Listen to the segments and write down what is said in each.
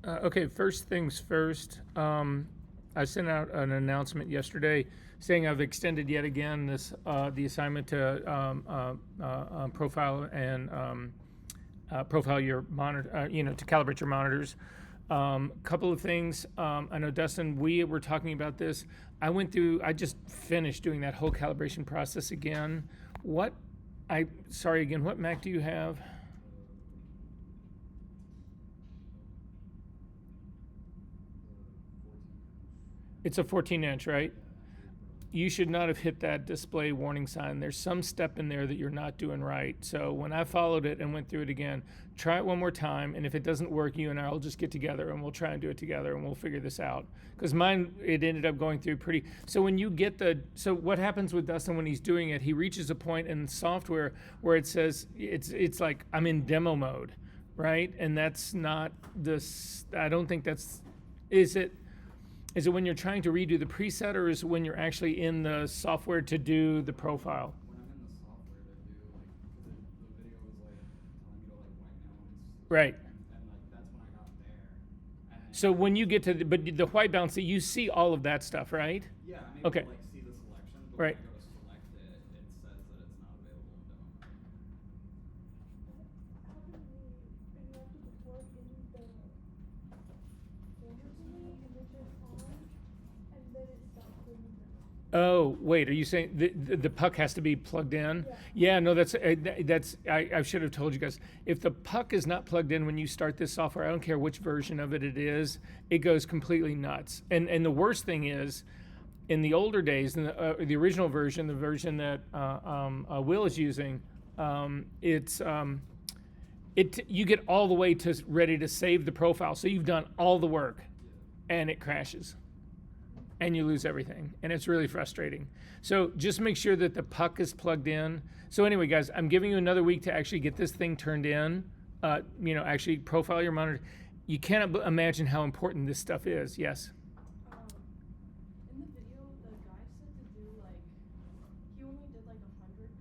Okay, first things first. I sent out an announcement yesterday saying I've extended yet again the assignment to profile and profile your monitor, to calibrate your monitors. Couple of things. I know, Dustin, we were talking about this. I just finished doing that whole calibration process again. What Mac do you have? It's a 14-inch, right? You should not have hit that display warning sign. There's some step in there that you're not doing right. So when I followed it and went through it again, try it one more time. And if it doesn't work, you and I will just get together and we'll try and do it together and we'll figure this out. Because mine, it ended up going through pretty. So when you get so what happens with Dustin when he's doing it, he reaches a point in software where it says, it's like, I'm in demo mode, right? And that's not this, I don't think that's, is it when you're trying to redo the preset, or is it when you're actually in the software to do the profile? When I'm in the software to do, because the video was telling me to white balance. Right. And that's when I got there. So when you get to but the white balance, you see all of that stuff, right? Yeah, I'm able okay. to see the selection, but right. when I go to select it, it says that it's not available in demo. Oh, wait, are you saying the puck has to be plugged in? Yeah, no, I should have told you guys. If the puck is not plugged in when you start this software, I don't care which version of it is, it goes completely nuts. And the worst thing is, in the older days, in the original version, the version that Will is using, you get all the way to ready to save the profile. So you've done all the work, and it crashes. And you lose everything, and it's really frustrating. So just make sure that the puck is plugged in. So anyway, guys, I'm giving you another week to actually get this thing turned in, actually profile your monitor. You cannot imagine how important this stuff is. Yes? In the video, the guy said to do, he only did 100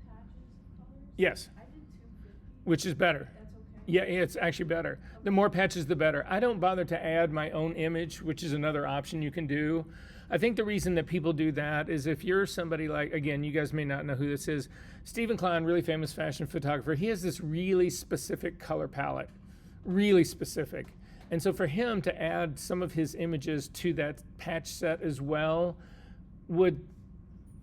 patches of colors. Yes. I did 250. Which is better. That's okay? Yeah, it's actually better. Okay. The more patches, the better. I don't bother to add my own image, which is another option you can do. I think the reason that people do that is if you're somebody again, you guys may not know who this is, Stephen Klein, really famous fashion photographer, he has this really specific color palette, really specific. And so for him to add some of his images to that patch set as well would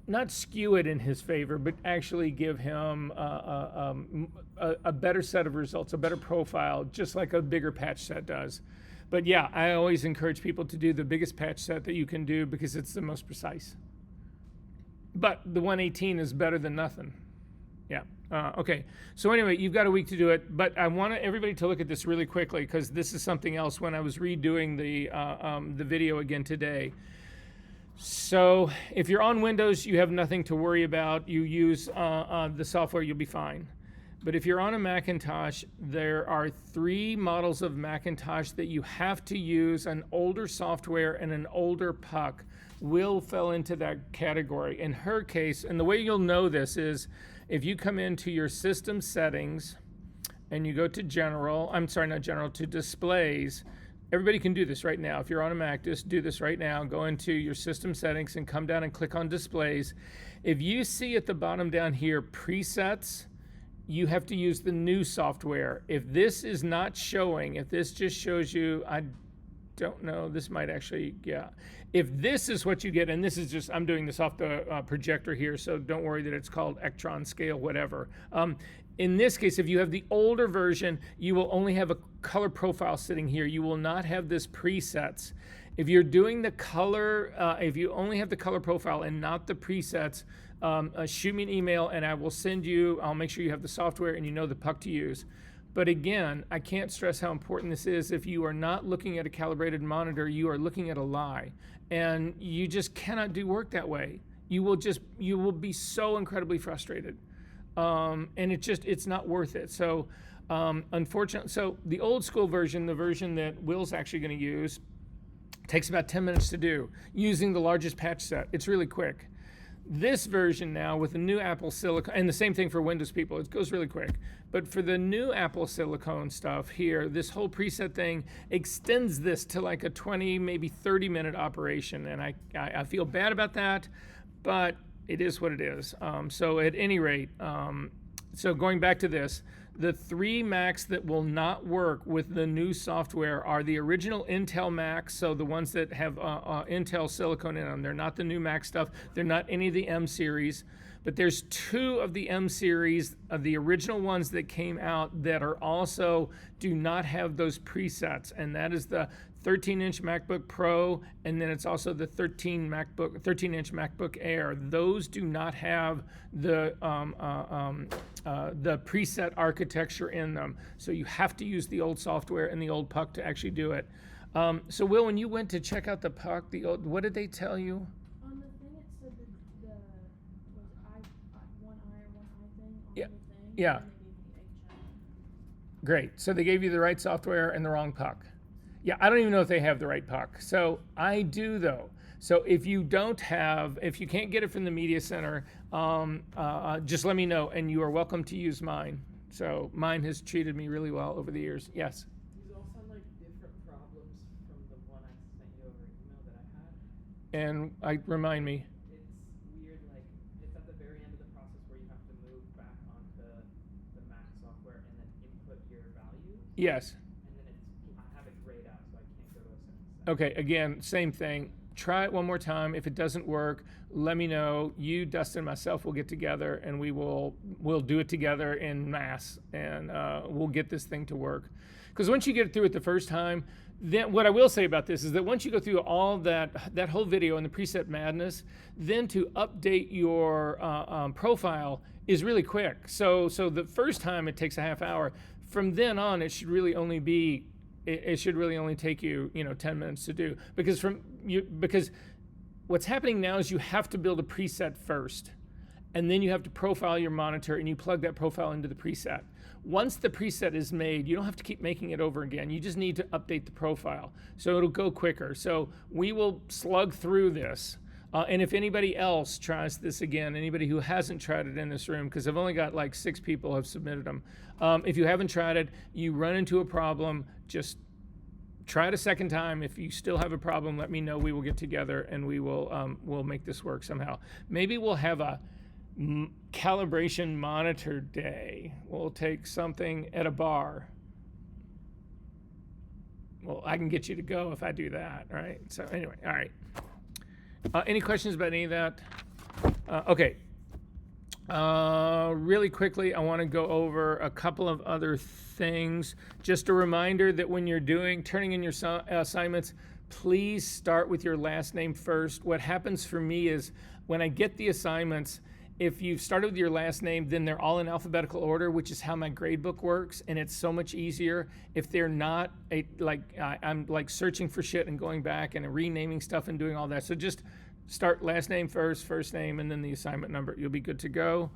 not skew it in his favor, but actually give him a better set of results, a better profile, just like a bigger patch set does. But yeah, I always encourage people to do the biggest patch set that you can do because it's the most precise. But the 118 is better than nothing. Yeah. Okay. So anyway, you've got a week to do it. But I want everybody to look at this really quickly because this is something else when I was redoing the video again today. So if you're on Windows, you have nothing to worry about. You use the software, you'll be fine. But if you're on a Macintosh, there are 3 models of Macintosh that you have to use an older software and an older puck. Will fell into that category. In her case, and the way you'll know this is if you come into your system settings and you go to to displays. Everybody can do this right now. If you're on a Mac, just do this right now. Go into your system settings and come down and click on displays. If you see at the bottom down here, presets, you have to use the new software. If this is not showing, if this just shows you, I don't know, this might actually, yeah. If this is what you get, and this is just, I'm doing this off the projector here, so don't worry that it's called Electron scale, whatever. In this case, if you have the older version, you will only have a color profile sitting here. You will not have this presets. If you're doing the color, if you only have the color profile and not the presets, shoot me an email and I'll make sure you have the software and you know the puck to use. But again, I can't stress how important this is. If you are not looking at a calibrated monitor, you are looking at a lie. And you just cannot do work that way. You will be so incredibly frustrated. And it's not worth it. So unfortunately, so the old school version, the version that Will's actually going to use, takes about 10 minutes to do using the largest patch set. It's really quick. This version now with the new Apple silicone, and the same thing for Windows people, it goes really quick. But for the new Apple silicone stuff here, this whole preset thing extends this to like a 20, maybe 30-minute operation. And I feel bad about that, but it is what it is. So at any rate, so going back to this, the 3 Macs that will not work with the new software are the original Intel Macs, so the ones that have Intel silicone in them. They're not the new Mac stuff. They're not any of the M series. But there's 2 of the M series, of the original ones that came out, that are also do not have those presets, and that is the 13-inch MacBook Pro, and then it's also the 13-inch MacBook Air. Those do not have the preset architecture in them, so you have to use the old software and the old puck to actually do it. So Will, when you went to check out the puck, what did they tell you? On the thing, it said the was one eye or one eye thing on Yeah. the thing. Yeah. And then they gave me the HM. Great. So they gave you the right software and the wrong puck. Yeah, I don't even know if they have the right puck. So I do, though. So if you can't get it from the media center, just let me know, and you are welcome to use mine. So mine has treated me really well over the years. Yes. These all sound like different problems from the one I sent you over email that I had. And remind me. It's weird, like, it's at the very end of the process where you have to move back onto the Mac software and then input your values. Yes. And then I have it grayed out, so I can't go to a certain setting. Okay, again, same thing. Try it one more time. If it doesn't work, let me know. You, Dustin, myself will get together, and we'll do it together in mass, and we'll get this thing to work. Because once you get through it the first time, then what I will say about this is that once you go through all that whole video and the preset madness, then to update your profile is really quick. So the first time it takes a half hour. From then on, it should really only take you 10 minutes to do, because what's happening now is you have to build a preset first, and then you have to profile your monitor, and you plug that profile into the preset. Once the preset is made, you don't have to keep making it over again. You just need to update the profile, so it'll go quicker. So we will slug through this. And if anybody else tries this again, anybody who hasn't tried it in this room, because I've only got like 6 people have submitted them. If you haven't tried it, you run into a problem, just try it a second time. If you still have a problem, let me know. We will get together and we'll make this work somehow. Maybe we'll have a calibration monitor day. We'll take something at a bar. Well, I can get you to go if I do that, right? So anyway, all right. Any questions about any of that? Okay. Really quickly, I want to go over a couple of other things. Just a reminder that when you're turning in your assignments, please start with your last name first. What happens for me is when I get the assignments, if you've started with your last name, then they're all in alphabetical order, which is how my gradebook works, and it's so much easier. If they're not, I'm like searching for shit and going back and renaming stuff and doing all that. So just start last name first name, and then the assignment number. You'll be good to go.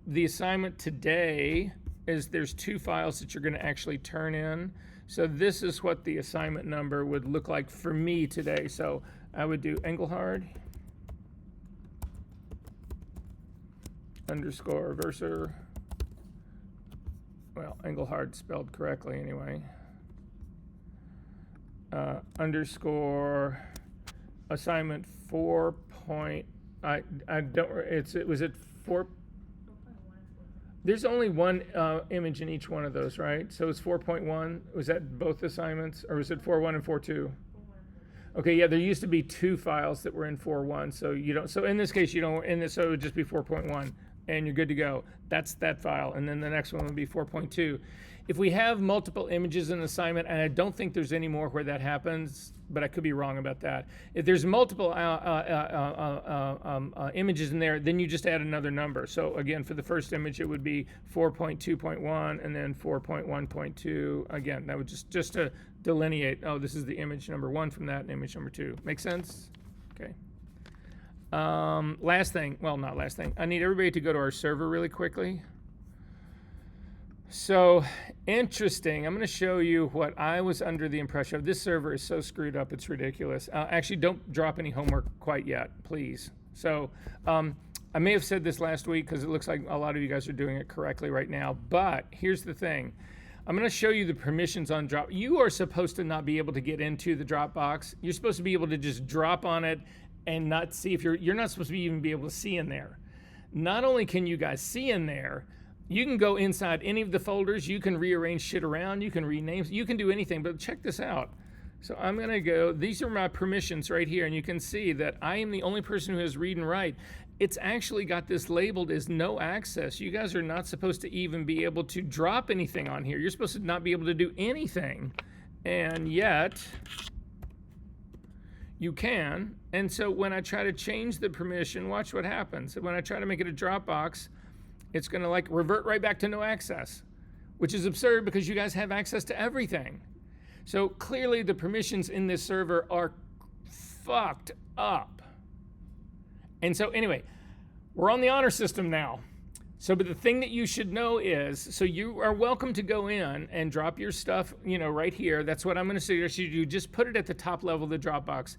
The assignment today is there's 2 files that you're going to actually turn in. So this is what the assignment number would look like for me today. So I would do Engelhard underscore Verser. Well, Engelhard spelled correctly anyway. Underscore assignment 4. I don't. Was it 4? There's only one image in each one of those, right? So it's 4.1. Was that both assignments, or was it 4.1 and 4.2? Okay, yeah, there used to be 2 files that were in 4.1, so you don't. So in this case, you don't. So it would just be 4.1, and you're good to go. That's that file, and then the next one would be 4.2. If we have multiple images in an assignment, and I don't think there's any more where that happens, but I could be wrong about that. If there's multiple images in there, then you just add another number. So again, for the first image, it would be 4.2.1 and then 4.1.2. Again, that would just to delineate, oh, this is the image number 1 from that and image number 2. Make sense? Okay. Last thing, well, not last thing. I need everybody to go to our server really quickly. So interesting. I'm going to show you what I was under the impression of. This server is so screwed up, it's ridiculous. Actually, don't drop any homework quite yet, please. So I may have said this last week because it looks like a lot of you guys are doing it correctly right now. But here's the thing. I'm going to show you the permissions on drop. You are supposed to not be able to get into the Dropbox. You're supposed to be able to just drop on it and not see if you're not supposed to even be able to see in there. Not only can you guys see in there, you can go inside any of the folders. You can rearrange shit around. You can rename. You can do anything. But check this out. So I'm going to go. These are my permissions right here. And you can see that I am the only person who has read and write. It's actually got this labeled as no access. You guys are not supposed to even be able to drop anything on here. You're supposed to not be able to do anything. And yet, you can. And so when I try to change the permission, watch what happens. When I try to make it a Dropbox, it's going to like revert right back to no access, which is absurd because you guys have access to everything. So clearly the permissions in this server are fucked up. And so anyway, we're on the honor system now. So, but the thing that you should know is, so you are welcome to go in and drop your stuff, right here. That's what I'm going to suggest you do. Just put it at the top level of the Dropbox,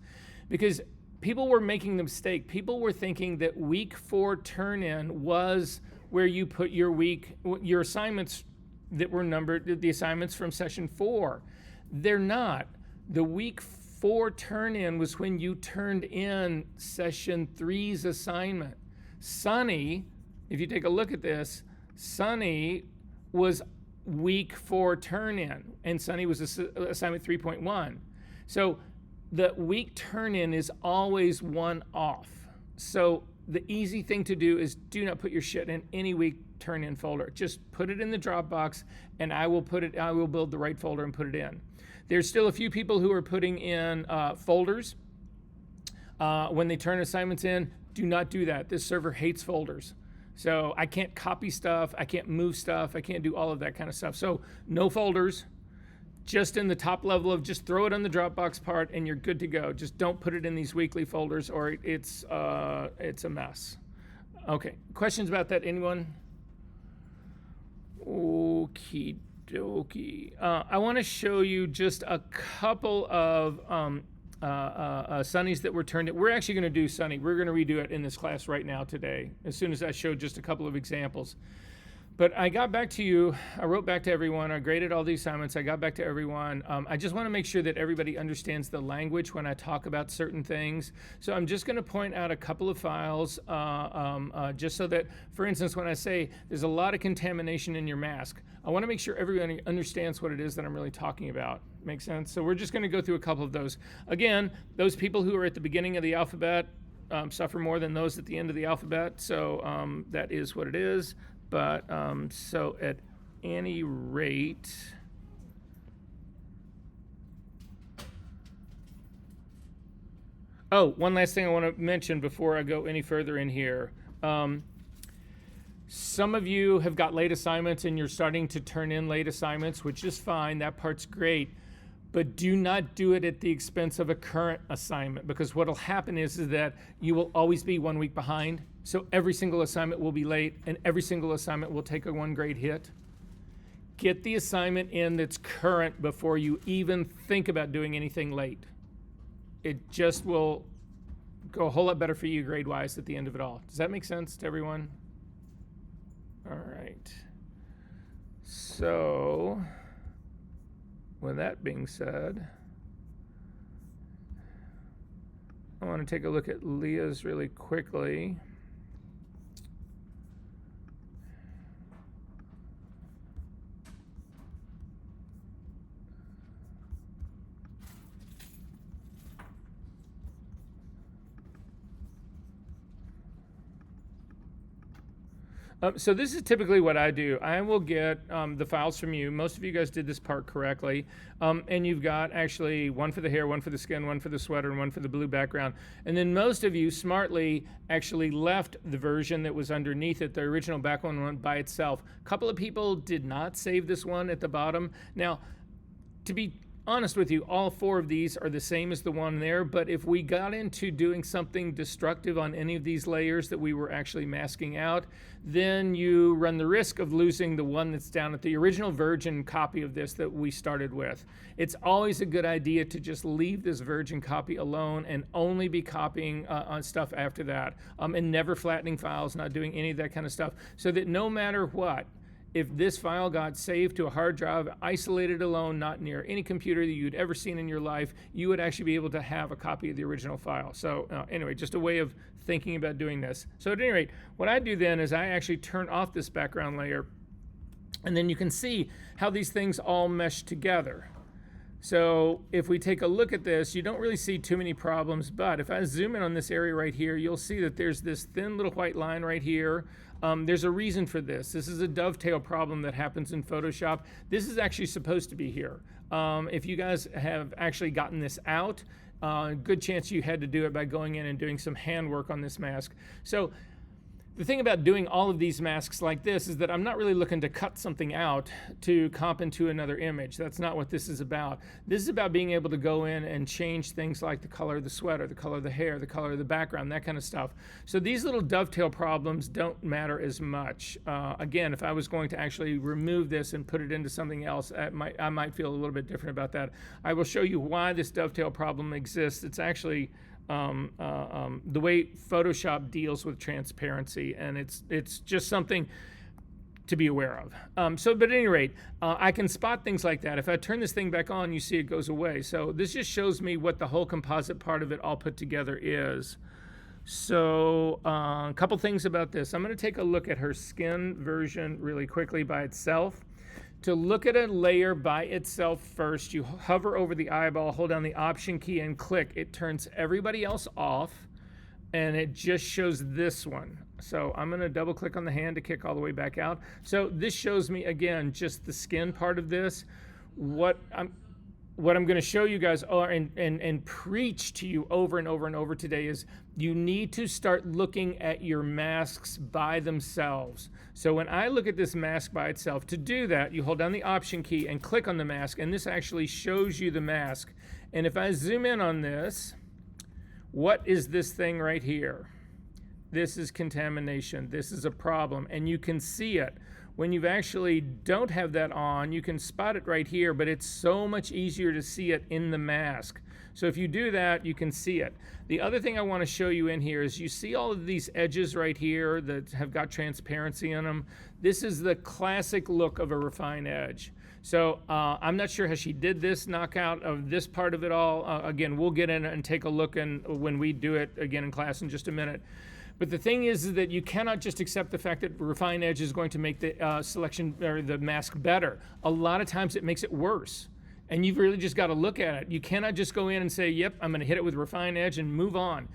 because people were making the mistake. People were thinking that week 4 turn-in was where you put your assignments that were numbered, the assignments from session 4. They're not. The week 4 turn-in was when you turned in session 3's assignment. Sunny, if you take a look at this, Sunny was week 4 turn-in, and Sunny was assignment 3.1. So the week turn-in is always one off. So the easy thing to do is do not put your shit in any week turn-in folder. Just put it in the Dropbox, and I will build the right folder and put it in. There's still a few people who are putting in folders when they turn assignments in. Do not do that. This server hates folders. So I can't copy stuff, I can't move stuff, I can't do all of that kind of stuff. So no folders, just in the top level of just throw it on the Dropbox part and you're good to go. Just don't put it in these weekly folders or it's a mess. Okay, questions about that, anyone? Okie dokie. I want to show you just a couple of Sunnies that were turned in. We're actually going to do Sunny. We're going to redo it in this class right now today, as soon as I showed just a couple of examples. But I got back to you. I wrote back to everyone. I graded all the assignments. I got back to everyone. I just want to make sure that everybody understands the language when I talk about certain things. So I'm just going to point out a couple of files just so that, for instance, when I say there's a lot of contamination in your mask, I want to make sure everyone understands what it is that I'm really talking about. Make sense? So we're just going to go through a couple of those. Again, those people who are at the beginning of the alphabet suffer more than those at the end of the alphabet. So that is what it is. But so at any rate, one last thing I want to mention before I go any further in here. Some of you have got late assignments and you're starting to turn in late assignments, which is fine. That part's great. But do not do it at the expense of a current assignment, because what will happen is that you will always be 1 week behind. So every single assignment will be late and every single assignment will take a 1 grade hit. Get the assignment in that's current before you even think about doing anything late. It just will go a whole lot better for you grade-wise at the end of it all. Does that make sense to everyone? All right. So, with that being said, I want to take a look at Leah's really quickly. So this is typically what I do. I will get the files from you. Most of you guys did this part correctly. And you've got actually one for the hair, one for the skin, one for the sweater, and one for the blue background. And then most of you smartly actually left the version that was underneath it, the original background one by itself. A couple of people did not save this one at the bottom. Now, to be honest with you, all 4 of these are the same as the one there, but if we got into doing something destructive on any of these layers that we were actually masking out, then you run the risk of losing the one that's down at the original virgin copy of this that we started with. It's always a good idea to just leave this virgin copy alone and only be copying on stuff after that, and never flattening files, not doing any of that kind of stuff, so that no matter what, if this file got saved to a hard drive, isolated alone, not near any computer that you'd ever seen in your life, you would actually be able to have a copy of the original file. So anyway, just a way of thinking about doing this. So at any rate, what I do then is I actually turn off this background layer, and then you can see how these things all mesh together. So if we take a look at this, you don't really see too many problems, but if I zoom in on this area right here, you'll see that there's this thin little white line right here. There's a reason for this. This is a dovetail problem that happens in Photoshop. This is actually supposed to be here. If you guys have actually gotten this out, good chance you had to do it by going in and doing some handwork on this mask. So the thing about doing all of these masks like this is that I'm not really looking to cut something out to comp into another image. That's not what this is about. This is about being able to go in and change things like the color of the sweater, the color of the hair, the color of the background, that kind of stuff. So these little dovetail problems don't matter as much. Again, if I was going to actually remove this and put it into something else, I might feel a little bit different about that. I will show you why this dovetail problem exists. It's actually the way Photoshop deals with transparency, and it's just something to be aware of. But at any rate, I can spot things like that. If I turn this thing back on, you see it goes away. So this just shows me what the whole composite part of it all put together is. So a couple things about this. I'm going to take a look at her skin version really quickly by itself. To look at a layer by itself first, you hover over the eyeball, hold down the Option key, and click. It turns everybody else off, and it just shows this one. So I'm going to double click on the hand to kick all the way back out. So this shows me, again, just the skin part of this. What I'm going to show you guys and preach to you over and over and over today is you need to start looking at your masks by themselves. So when I look at this mask by itself, to do that, you hold down the Option key and click on the mask, and this actually shows you the mask. And if I zoom in on this, what is this thing right here? This is contamination. This is a problem, and you can see it. When you actually don't have that on, you can spot it right here, but it's so much easier to see it in the mask. So if you do that, you can see it. The other thing I want to show you in here is you see all of these edges right here that have got transparency in them. This is the classic look of a refined edge. So I'm not sure how she did this knockout of this part of it all. Again, we'll get in and take a look when we do it again in class in just a minute. But the thing is that you cannot just accept the fact that refined edge is going to make the selection or the mask better. A lot of times it makes it worse. And you've really just got to look at it. You cannot just go in and say, yep, I'm going to hit it with refined edge and move on.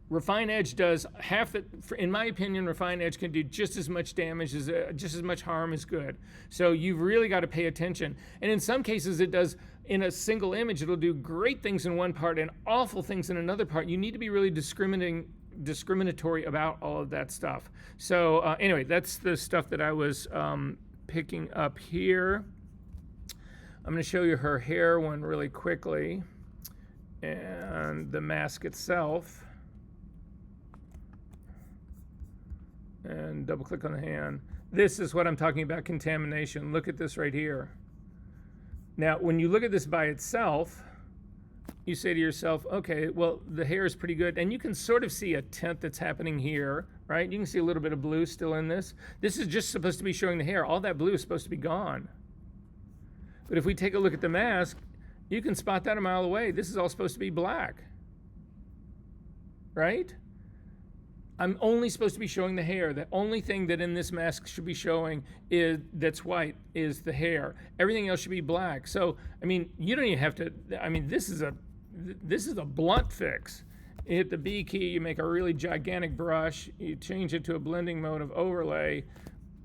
Refined edge does half the, in my opinion, refined edge can do just as much damage, as just as much harm as good. So you've really got to pay attention. And in some cases it does, in a single image, it'll do great things in one part and awful things in another part. You need to be really discriminatory about all of that stuff. So anyway, that's the stuff that I was picking up here. I'm going to show you her hair one really quickly, and the mask itself, and double click on the hand. This is what I'm talking about, contamination. Look at this right here. Now when you look at this by itself, you say to yourself, okay, well, the hair is pretty good, and you can sort of see a tint that's happening here, right? You can see a little bit of blue still in this. This is just supposed to be showing the hair. All that blue is supposed to be gone. But if we take a look at the mask, you can spot that a mile away. This is all supposed to be black, right? I'm only supposed to be showing the hair. The only thing that in this mask should be showing that's white is the hair. Everything else should be black. So, I mean, you don't even have to, I mean, this is a blunt fix. You hit the B key, you make a really gigantic brush, you change it to a blending mode of overlay,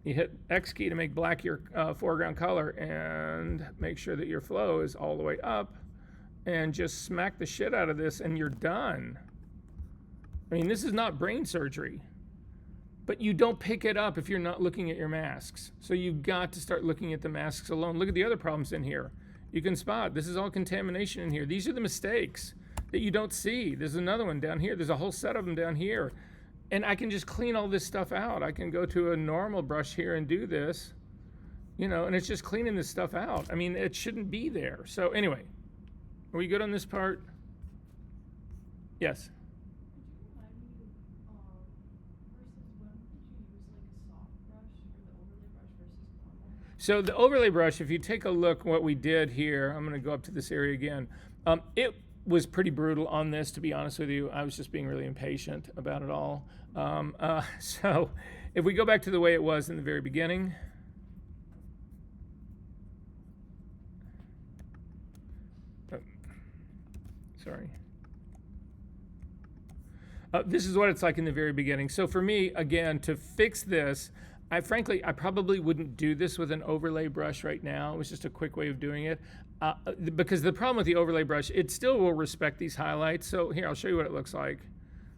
you hit X key to make black your foreground color, and make sure that your flow is all the way up, and just smack the shit out of this and you're done. I mean, this is not brain surgery, but you don't pick it up if you're not looking at your masks. So you've got to start looking at the masks alone. Look at the other problems in here. You can spot, this is all contamination in here. These are the mistakes that you don't see. There's another one down here. There's a whole set of them down here. And I can just clean all this stuff out. I can go to a normal brush here and do this, you know, and it's just cleaning this stuff out. I mean, it shouldn't be there. So anyway, are we good on this part? Yes. Could you remind me, versus when did you use like a soft brush or the overlay brush versus normal? So the overlay brush, if you take a look what we did here, I'm going to go up to this area again. It was pretty brutal on this, to be honest with you. I was just being really impatient about it all. So if we go back to the way it was in the very beginning. Oh, sorry. This is what it's like in the very beginning. So for me, again, to fix this, I probably wouldn't do this with an overlay brush right now. It was just a quick way of doing it. Because the problem with the overlay brush, it still will respect these highlights. So here, I'll show you what it looks like.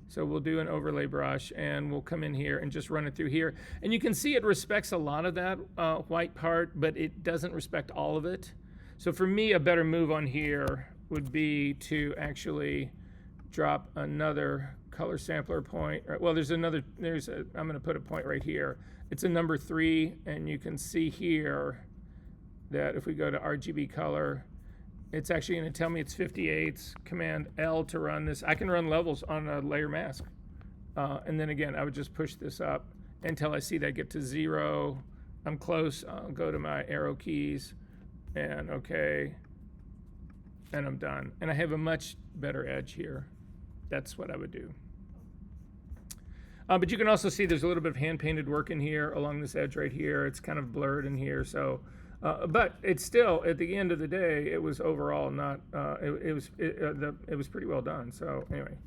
So we'll do an overlay brush and we'll come in here and just run it through here. And you can see it respects a lot of that white part, but it doesn't respect all of it. So for me, a better move on here would be to actually drop another color sampler point. Well, I'm going to put a point right here. It's a number 3, and you can see here that if we go to RGB color, it's actually going to tell me it's 58. Command L to run this. I can run levels on a layer mask. And then again, I would just push this up until I see that get to 0. I'm close. I'll go to my arrow keys and okay. And I'm done. And I have a much better edge here. That's what I would do. But you can also see there's a little bit of hand-painted work in here along this edge right here. It's kind of blurred in here. So, but it's still, at the end of the day, it was overall not, it was pretty well done. So anyway.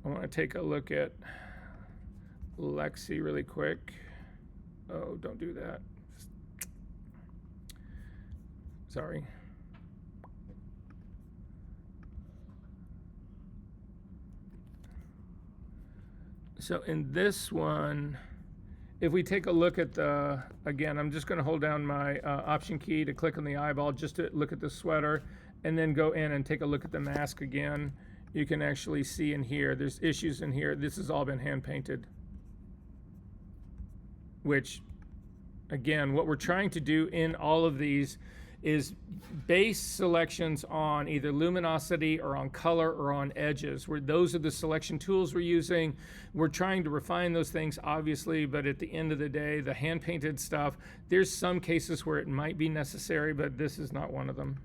I want to take a look at Lexi really quick. Oh, don't do that. Sorry. So in this one, if we take a look at the, again, I'm just going to hold down my option key to click on the eyeball just to look at the sweater, and then go in and take a look at the mask again. You can actually see in here, there's issues in here. This has all been hand painted. Which, again, what we're trying to do in all of these is base selections on either luminosity or on color or on edges, where those are the selection tools we're using. We're trying to refine those things, obviously, but at the end of the day, the hand-painted stuff, there's some cases where it might be necessary, but this is not one of them.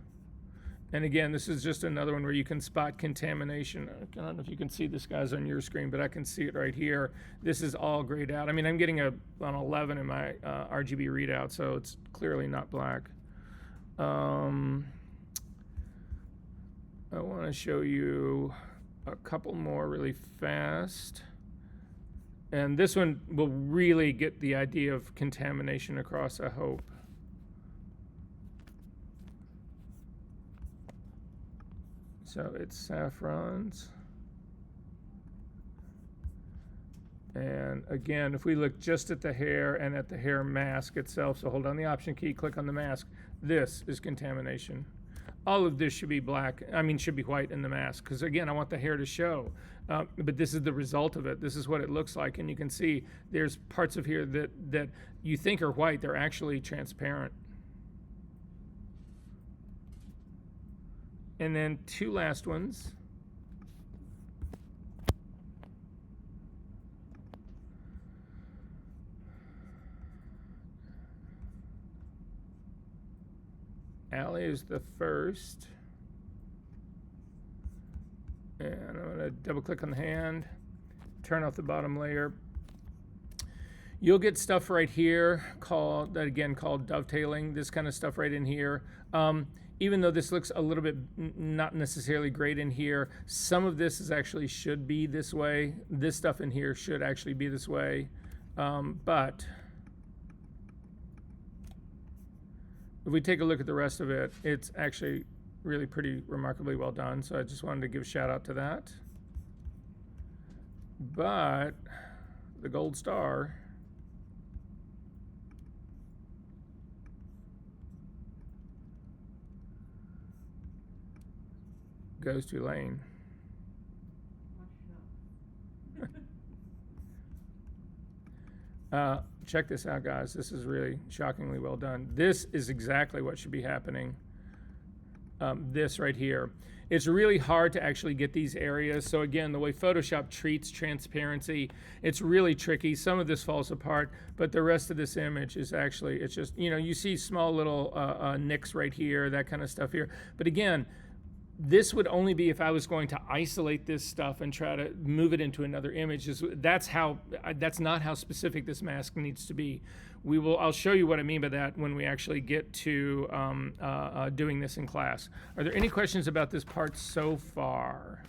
And again, this is just another one where you can spot contamination. I don't know if you can see this, guys, on your screen, but I can see it right here. This is all grayed out. I mean, I'm getting an 11 in my RGB readout, so it's clearly not black. I want to show you a couple more really fast. And this one will really get the idea of contamination across, I hope. So it's saffrons. And again, if we look just at the hair and at the hair mask itself, so hold down the option key, click on the mask, this is contamination. All of this should be black, should be white in the mask, because again, I want the hair to show. But this is the result of it. This is what it looks like, and you can see there's parts of here that you think are white, they're actually transparent. And then two last ones. Allie is the first. And I'm going to double click on the hand, turn off the bottom layer. You'll get stuff right here called dovetailing, this kind of stuff right in here. Even though this looks a little bit not necessarily great in here, some of this should be this way. This stuff in here should actually be this way. But if we take a look at the rest of it, it's actually really pretty remarkably well done. So I just wanted to give a shout out to that. But the gold star goes to Lane. Check this out, guys. This is really shockingly well done. This is exactly what should be happening. This right here. It's really hard to actually get these areas. So again, the way Photoshop treats transparency, it's really tricky. Some of this falls apart, but the rest of this image is actually, it's just, you know, you see small little nicks right here, that kind of stuff here. But again, this would only be if I was going to isolate this stuff and try to move it into another image. That's not how specific this mask needs to be. I'll show you what I mean by that when we actually get to doing this in class. Are there any questions about this part so far?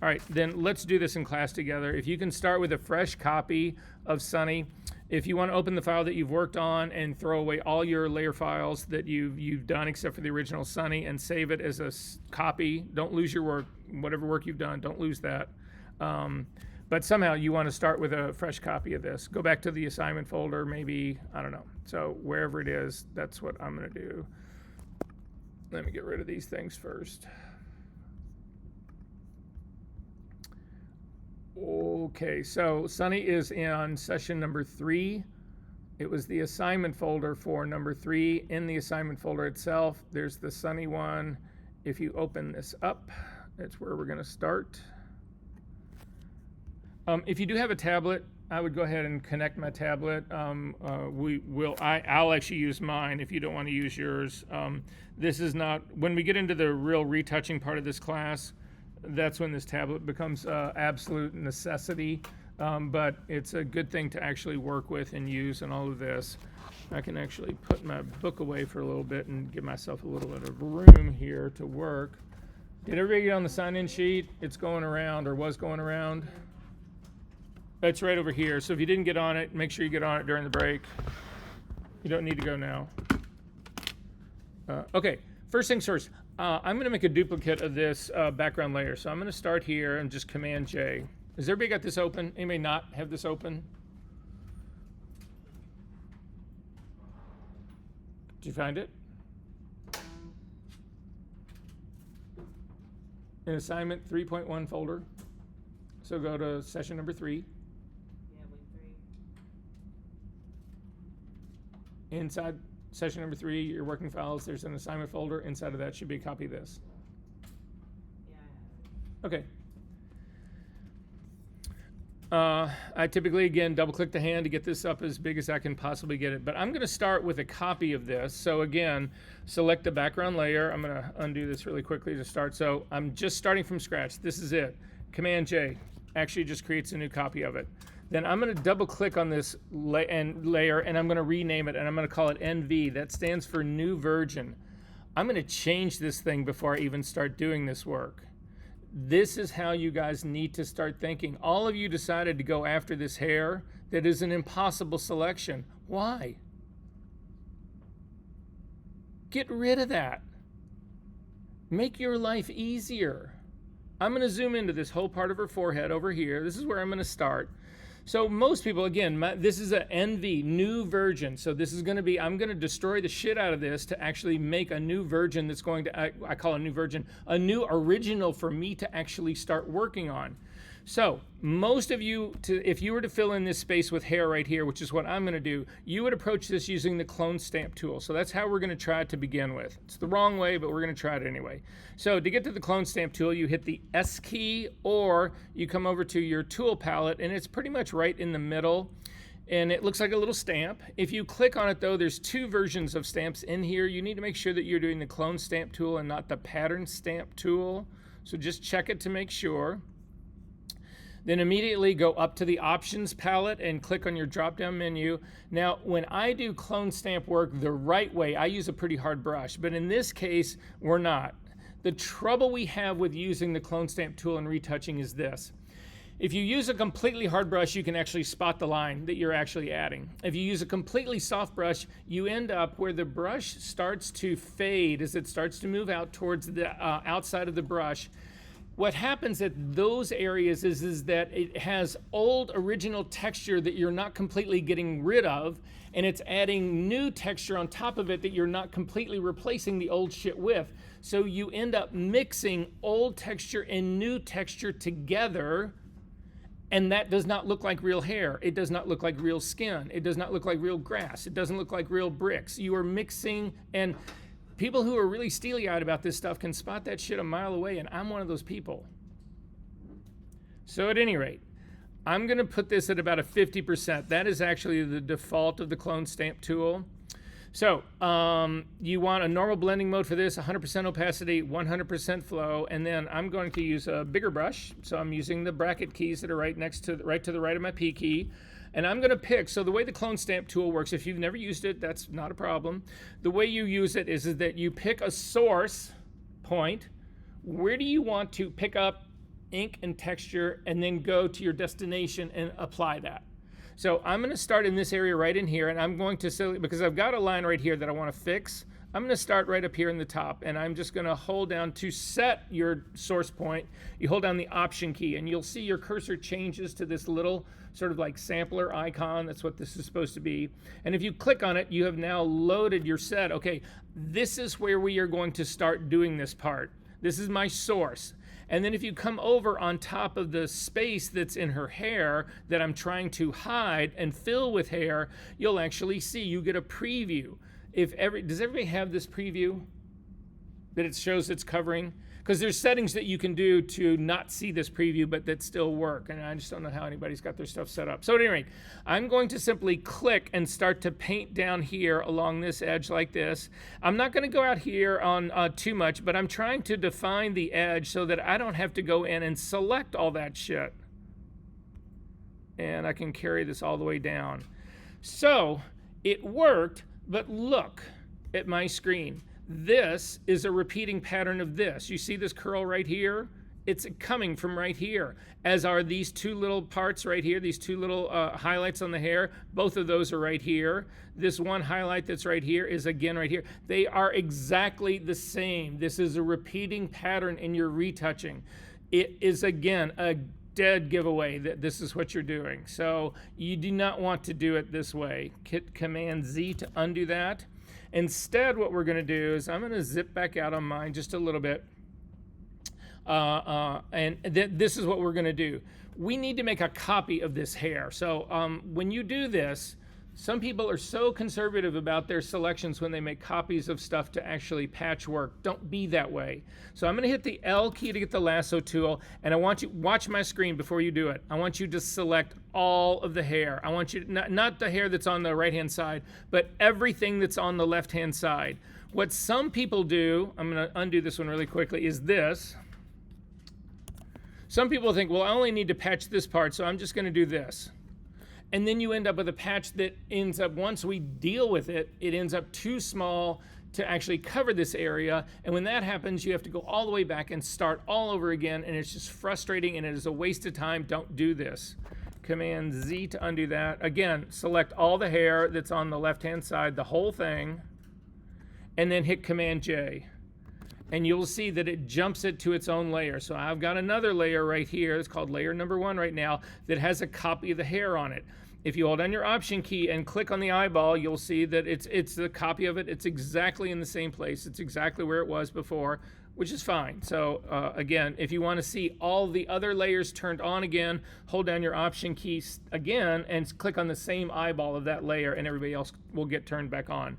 All right, then let's do this in class together. If you can start with a fresh copy of Sunny. If you want to open the file that you've worked on and throw away all your layer files that you've done except for the original Sunny and save it as a copy, don't lose your work, whatever work you've done, don't lose that. But somehow you want to start with a fresh copy of this. Go back to the assignment folder, maybe, I don't know. So wherever it is, that's what I'm going to do. Let me get rid of these things first. Okay, so Sunny is in session number 3. It was the assignment folder for number 3. In the assignment folder itself, there's the Sunny one. If you open this up, that's where we're going to start. If you do have a tablet, I would go ahead and connect my tablet. I'll actually use mine if you don't want to use yours. This is not, when we get into the real retouching part of this class, that's when this tablet becomes absolute necessity. But it's a good thing to actually work with and use in all of this. I can actually put my book away for a little bit and give myself a little bit of room here to work. Did everybody get on the sign-in sheet? It's going around, or was going around. It's right over here. So if you didn't get on it, make sure you get on it during the break. You don't need to go now. Okay, first things first. I'm going to make a duplicate of this background layer. So I'm going to start here and just Command J. Has everybody got this open? Anybody not have this open? Did you find it? In assignment 3.1 folder. So go to session number 3. Yeah, week 3. Inside session number 3, your working files, there's an assignment folder. Inside of that should be a copy of this. Yeah, I have it. Okay. I typically, again, double-click the hand to get this up as big as I can possibly get it. But I'm going to start with a copy of this. So again, select the background layer. I'm going to undo this really quickly to start. So I'm just starting from scratch. This is it. Command J actually just creates a new copy of it. Then I'm going to double-click on this layer, and I'm going to rename it, and I'm going to call it NV. That stands for New Version. I'm going to change this thing before I even start doing this work. This is how you guys need to start thinking. All of you decided to go after this hair that is an impossible selection. Why? Get rid of that. Make your life easier. I'm going to zoom into this whole part of her forehead over here. This is where I'm going to start. So most people, again, this is a NV, new version. So this is going to be, I'm going to destroy the shit out of this to actually make a new version that's going to, I call a new version, a new original for me to actually start working on. So most of you, if you were to fill in this space with hair right here, which is what I'm going to do, you would approach this using the clone stamp tool. So that's how we're going to try it to begin with. It's the wrong way, but we're going to try it anyway. So to get to the clone stamp tool, you hit the S key, or you come over to your tool palette, and it's pretty much right in the middle. And it looks like a little stamp. If you click on it, though, there's 2 versions of stamps in here. You need to make sure that you're doing the clone stamp tool and not the pattern stamp tool. So just check it to make sure. Then immediately go up to the options palette and click on your drop-down menu. Now, when I do clone stamp work the right way, I use a pretty hard brush, but in this case, we're not. The trouble we have with using the clone stamp tool and retouching is this. If you use a completely hard brush, you can actually spot the line that you're actually adding. If you use a completely soft brush, you end up where the brush starts to fade as it starts to move out towards the outside of the brush. what happens at those areas is that it has old original texture that you're not completely getting rid of, and it's adding new texture on top of it that you're not completely replacing the old shit with. So you end up mixing old texture and new texture together, and that does not look like real hair. It does not look like real skin. It does not look like real grass. It doesn't look like real bricks. You are mixing, and people who are really steely-eyed about this stuff can spot that shit a mile away, and I'm one of those people. So at any rate, I'm going to put this at about a 50%. That is actually the default of the clone stamp tool. So you want a normal blending mode for this, 100% opacity, 100% flow, and then I'm going to use a bigger brush. So I'm using the bracket keys that are right to the right of my P key. And I'm going to pick, so the way the clone stamp tool works, if you've never used it, that's not a problem. The way you use it is that you pick a source point. Where do you want to pick up ink and texture, and then go to your destination and apply that. So I'm going to start in this area right in here, and I'm going to, because I've got a line right here that I want to fix, I'm going to start right up here in the top, and I'm just going to hold down to set your source point. You hold down the Option key, and you'll see your cursor changes to this little sort of like sampler icon. That's what this is supposed to be. And if you click on it, you have now loaded your set. Okay, this is where we are going to start doing this part. This is my source. And then if you come over on top of the space that's in her hair that I'm trying to hide and fill with hair, you'll actually see, you get a preview. Does everybody have this preview that it shows it's covering? Because there's settings that you can do to not see this preview, but that still work. And I just don't know how anybody's got their stuff set up. So at any rate, I'm going to simply click and start to paint down here along this edge like this. I'm not going to go out here on too much, but I'm trying to define the edge so that I don't have to go in and select all that shit. And I can carry this all the way down. So it worked, but look at my screen. This is a repeating pattern of this. You see this curl right here? It's coming from right here, as are these two little parts right here, these two little highlights on the hair. Both of those are right here. This one highlight that's right here is again right here. They are exactly the same. This is a repeating pattern in your retouching. It is, again, a dead giveaway that this is what you're doing. So you do not want to do it this way. Hit Command Z to undo that. Instead, what we're going to do is I'm going to zip back out on mine just a little bit. This is what we're going to do. We need to make a copy of this hair. So when you do this, some people are so conservative about their selections when they make copies of stuff to actually patch work. Don't be that way. So I'm going to hit the L key to get the lasso tool, and I want you, watch my screen before you do it. I want you to select all of the hair. I want you, not the hair that's on the right-hand side, but everything that's on the left-hand side. What some people do, I'm going to undo this one really quickly, is this. Some people think, well, I only need to patch this part, so I'm just going to do this. And then you end up with a patch that ends up, once we deal with it, it ends up too small to actually cover this area. And when that happens, you have to go all the way back and start all over again. And it's just frustrating and it is a waste of time. Don't do this. Command Z to undo that. Again, select all the hair that's on the left-hand side, the whole thing, and then hit Command J. And you'll see that it jumps it to its own layer. So I've got another layer right here. It's called layer number 1 right now that has a copy of the hair on it. If you hold down your Option key and click on the eyeball, you'll see that it's the copy of it. It's exactly in the same place. It's exactly where it was before, which is fine. So again, if you want to see all the other layers turned on again, hold down your Option key again and click on the same eyeball of that layer, and everybody else will get turned back on.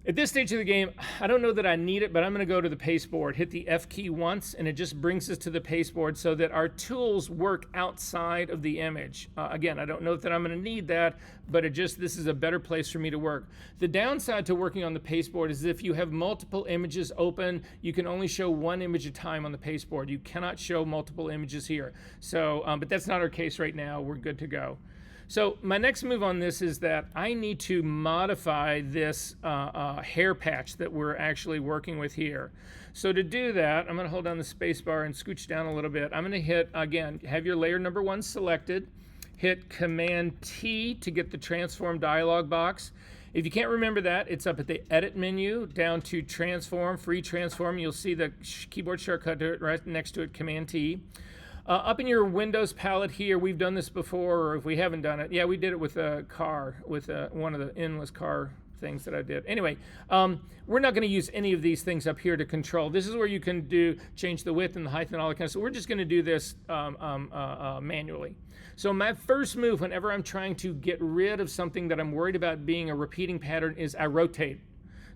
At this stage of the game, I don't know that I need it, but I'm going to go to the pasteboard, hit the F key once, and it just brings us to the pasteboard so that our tools work outside of the image. Again, I don't know that I'm going to need that, but this is a better place for me to work. The downside to working on the pasteboard is if you have multiple images open, you can only show one image at a time on the pasteboard. You cannot show multiple images here. So, but that's not our case right now. We're good to go. So my next move on this is that I need to modify this hair patch that we're actually working with here. So to do that, I'm going to hold down the space bar and scooch down a little bit. I'm going to hit, again, have your layer number 1 selected. Hit Command T to get the transform dialog box. If you can't remember that, it's up at the edit menu down to transform, free transform. You'll see the keyboard shortcut to it right next to it, Command T. Up in your Windows palette here, we've done this before, or if we haven't done it, yeah, we did it with a car, with one of the endless car things that I did. Anyway, we're not going to use any of these things up here to control. This is where you can change the width and the height and all that kind of stuff. We're just going to do this manually. So my first move whenever I'm trying to get rid of something that I'm worried about being a repeating pattern is I rotate.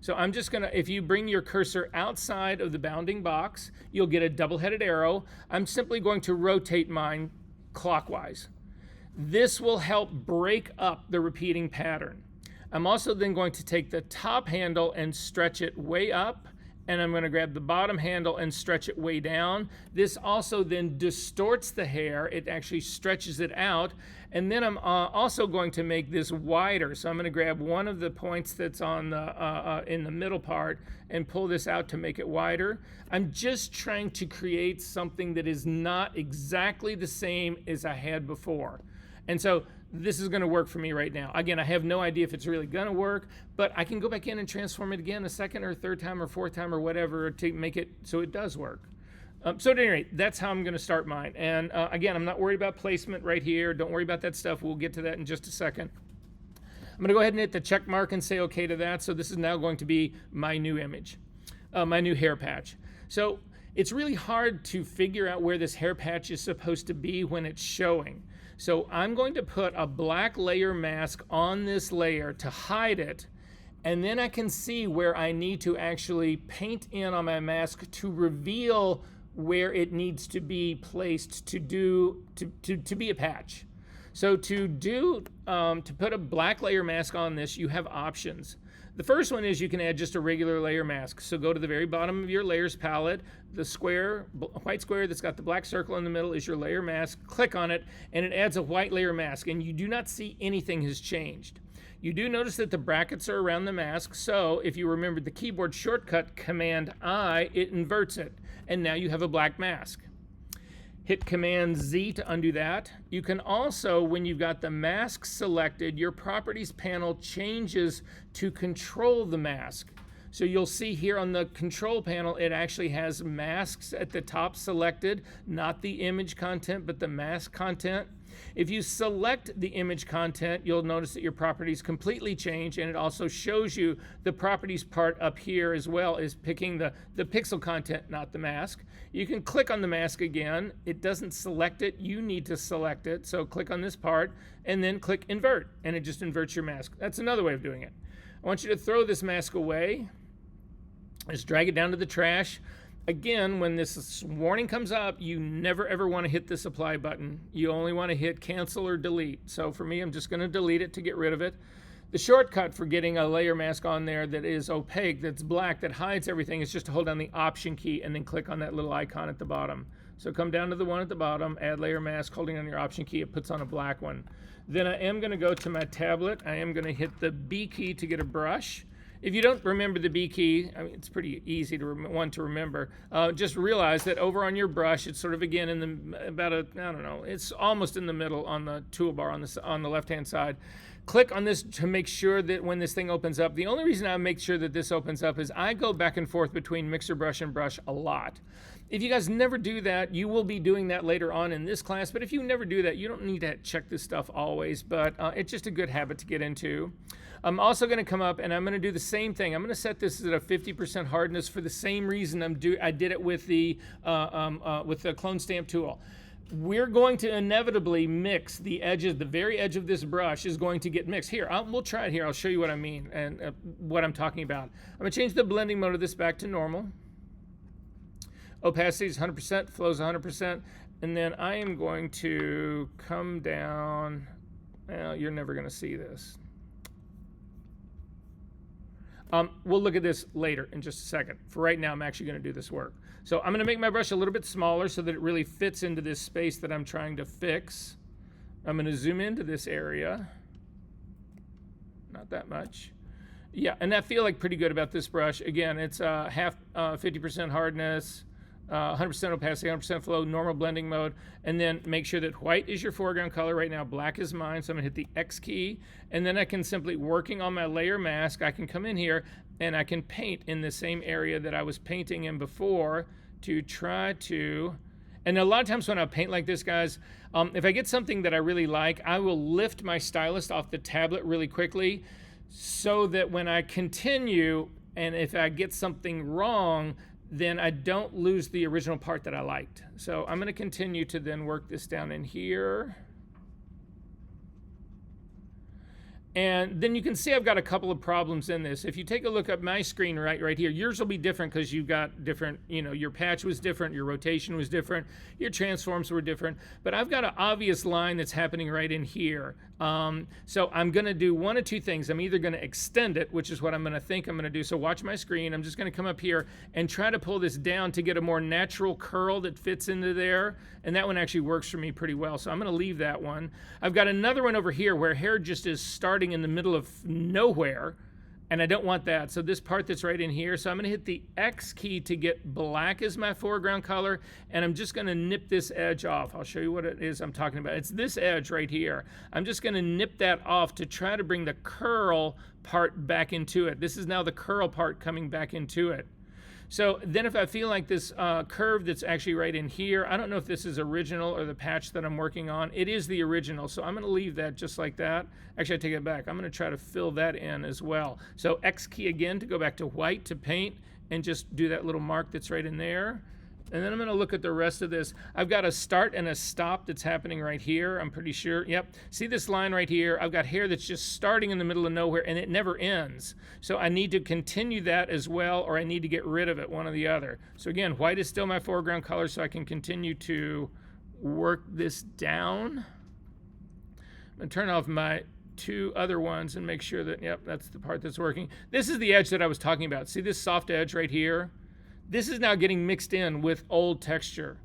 So I'm just gonna, if you bring your cursor outside of the bounding box, you'll get a double-headed arrow. I'm simply going to rotate mine clockwise. This will help break up the repeating pattern. I'm also then going to take the top handle and stretch it way up, and I'm going to grab the bottom handle and stretch it way down. This also then distorts the hair. It actually stretches it out. And then I'm also going to make this wider. So I'm going to grab one of the points that's on the in the middle part and pull this out to make it wider. I'm just trying to create something that is not exactly the same as I had before. And so this is going to work for me right now. Again, I have no idea if it's really going to work, but I can go back in and transform it again a second or third time or fourth time or whatever to make it so it does work. So at any rate, that's how I'm going to start mine. And again, I'm not worried about placement right here. Don't worry about that stuff. We'll get to that in just a second. I'm going to go ahead and hit the check mark and say OK to that. So this is now going to be my new image, my new hair patch. So it's really hard to figure out where this hair patch is supposed to be when it's showing. So I'm going to put a black layer mask on this layer to hide it, and then I can see where I need to actually paint in on my mask to reveal where it needs to be placed to be a patch. So to put a black layer mask on this, you have options. The first one is you can add just a regular layer mask. So go to the very bottom of your layers palette. The square, white square that's got the black circle in the middle is your layer mask. Click on it, and it adds a white layer mask, and you do not see anything has changed. You do notice that the brackets are around the mask, so if you remember the keyboard shortcut Command I, it inverts it, and now you have a black mask. Hit Command Z to undo that. You can also, when you've got the mask selected, your properties panel changes to control the mask. So you'll see here on the control panel, it actually has masks at the top selected, not the image content, but the mask content. If you select the image content, you'll notice that your properties completely change, and it also shows you the properties part up here as well as picking the pixel content, not the mask. You can click on the mask again. It doesn't select it. You need to select it. So click on this part and then click invert, and it just inverts your mask. That's another way of doing it. I want you to throw this mask away. Just drag it down to the trash. Again, when this warning comes up, you never ever want to hit this apply button. You only want to hit cancel or delete. So for me, I'm just going to delete it to get rid of it. The shortcut for getting a layer mask on there that is opaque, that's black, that hides everything, is just to hold down the Option key and then click on that little icon at the bottom. So come down to the one at the bottom, add layer mask, holding on your Option key, it puts on a black one. Then I am going to go to my tablet. I am going to hit the B key to get a brush. If you don't remember the B key, I mean, it's pretty easy to remember. Just realize that over on your brush, it's sort of again in the it's almost in the middle on the toolbar on the left-hand side. Click on this to make sure that when this thing opens up, the only reason I make sure that this opens up is I go back and forth between mixer brush and brush a lot. If you guys never do that, you will be doing that later on in this class, but if you never do that, you don't need to check this stuff always, but it's just a good habit to get into. I'm also going to come up and I'm going to do the same thing. I'm going to set this at a 50% hardness for the same reason I did it with the clone stamp tool. We're going to inevitably mix the edges. The very edge of this brush is going to get mixed. Here, we'll try it here. I'll show you what I mean and what I'm talking about. I'm going to change the blending mode of this back to normal. Opacity is 100%, flows 100%, and then I am going to come down. Well, you're never going to see this. We'll look at this later in just a second. For right now, I'm actually going to do this work. So I'm going to make my brush a little bit smaller so that it really fits into this space that I'm trying to fix. I'm going to zoom into this area. Not that much. Yeah, and I feel like pretty good about this brush. Again, it's half 50% hardness. 100% opacity, 100% flow, normal blending mode, and then make sure that white is your foreground color. Right now, black is mine, so I'm gonna hit the X key, and then I can simply, working on my layer mask, I can come in here and I can paint in the same area that I was painting in before to try to, and a lot of times when I paint like this, guys, if I get something that I really like, I will lift my stylus off the tablet really quickly so that when I continue, and if I get something wrong, then I don't lose the original part that I liked. So I'm going to continue to then work this down in here. And then you can see I've got a couple of problems in this. If you take a look at my screen right here, yours will be different because you've got different, your patch was different, your rotation was different, your transforms were different. But I've got an obvious line that's happening right in here. So I'm going to do one of two things. I'm either going to extend it, which is what I'm going to think I'm going to do. So watch my screen. I'm just going to come up here and try to pull this down to get a more natural curl that fits into there. And that one actually works for me pretty well. So I'm going to leave that one. I've got another one over here where hair just is starting in the middle of nowhere, and I don't want that. So this part that's right in here, so I'm going to hit the X key to get black as my foreground color, and I'm just going to nip this edge off. I'll show you what it is I'm talking about. It's this edge right here. I'm just going to nip that off to try to bring the curl part back into it. This is now the curl part coming back into it. So then if I feel like this curve that's actually right in here, I don't know if this is original or the patch that I'm working on. It is the original, so I'm going to leave that just like that. Actually, I take it back. I'm going to try to fill that in as well. So X key again to go back to white to paint and just do that little mark that's right in there. And then I'm going to look at the rest of this. I've got a start and a stop that's happening right here, I'm pretty sure. Yep. See this line right here? I've got hair that's just starting in the middle of nowhere, and it never ends. So I need to continue that as well, or I need to get rid of it, one or the other. So again, white is still my foreground color, so I can continue to work this down. I'm going to turn off my two other ones and make sure that, yep, that's the part that's working. This is the edge that I was talking about. See this soft edge right here? This is now getting mixed in with old texture,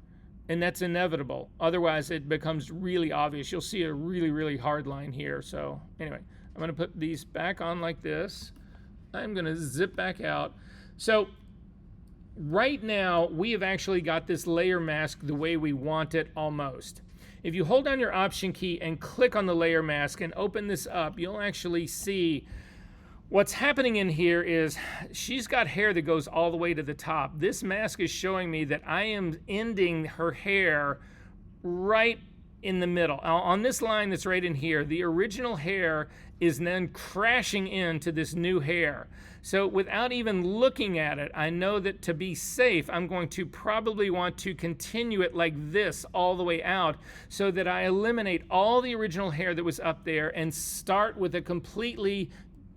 and that's inevitable. Otherwise, it becomes really obvious. You'll see a really, really hard line here. So anyway, I'm going to put these back on like this. I'm going to zip back out. So right now, we have actually got this layer mask the way we want it almost. If you hold down your Option key and click on the layer mask and open this up, you'll actually see what's happening in here is she's got hair that goes all the way to the top. This mask is showing me that I am ending her hair right in the middle. On this line that's right in here, the original hair is then crashing into this new hair. So without even looking at it, I know that to be safe, I'm going to probably want to continue it like this all the way out so that I eliminate all the original hair that was up there and start with a completely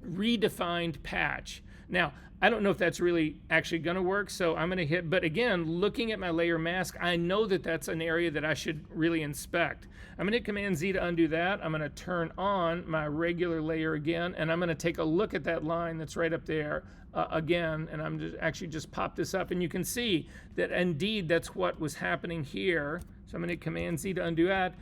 redefined patch. Now, I don't know if that's really actually going to work, so I'm going to hit, but again, looking at my layer mask, I know that that's an area that I should really inspect. I'm going to hit Command Z to undo that. I'm going to turn on my regular layer again, and I'm going to take a look at that line that's right up there again, and I'm just actually just pop this up, and you can see that indeed that's what was happening here. So I'm going to hit Command Z to undo that.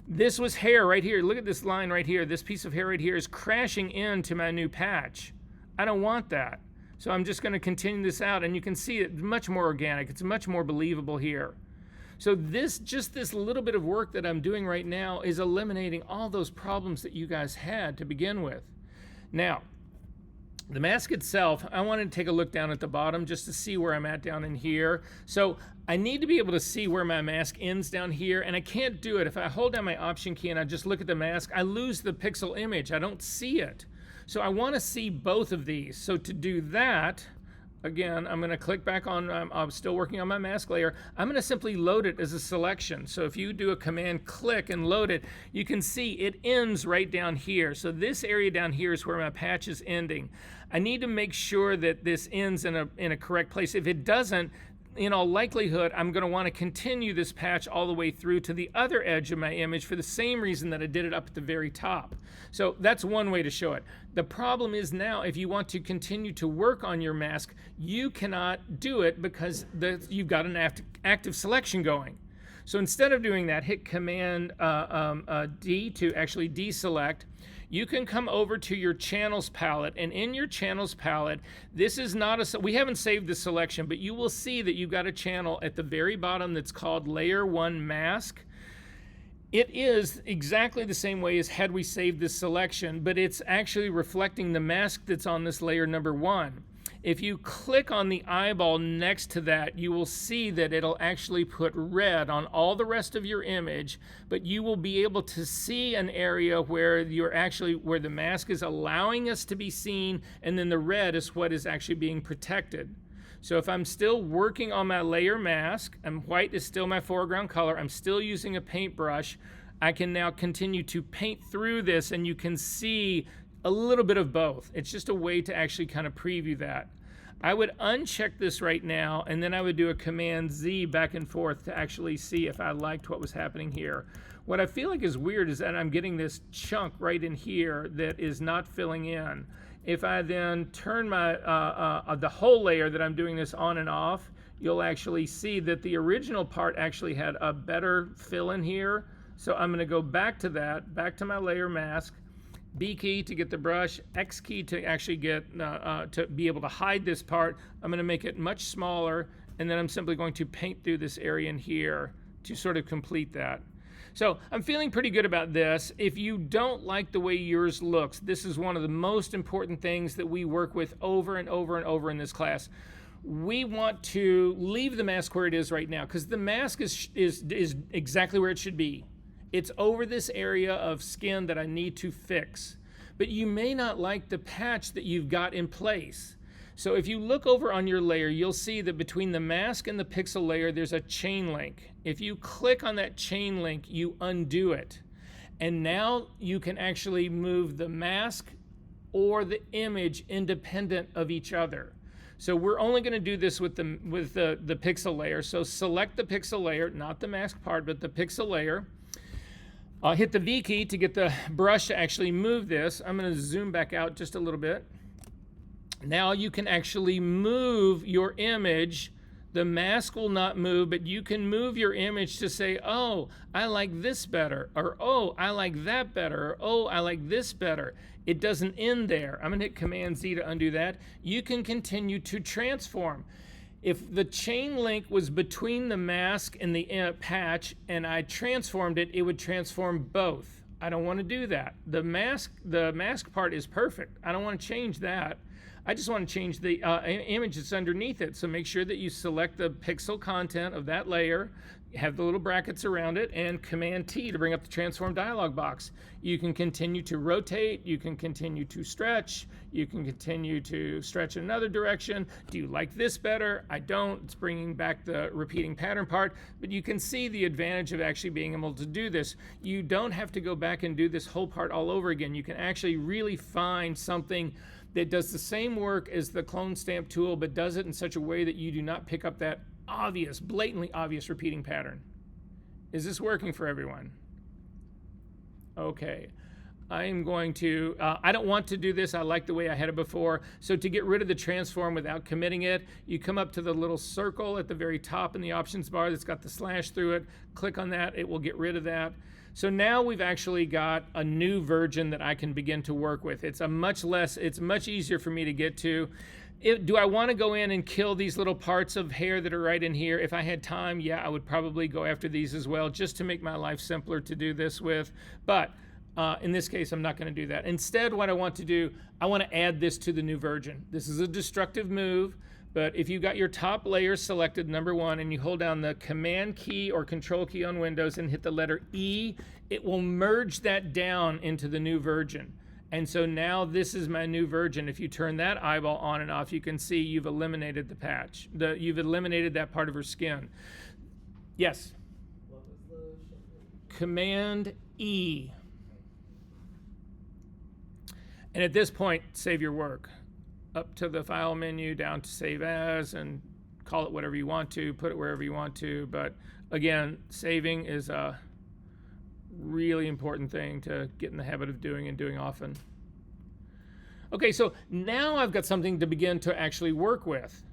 This was hair right here. Look at this line right here. This piece of hair right here is crashing into my new patch. I don't want that. So I'm just going to continue this out, and you can see it's much more organic. It's much more believable here. So just this little bit of work that I'm doing right now is eliminating all those problems that you guys had to begin with. Now, the mask itself, I wanted to take a look down at the bottom just to see where I'm at down in here. So I need to be able to see where my mask ends down here, and I can't do it. If I hold down my Option key and I just look at the mask, I lose the pixel image. I don't see it. So I want to see both of these. So to do that, again, I'm going to click back on, I'm still working on my mask layer. I'm going to simply load it as a selection. So if you do a Command click and load it, you can see it ends right down here. So this area down here is where my patch is ending. I need to make sure that this ends in a correct place. If it doesn't, in all likelihood, I'm going to want to continue this patch all the way through to the other edge of my image for the same reason that I did it up at the very top. So that's one way to show it. The problem is now, if you want to continue to work on your mask, you cannot do it because you've got an active selection going. So instead of doing that, hit Command D to actually deselect. you can come over to your channels palette, and in your channels palette, this is not we haven't saved the selection, but you will see that you've got a channel at the very bottom that's called Layer 1 Mask. It is exactly the same way as had we saved this selection, but it's actually reflecting the mask that's on this layer number 1. If you click on the eyeball next to that, you will see that it'll actually put red on all the rest of your image, but you will be able to see an area where where the mask is allowing us to be seen, and then the red is what is actually being protected. So if I'm still working on my layer mask, and white is still my foreground color, I'm still using a paintbrush, I can now continue to paint through this, and you can see a little bit of both. It's just a way to actually kind of preview that. I would uncheck this right now, and then I would do a Command Z back and forth to actually see if I liked what was happening here. What I feel like is weird is that I'm getting this chunk right in here that is not filling in. If I then turn my the whole layer that I'm doing this on and off, you'll actually see that the original part actually had a better fill in here. So I'm going to go back to that, back to my layer mask, B key to get the brush, X key to actually get to be able to hide this part. I'm going to make it much smaller, and then I'm simply going to paint through this area in here to sort of complete that. So I'm feeling pretty good about this. If you don't like the way yours looks, this is one of the most important things that we work with over and over and over in this class. We want to leave the mask where it is right now, because the mask is exactly where it should be. It's over this area of skin that I need to fix. But you may not like the patch that you've got in place. So if you look over on your layer, you'll see that between the mask and the pixel layer, there's a chain link. If you click on that chain link, you undo it. And now you can actually move the mask or the image independent of each other. So we're only going to do this with the pixel layer. So select the pixel layer, not the mask part, but the pixel layer. I'll hit the V key to get the brush to actually move this. I'm going to zoom back out just a little bit. Now you can actually move your image. The mask will not move, but you can move your image to say, oh, I like this better, or oh, I like that better, or oh, I like this better. It doesn't end there. I'm going to hit Command Z to undo that. You can continue to transform. If the chain link was between the mask and the patch and I transformed it, it would transform both. I don't want to do that. The mask part is perfect. I don't want to change that. I just want to change the image that's underneath it. So make sure that you select the pixel content of that layer, have the little brackets around it, and Command T to bring up the transform dialog box. You can continue to rotate, you can continue to stretch, you can continue to stretch in another direction. Do you like this better? I don't. It's bringing back the repeating pattern part, but you can see the advantage of actually being able to do this. You don't have to go back and do this whole part all over again. You can actually really find something that does the same work as the clone stamp tool, but does it in such a way that you do not pick up that obvious, blatantly obvious repeating pattern. Is this working for everyone? Okay. I am going to, I don't want to do this. I like the way I had it before. So to get rid of the transform without committing it, you come up to the little circle at the very top in the options bar that's got the slash through it. Click on that. It will get rid of that. So now we've actually got a new version that I can begin to work with. It's much easier for me to get to. Do I want to go in and kill these little parts of hair that are right in here? If I had time, yeah, I would probably go after these as well, just to make my life simpler to do this with. But in this case, I'm not going to do that. Instead, what I want to do, I want to add this to the new version. This is a destructive move. But if you got your top layer selected, number 1, and you hold down the Command key or Control key on Windows and hit the letter E, it will merge that down into the new version. And so now this is my new version. If you turn that eyeball on and off, you can see you've eliminated the patch. You've eliminated that part of her skin. Yes? What was the Command E. And at this point, save your work. Up to the file menu, down to save as, and call it whatever you want to, put it wherever you want to. But again, saving is a really important thing to get in the habit of doing and doing often. Okay, so now I've got something to begin to actually work with.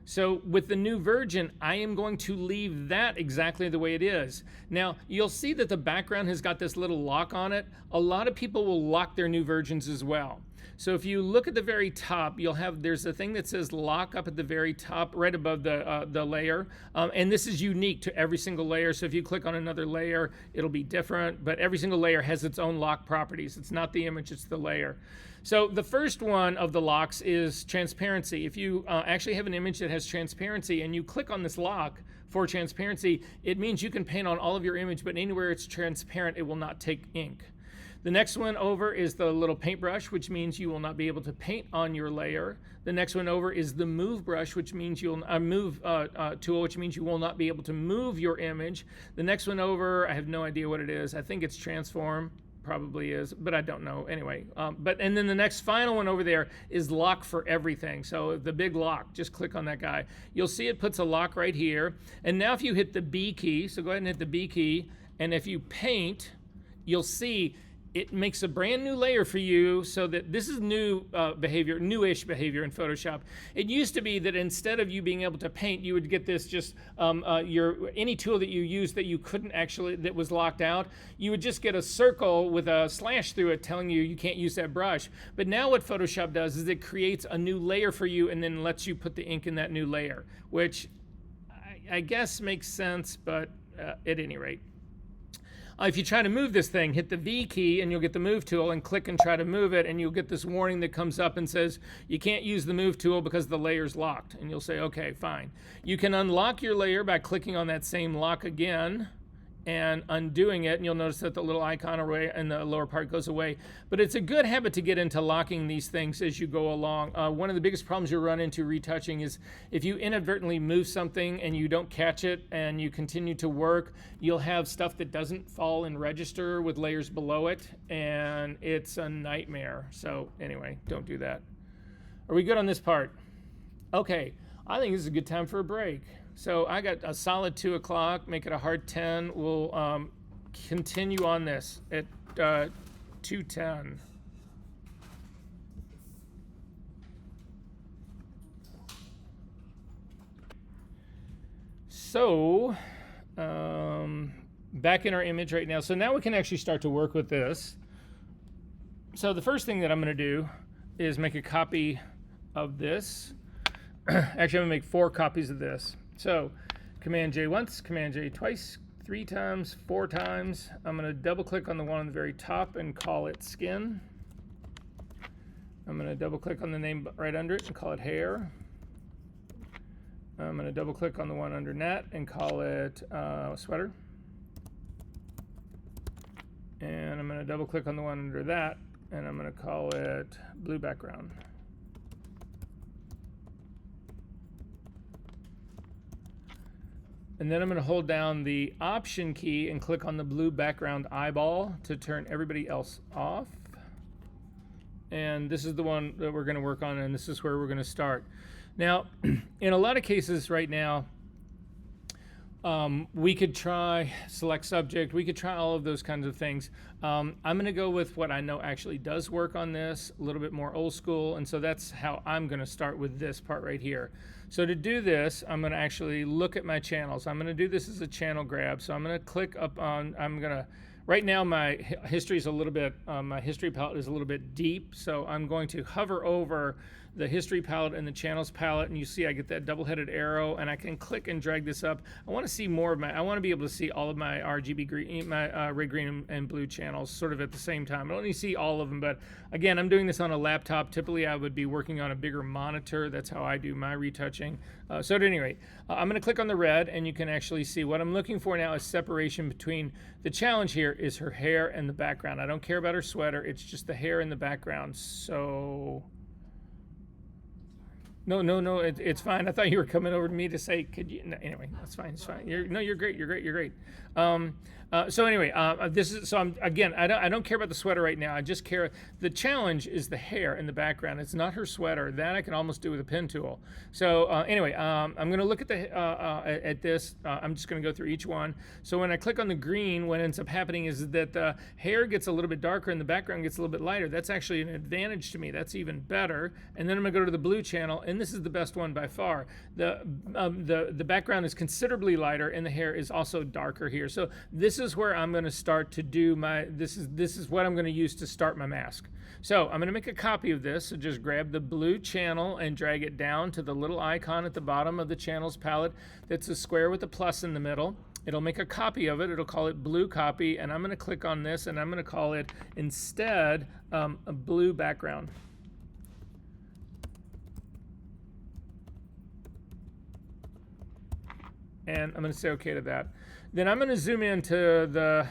So with the new version, I am going to leave that exactly the way it is. Now, you'll see that the background has got this little lock on it. A lot of people will lock their new versions as well. So if you look at the very top, there's a thing that says lock up at the very top, right above the layer. And this is unique to every single layer. So if you click on another layer, it'll be different, but every single layer has its own lock properties. It's not the image, it's the layer. So the first one of the locks is transparency. If you actually have an image that has transparency and you click on this lock for transparency, it means you can paint on all of your image, but anywhere it's transparent, it will not take ink. The next one over is the little paintbrush, which means you will not be able to paint on your layer. The next one over is the move brush, which means you'll move tool, which means you will not be able to move your image. The next one over, I have no idea what it is. I think it's transform, probably is, but I don't know. Anyway, and then the next final one over there is lock for everything. So the big lock, just click on that guy. You'll see it puts a lock right here. And now if you hit the B key, so go ahead and hit the B key, and if you paint, you'll see it makes a brand new layer for you, so that this is new behavior, newish behavior in Photoshop. It used to be that instead of you being able to paint, you would get this just any tool that you used that you couldn't actually, that was locked out, you would just get a circle with a slash through it telling you can't use that brush. But now what Photoshop does is it creates a new layer for you and then lets you put the ink in that new layer, which I guess makes sense, but at any rate. If you try to move this thing, hit the V key and you'll get the move tool and click and try to move it, and you'll get this warning that comes up and says you can't use the move tool because the layer's locked. And you'll say, okay, fine. You can unlock your layer by clicking on that same lock again and undoing it, and you'll notice that the little icon away in the lower part goes away. But it's a good habit to get into locking these things as you go along. One of the biggest problems you'll run into retouching is if you inadvertently move something and you don't catch it and you continue to work, you'll have stuff that doesn't fall in register with layers below it, and it's a nightmare. So anyway, don't do that. Are we good on this part? Okay, I think this is a good time for a break. So I got a solid 2 o'clock, make it a hard 10. We'll continue on this at 2:10. So back in our image right now. So now we can actually start to work with this. So the first thing that I'm going to do is make a copy of this. Actually, I'm going to make 4 copies of this. So Command J once, Command J twice, 3 times, 4 times. I'm going to double click on the one on the very top and call it skin. I'm going to double click on the name right under it and call it hair. I'm going to double click on the one under net and call it sweater. And I'm going to double click on the one under that and I'm going to call it blue background. And then I'm going to hold down the Option key and click on the blue background eyeball to turn everybody else off. And this is the one that we're going to work on, and this is where we're going to start. Now, in a lot of cases right now, we could try select subject. We could try all of those kinds of things. I'm going to go with what I know actually does work on this, a little bit more old school, and so that's how I'm going to start with this part right here. So to do this, I'm going to actually look at my channels. I'm going to do this as a channel grab. So I'm going to click up on, right now my history is a little bit, my history palette is a little bit deep. So I'm going to hover over the history palette and the channels palette, and you see I get that double-headed arrow, and I can click and drag this up. I want to see more of my, I want to be able to see all of my RGB green, my red, green, and blue channels sort of at the same time. I don't need to see all of them, but again, I'm doing this on a laptop. Typically, I would be working on a bigger monitor. That's how I do my retouching. So at any rate, I'm going to click on the red, and you can actually see what I'm looking for now is separation between, the challenge here is her hair and the background. I don't care about her sweater. It's just the hair in the background. So... No, it's fine. I thought you were coming over to me to say, could you? No, anyway, that's fine. It's fine. You're great. You're great. So anyway, this is, so I'm, again, I don't care about the sweater right now. I just care, the challenge is the hair in the background. It's not her sweater. That I can almost do with a pen tool. So anyway, I'm going to look at the at this. I'm just going to go through each one. So when I click on the green, what ends up happening is that the hair gets a little bit darker and the background gets a little bit lighter. That's actually an advantage to me. That's even better. And then I'm going to go to the blue channel, and this is the best one by far. The background is considerably lighter, and the hair is also darker here. So this is where I'm going to start to do my. This is what I'm going to use to start my mask. So I'm going to make a copy of this. So just grab the blue channel and drag it down to the little icon at the bottom of the channels palette. That's a square with a plus in the middle. It'll make a copy of it. It'll call it blue copy, and I'm going to click on this, and I'm going to call it instead a blue background. And I'm going to say okay to that. Then I'm going to zoom into the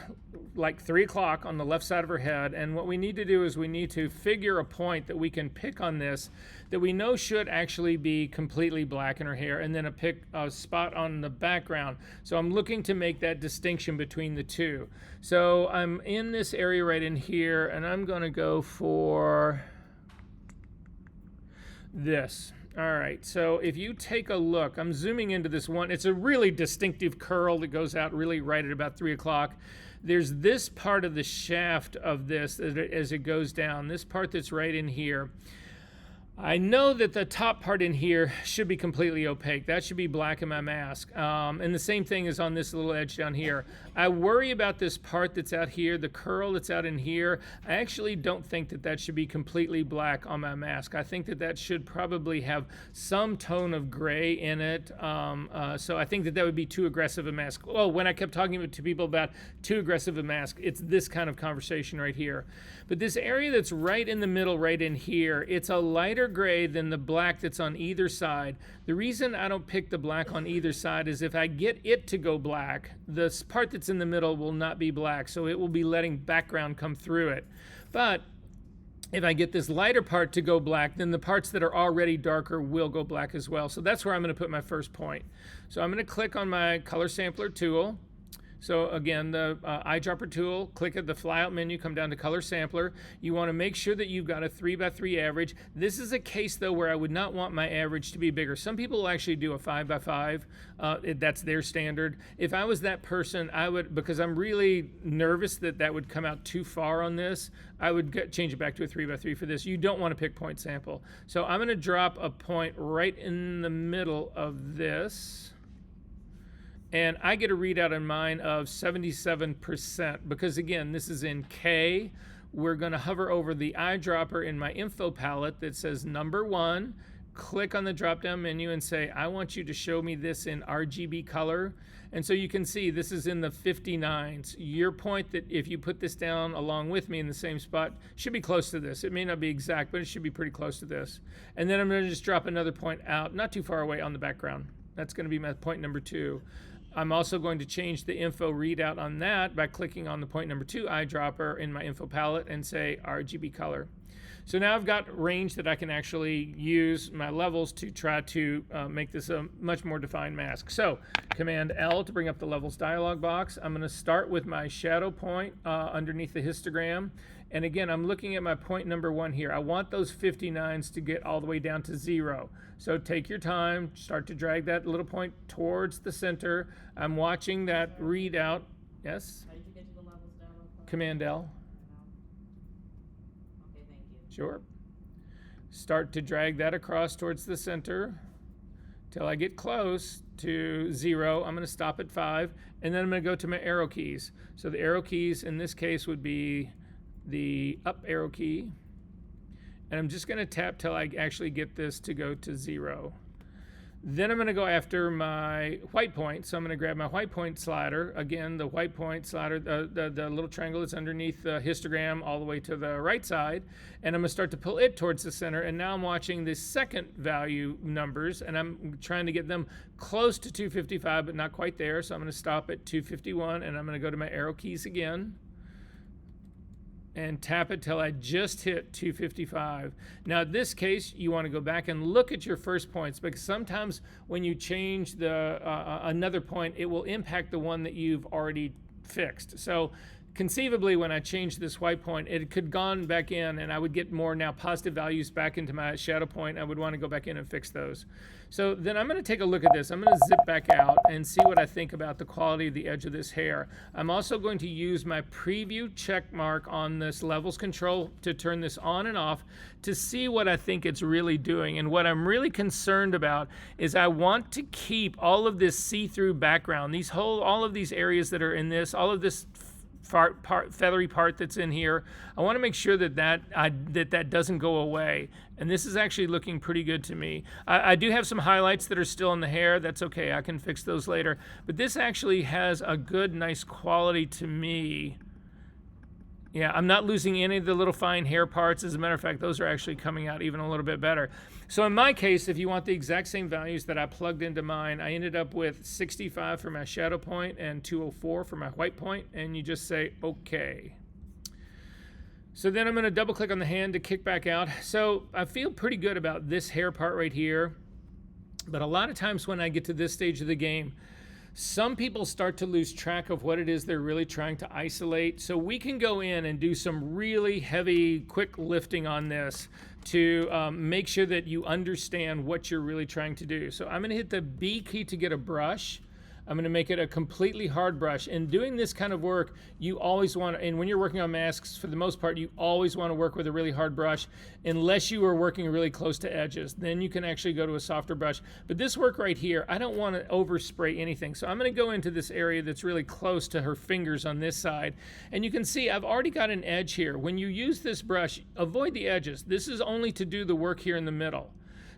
like 3 o'clock on the left side of her head, and what we need to do is we need to figure a point that we can pick on this that we know should actually be completely black in her hair, and then pick a spot on the background. So I'm looking to make that distinction between the two. So I'm in this area right in here, and I'm going to go for this. All right, so if you take a look, I'm zooming into this one. It's a really distinctive curl that goes out really right at about 3 o'clock. There's this part of the shaft of this as it goes down, this part that's right in here. I know that the top part in here should be completely opaque. That should be black in my mask. And the same thing is on this little edge down here. I worry about this part that's out here, the curl that's out in here. I actually don't think that that should be completely black on my mask. I think that that should probably have some tone of gray in it. So I think that that would be too aggressive a mask. Oh, when I kept talking to people about too aggressive a mask, it's this kind of conversation right here. But this area that's right in the middle, right in here, it's a lighter gray than the black that's on either side. The reason I don't pick the black on either side is if I get it to go black, the part that's in the middle will not be black, so it will be letting background come through it. But if I get this lighter part to go black, then the parts that are already darker will go black as well. So that's where I'm going to put my first point. So I'm going to click on my color sampler tool. So again, the eyedropper tool, click at the flyout menu, come down to color sampler. You want to make sure that you've got a 3x3 average. This is a case though where I would not want my average to be bigger. Some people will actually do a 5x5. That's their standard. If I was that person, I would, because I'm really nervous that that would come out too far on this, I would change it back to a 3x3 for this. You don't want to pick point sample. So I'm going to drop a point right in the middle of this. And I get a readout in mine of 77% because again, this is in K. We're going to hover over the eyedropper in my info palette that says number 1. Click on the drop down menu and say, I want you to show me this in RGB color. And so you can see this is in the 59s. Your point that if you put this down along with me in the same spot should be close to this. It may not be exact, but it should be pretty close to this. And then I'm going to just drop another point out, not too far away on the background. That's going to be my point number 2. I'm also going to change the info readout on that by clicking on the point number 2 eyedropper in my info palette and say RGB color. So now I've got range that I can actually use my levels to try to make this a much more defined mask. So Command L to bring up the levels dialog box. I'm going to start with my shadow point underneath the histogram. And again, I'm looking at my point number 1 here. I want those 59s to get all the way down to 0. So take your time, start to drag that little point towards the center. I'm watching that readout. Yes? How did you get to the levels down? Command L. Okay, thank you. Sure. Start to drag that across towards the center till I get close to 0. I'm going to stop at 5, and then I'm going to go to my arrow keys. So the arrow keys in this case would be the up arrow key, and I'm just going to tap till I actually get this to go to 0. Then I'm going to go after my white point. So I'm going to grab my white point slider. Again, the white point slider, the little triangle that's underneath the histogram all the way to the right side. And I'm going to start to pull it towards the center. And now I'm watching the second value numbers, and I'm trying to get them close to 255, but not quite there. So I'm going to stop at 251, and I'm going to go to my arrow keys again and tap it till I just hit 255. Now in this case, you want to go back and look at your first points, because sometimes when you change the another point, it will impact the one that you've already fixed. So conceivably, when I changed this white point, it could gone back in and I would get more now positive values back into my shadow point. I would want to go back in and fix those. So then I'm going to take a look at this. I'm going to zip back out and see what I think about the quality of the edge of this hair. I'm also going to use my preview check mark on this levels control to turn this on and off to see what I think it's really doing. And what I'm really concerned about is I want to keep all of this see-through background, all of these areas that are in this, all of this feathery part that's in here. I want to make sure that doesn't go away. And this is actually looking pretty good to me. I do have some highlights that are still in the hair. That's okay. I can fix those later. But this actually has a good, nice quality to me. Yeah, I'm not losing any of the little fine hair parts. As a matter of fact, those are actually coming out even a little bit better. So in my case, if you want the exact same values that I plugged into mine, I ended up with 65 for my shadow point and 204 for my white point, and you just say, okay. So then I'm going to double click on the hand to kick back out. So I feel pretty good about this hair part right here, but a lot of times when I get to this stage of the game, some people start to lose track of what it is they're really trying to isolate. So we can go in and do some really heavy, quick lifting on this to make sure that you understand what you're really trying to do. So I'm going to hit the B key to get a brush. I'm going to make it a completely hard brush. And doing this kind of work, you always want to, and when you're working on masks, for the most part, you always want to work with a really hard brush, unless you are working really close to edges. Then you can actually go to a softer brush. But this work right here, I don't want to overspray anything. So I'm going to go into this area that's really close to her fingers on this side. And you can see I've already got an edge here. When you use this brush, avoid the edges. This is only to do the work here in the middle.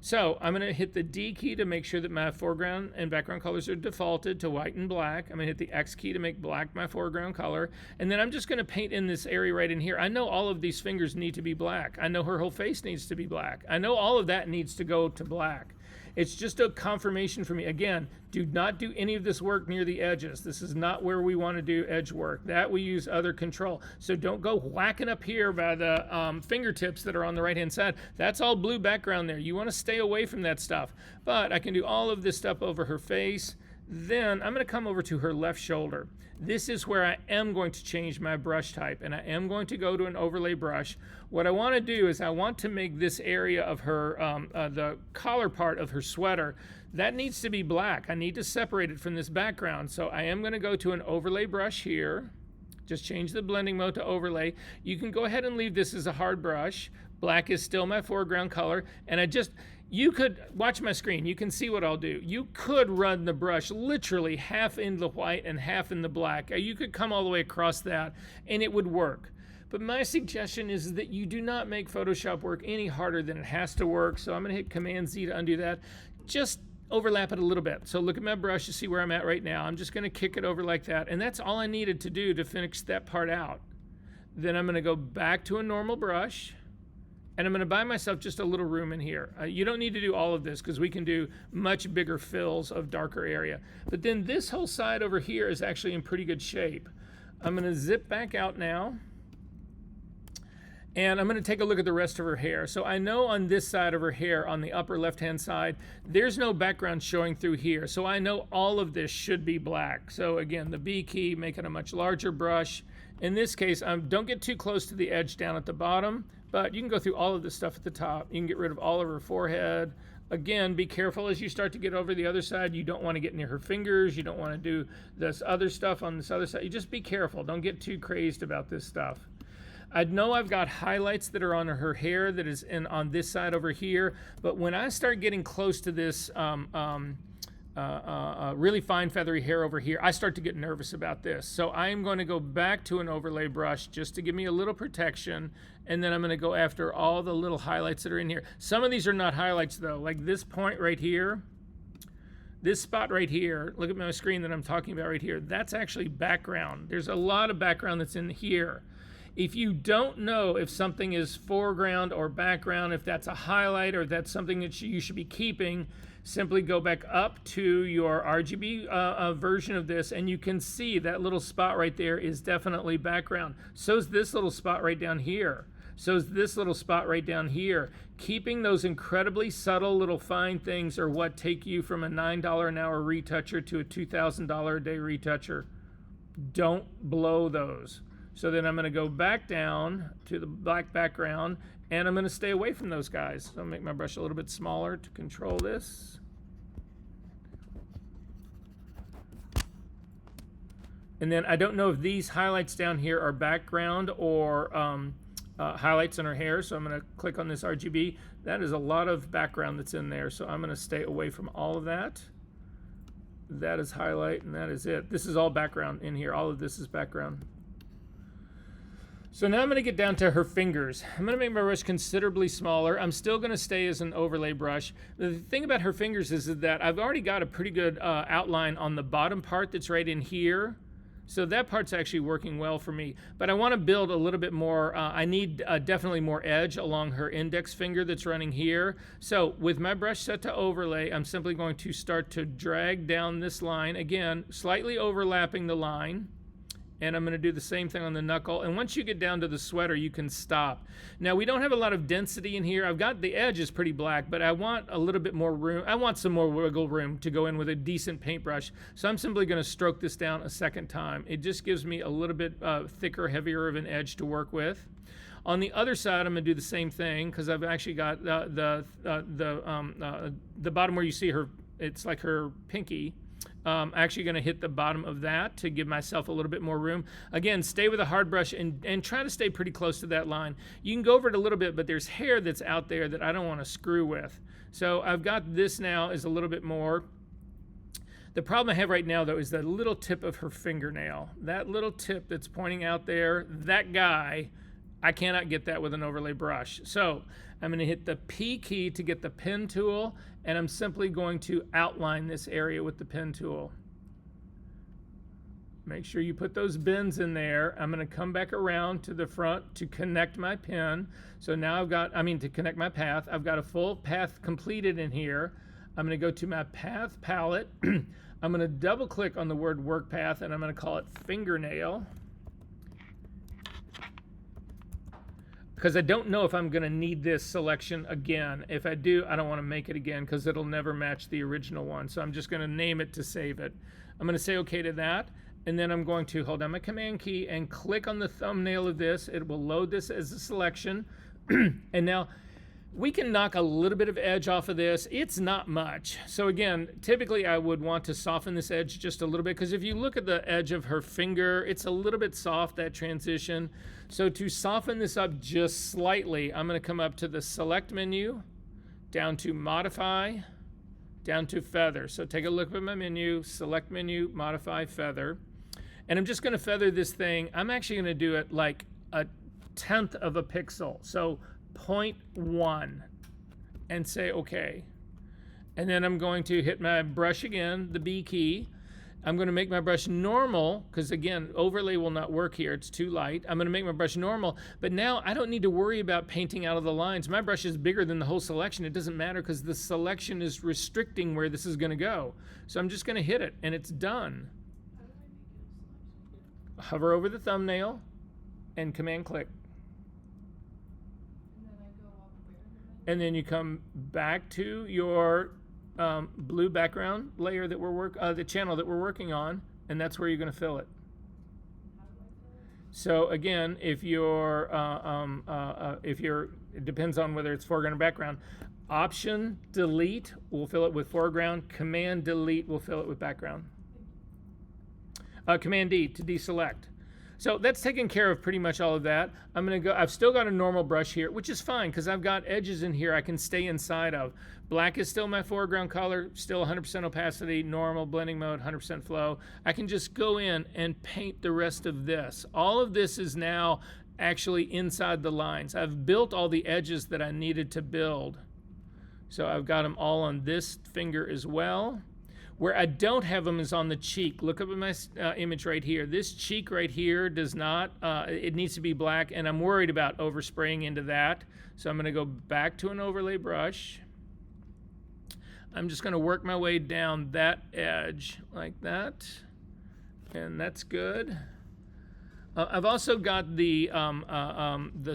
So I'm going to hit the D key to make sure that my foreground and background colors are defaulted to white and black. I'm going to hit the X key to make black my foreground color. And then I'm just going to paint in this area right in here. I know all of these fingers need to be black. I know her whole face needs to be black. I know all of that needs to go to black. It's just a confirmation for me. Again, do not do any of this work near the edges. This is not where we want to do edge work. That we use other control. So don't go whacking up here by the fingertips that are on the right-hand side. That's all blue background there. You want to stay away from that stuff. But I can do all of this stuff over her face. Then I'm going to come over to her left shoulder. This is where I am going to change my brush type, and I am going to go to an overlay brush. What I want to do is I want to make this area of her, the collar part of her sweater, that needs to be black. I need to separate it from this background. So I am going to go to an overlay brush here. Just change the blending mode to overlay. You can go ahead and leave this as a hard brush. Black is still my foreground color, and you could watch my screen. You can see what I'll do. You could run the brush literally half in the white and half in the black. You could come all the way across that and it would work. But my suggestion is that you do not make Photoshop work any harder than it has to work. So I'm going to hit Command Z to undo that. Just overlap it a little bit. So look at my brush to see where I'm at right now. I'm just going to kick it over like that. And that's all I needed to do to finish that part out. Then I'm going to go back to a normal brush. And I'm going to buy myself just a little room in here. You don't need to do all of this because we can do much bigger fills of darker area. But then this whole side over here is actually in pretty good shape. I'm going to zip back out now. And I'm going to take a look at the rest of her hair. So I know on this side of her hair, on the upper left-hand side, there's no background showing through here. So I know all of this should be black. So again, the B key, make it a much larger brush. In this case, don't get too close to the edge down at the bottom. But you can go through all of this stuff at the top. You can get rid of all of her forehead. Again, be careful as you start to get over the other side. You don't want to get near her fingers. You don't want to do this other stuff on this other side. You just be careful. Don't get too crazed about this stuff. I know I've got highlights that are on her hair that is on this side over here. But when I start getting close to this really fine feathery hair over here, I start to get nervous about this. So I'm going to go back to an overlay brush just to give me a little protection, and then I'm going to go after all the little highlights that are in here. Some of these are not highlights though, like this point right here, this spot right here, look at my screen that I'm talking about right here, that's actually background. There's a lot of background that's in here. If you don't know if something is foreground or background, if that's a highlight or that's something that you should be keeping, simply go back up to your RGB version of this, and you can see that little spot right there is definitely background. So is this little spot right down here. So is this little spot right down here. Keeping those incredibly subtle little fine things are what take you from a $9 an hour retoucher to a $2,000 a day retoucher. Don't blow those. So then I'm going to go back down to the black background, and I'm going to stay away from those guys. So I'll make my brush a little bit smaller to control this. And then I don't know if these highlights down here are background or highlights in her hair, so I'm going to click on this RGB. That is a lot of background that's in there, so I'm going to stay away from all of that. That is highlight, and that is it. This is all background in here. All of this is background. So now I'm going to get down to her fingers. I'm going to make my brush considerably smaller. I'm still going to stay as an overlay brush. The thing about her fingers is that I've already got a pretty good outline on the bottom part that's right in here. So that part's actually working well for me. But I want to build a little bit more. I need definitely more edge along her index finger that's running here. So with my brush set to overlay, I'm simply going to start to drag down this line. Again, slightly overlapping the line. And I'm going to do the same thing on the knuckle. And once you get down to the sweater, you can stop. Now, we don't have a lot of density in here. I've got the edge is pretty black, but I want a little bit more room. I want some more wiggle room to go in with a decent paintbrush. So I'm simply going to stroke this down a second time. It just gives me a little bit thicker, heavier of an edge to work with. On the other side, I'm going to do the same thing because I've actually got the bottom where you see her, it's like her pinky. I'm actually going to hit the bottom of that to give myself a little bit more room. Again, stay with a hard brush and try to stay pretty close to that line. You can go over it a little bit, but there's hair that's out there that I don't want to screw with. So I've got this now is a little bit more. The problem I have right now, though, is that little tip of her fingernail. That little tip that's pointing out there, that guy, I cannot get that with an overlay brush. So I'm going to hit the P key to get the pen tool, and I'm simply going to outline this area with the pen tool. Make sure you put those bends in there. I'm going to come back around to the front to connect my pen. So now I've got, to connect my path. I've got a full path completed in here. I'm going to go to my path palette. I'm going to double click on the word work path, and I'm going to call it fingernail. Because I don't know if I'm going to need this selection again. If I do, I don't want to make it again because it'll never match the original one. So I'm just going to name it to save it. I'm going to say OK to that. And then I'm going to hold down my Command key and click on the thumbnail of this. It will load this as a selection. And now we can knock a little bit of edge off of this. It's not much. So again, typically I would want to soften this edge just a little bit because if you look at the edge of her finger, it's a little bit soft, that transition. So to soften this up just slightly, I'm going to come up to the Select menu, down to Modify, down to Feather. So take a look at my menu, Select menu, Modify, Feather. And I'm just going to feather this thing. I'm actually going to do it like 1/10 of a pixel. So 0.1 and say OK. And then I'm going to hit my brush again, the B key. I'm going to make my brush normal because again, overlay will not work here. It's too light. I'm going to make my brush normal, but now I don't need to worry about painting out of the lines. My brush is bigger than the whole selection. It doesn't matter because the selection is restricting where this is going to go. So I'm just going to hit it and it's done. How do I make it a selection? Hover over the thumbnail and Command click. And then I go up where in the menu? And then you come back to your blue background layer that the channel that we're working on, and that's where you're going to fill it. How do I fill it? So again, if you're, it depends on whether it's foreground or background. Option delete will fill it with foreground. Command delete will fill it with background. Command D to deselect. So that's taken care of pretty much all of that. I'm going to go, I've still got a normal brush here, which is fine because I've got edges in here I can stay inside of. Black is still my foreground color, still 100% opacity, normal blending mode, 100% flow. I can just go in and paint the rest of this. All of this is now actually inside the lines. I've built all the edges that I needed to build. So I've got them all on this finger as well. Where I don't have them is on the cheek. Look up at my image right here. This cheek right here does not, it needs to be black, and I'm worried about overspraying into that. So I'm going to go back to an overlay brush. I'm just going to work my way down that edge like that, and that's good. I've also got the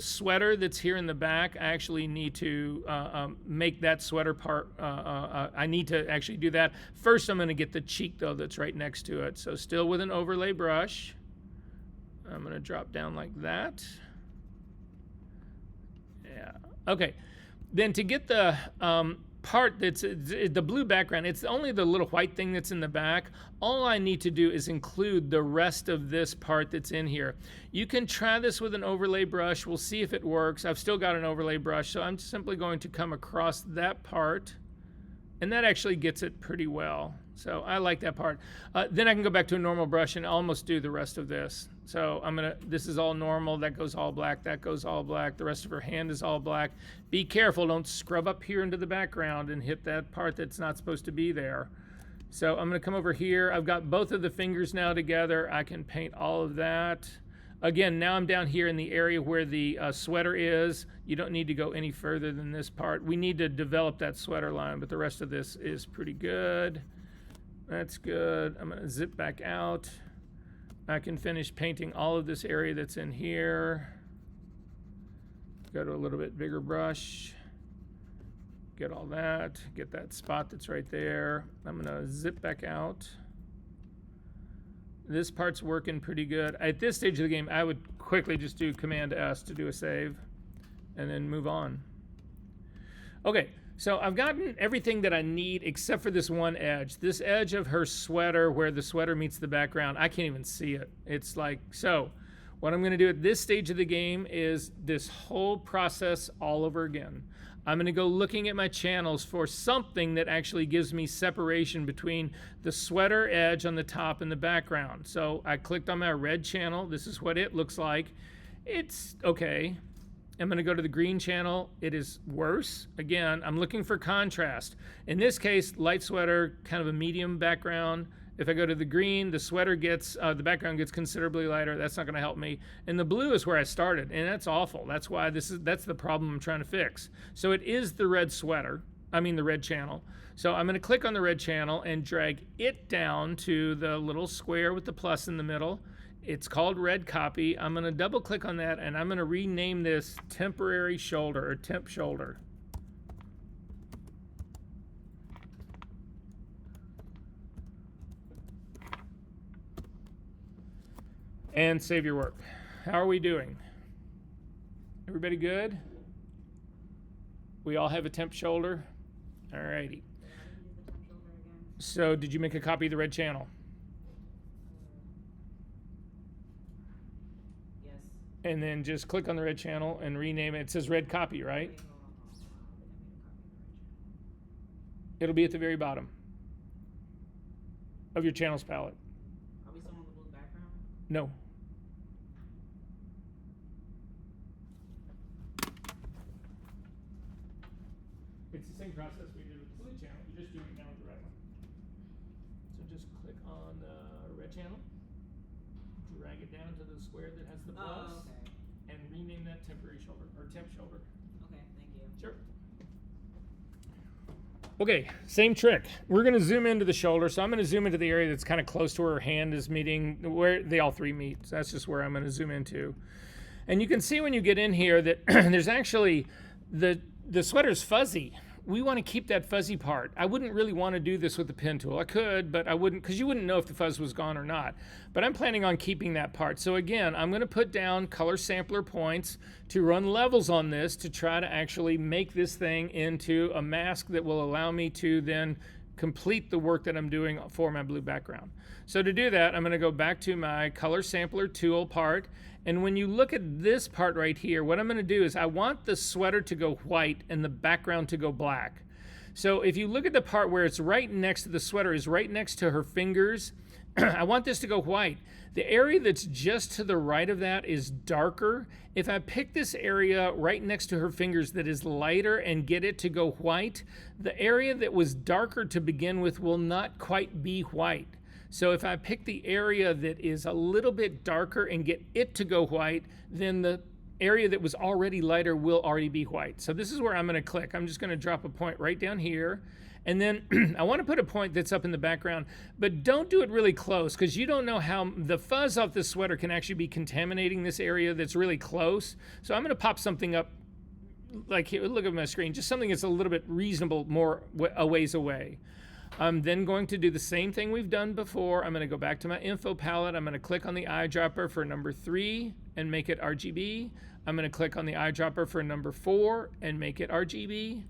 sweater that's here in the back. I actually need to make that sweater part. I need to actually do that. First, I'm going to get the cheek, though, that's right next to it. So still with an overlay brush. I'm going to drop down like that. Yeah. Okay. Then to get the part that's the blue background, it's only the little white thing that's in the back. All I need to do is include the rest of this part that's in here. You can try this with an overlay brush. We'll see if it works. I've still got an overlay brush, so I'm simply going to come across that part, and that actually gets it pretty well. So I like that part. Then I can go back to a normal brush and almost do the rest of this. So this is all normal, that goes all black, that goes all black, the rest of her hand is all black. Be careful, don't scrub up here into the background and hit that part that's not supposed to be there. So I'm gonna come over here. I've got both of the fingers now together. I can paint all of that. Again, now I'm down here in the area where the sweater is. You don't need to go any further than this part. We need to develop that sweater line, but the rest of this is pretty good. That's good. I'm gonna zip back out. I can finish painting all of this area that's in here. Go to a little bit bigger brush. Get all that, get that spot that's right there. I'm gonna zip back out. This part's working pretty good. At this stage of the game, I would quickly just do Command S to do a save and then move on. Okay, so I've gotten everything that I need except for this one edge. This edge of her sweater where the sweater meets the background, I can't even see it. It's like, so what I'm gonna do at this stage of the game is this whole process all over again. I'm gonna go looking at my channels for something that actually gives me separation between the sweater edge on the top and the background. So I clicked on my red channel. This is what it looks like. It's okay. I'm gonna go to the green channel. It is worse. Again, I'm looking for contrast. In this case, light sweater, kind of a medium background. If I go to the green, the sweater gets, the background gets considerably lighter. That's not gonna help me. And the blue is where I started, and that's awful. That's why that's the problem I'm trying to fix. So it is the red sweater, the red channel. So I'm gonna click on the red channel and drag it down to the little square with the plus in the middle. It's called red copy. I'm gonna double click on that and I'm gonna rename this temporary shoulder or temp shoulder. And save your work. How are we doing? Everybody good? We all have a temp shoulder? Alrighty. So did you make a copy of the red channel? Yes. And then just click on the red channel and rename it. It says red copy, right? Wait, hold on. I think I made a copy of the red channel. It'll be at the very bottom of your channels palette. Are we still on the blue background? No. It's the same process we did with the blue channel. You're just doing it now with the red one. So just click on the red channel, drag it down to the square that has the plus, Oh, okay. and rename that temporary shoulder or temp shoulder. Okay, thank you. Sure. Okay, same trick. We're going to zoom into the shoulder. So I'm going to zoom into the area that's kind of close to where her hand is meeting, where they all three meet. So that's just where I'm going to zoom into. And you can see when you get in here that there's actually, the sweater's fuzzy. We want to keep that fuzzy part. I wouldn't really want to do this with the pen tool. I could, but I wouldn't, because you wouldn't know if the fuzz was gone or not. But I'm planning on keeping that part. So again, I'm going to put down color sampler points to run levels on this to try to actually make this thing into a mask that will allow me to then complete the work that I'm doing for my blue background. So to do that, I'm going to go back to my color sampler tool part. And when you look at this part right here, what I'm going to do is I want the sweater to go white and the background to go black. So if you look at the part where it's right next to the sweater is right next to her fingers, I want this to go white. The area that's just to the right of that is darker. If I pick this area right next to her fingers that is lighter and get it to go white, the area that was darker to begin with will not quite be white. So if I pick the area that is a little bit darker and get it to go white, then the area that was already lighter will already be white. So this is where I'm going to click. I'm just going to drop a point right down here. And then I want to put a point that's up in the background, but don't do it really close because you don't know how the fuzz off this sweater can actually be contaminating this area that's really close. So I'm going to pop something up like here, look at my screen, just something that's a little bit reasonable, more a ways away. I'm then going to do the same thing we've done before. I'm going to go back to my info palette. I'm going to click on the eyedropper for number 3 and make it RGB. I'm going to click on the eyedropper for number 4 and make it RGB.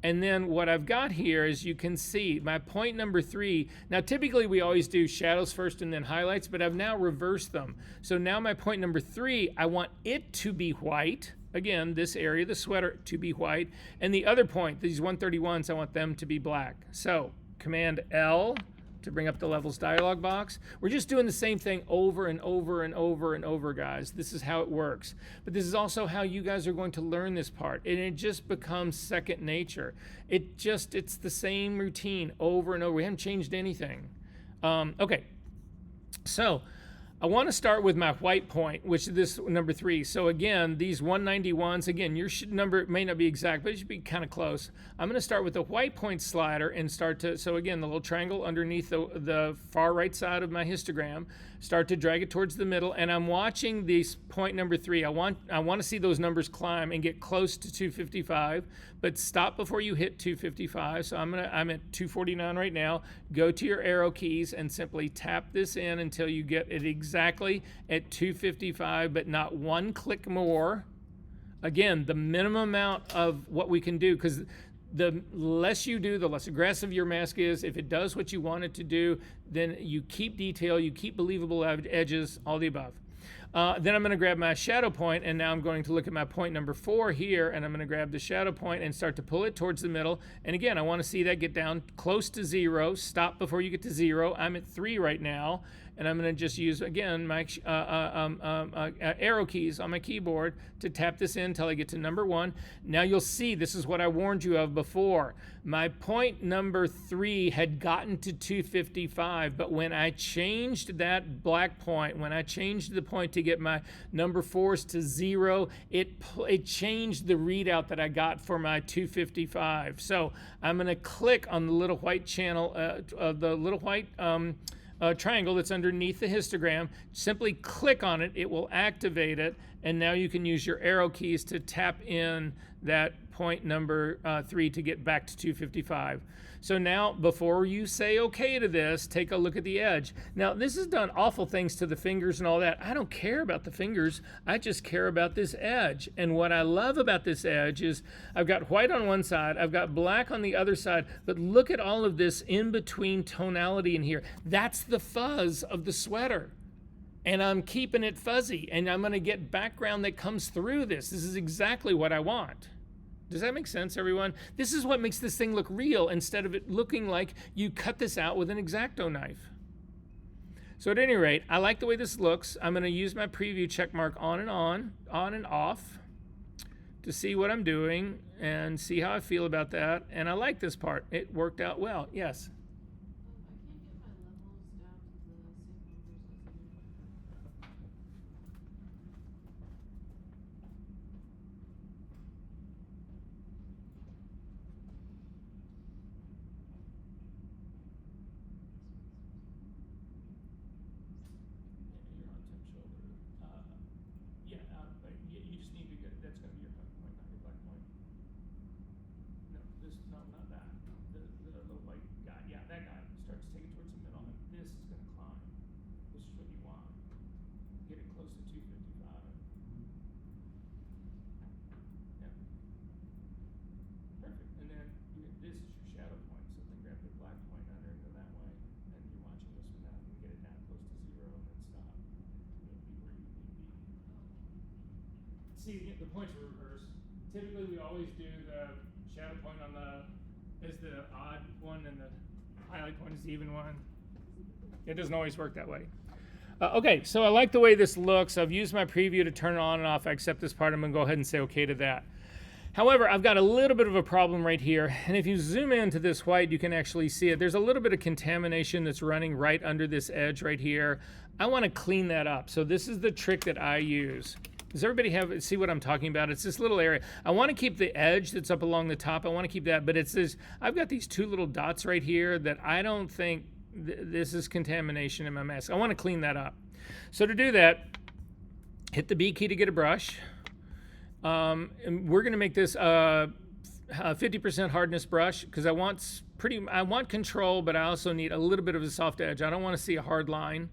And then what I've got here is you can see my point number 3. Now, typically we always do shadows first and then highlights, but I've now reversed them. So now my point number 3, I want it to be white. Again, this area, the sweater, to be white. And the other point, these 131s, I want them to be black. So Command L to bring up the levels dialog box. We're just doing the same thing over and over and over and over, guys. This is how it works. But this is also how you guys are going to learn this part. And it just becomes second nature. It's the same routine over and over. We haven't changed anything. Okay, so I want to start with my white point, which is this number 3. So again, these 191s, again, your number may not be exact, but it should be kind of close. I'm going to start with the white point slider and start to, so again, the little triangle underneath the far right side of my histogram, start to drag it towards the middle, and I'm watching this point number 3. I want to see those numbers climb and get close to 255, but stop before you hit 255. So I'm at 249 right now. Go to your arrow keys and simply tap this in until you get it exactly at 255, but not one click more. Again, the minimum amount of what we can do, because the less you do, the less aggressive your mask is. If it does what you want it to do, then you keep detail, you keep believable edges, all the above. Then I'm going to grab my shadow point, and now I'm going to look at my point number 4 here, and I'm going to grab the shadow point and start to pull it towards the middle. And again, I want to see that get down close to 0. Stop before you get to 0. I'm at 3 right now, and I'm going to just use, again, my arrow keys on my keyboard to tap this in until I get to number 1. Now you'll see this is what I warned you of before. My point number 3 had gotten to 255, but when I changed that black point, when I changed the point to get my number 4s to 0, it changed the readout that I got for my 255. So I'm going to click on the little white channel, the little white triangle that's underneath the histogram. Simply click on it, it will activate it, and now you can use your arrow keys to tap in that point number 3 to get back to 255. So now, before you say okay to this, take a look at the edge. Now, this has done awful things to the fingers and all that. I don't care about the fingers. I just care about this edge. And what I love about this edge is I've got white on one side, I've got black on the other side, but look at all of this in between tonality in here. That's the fuzz of the sweater. And I'm keeping it fuzzy, and I'm going to get background that comes through this. This is exactly what I want. Does that make sense, everyone? This is what makes this thing look real instead of it looking like you cut this out with an X-Acto knife. So at any rate, I like the way this looks. I'm going to use my preview check mark on and off to see what I'm doing and see how I feel about that. And I like this part. It worked out well. Yes? See, the points are reversed. Typically, we always do the shadow point on as the odd one, and the highlight point is the even one. It doesn't always work that way. Okay, so I like the way this looks. I've used my preview to turn it on and off. I accept this part. I'm going to go ahead and say okay to that. However, I've got a little bit of a problem right here, and if you zoom into this white, you can actually see it. There's a little bit of contamination that's running right under this edge right here. I want to clean that up. So this is the trick that I use. Does everybody see what I'm talking about? It's this little area. I want to keep the edge that's up along the top. I want to keep that, but it's this. I've got these 2 little dots right here that I don't think this is contamination in my mask. I want to clean that up. So to do that, hit the B key to get a brush. And we're going to make this 50% hardness brush because I want control, but I also need a little bit of a soft edge. I don't want to see a hard line.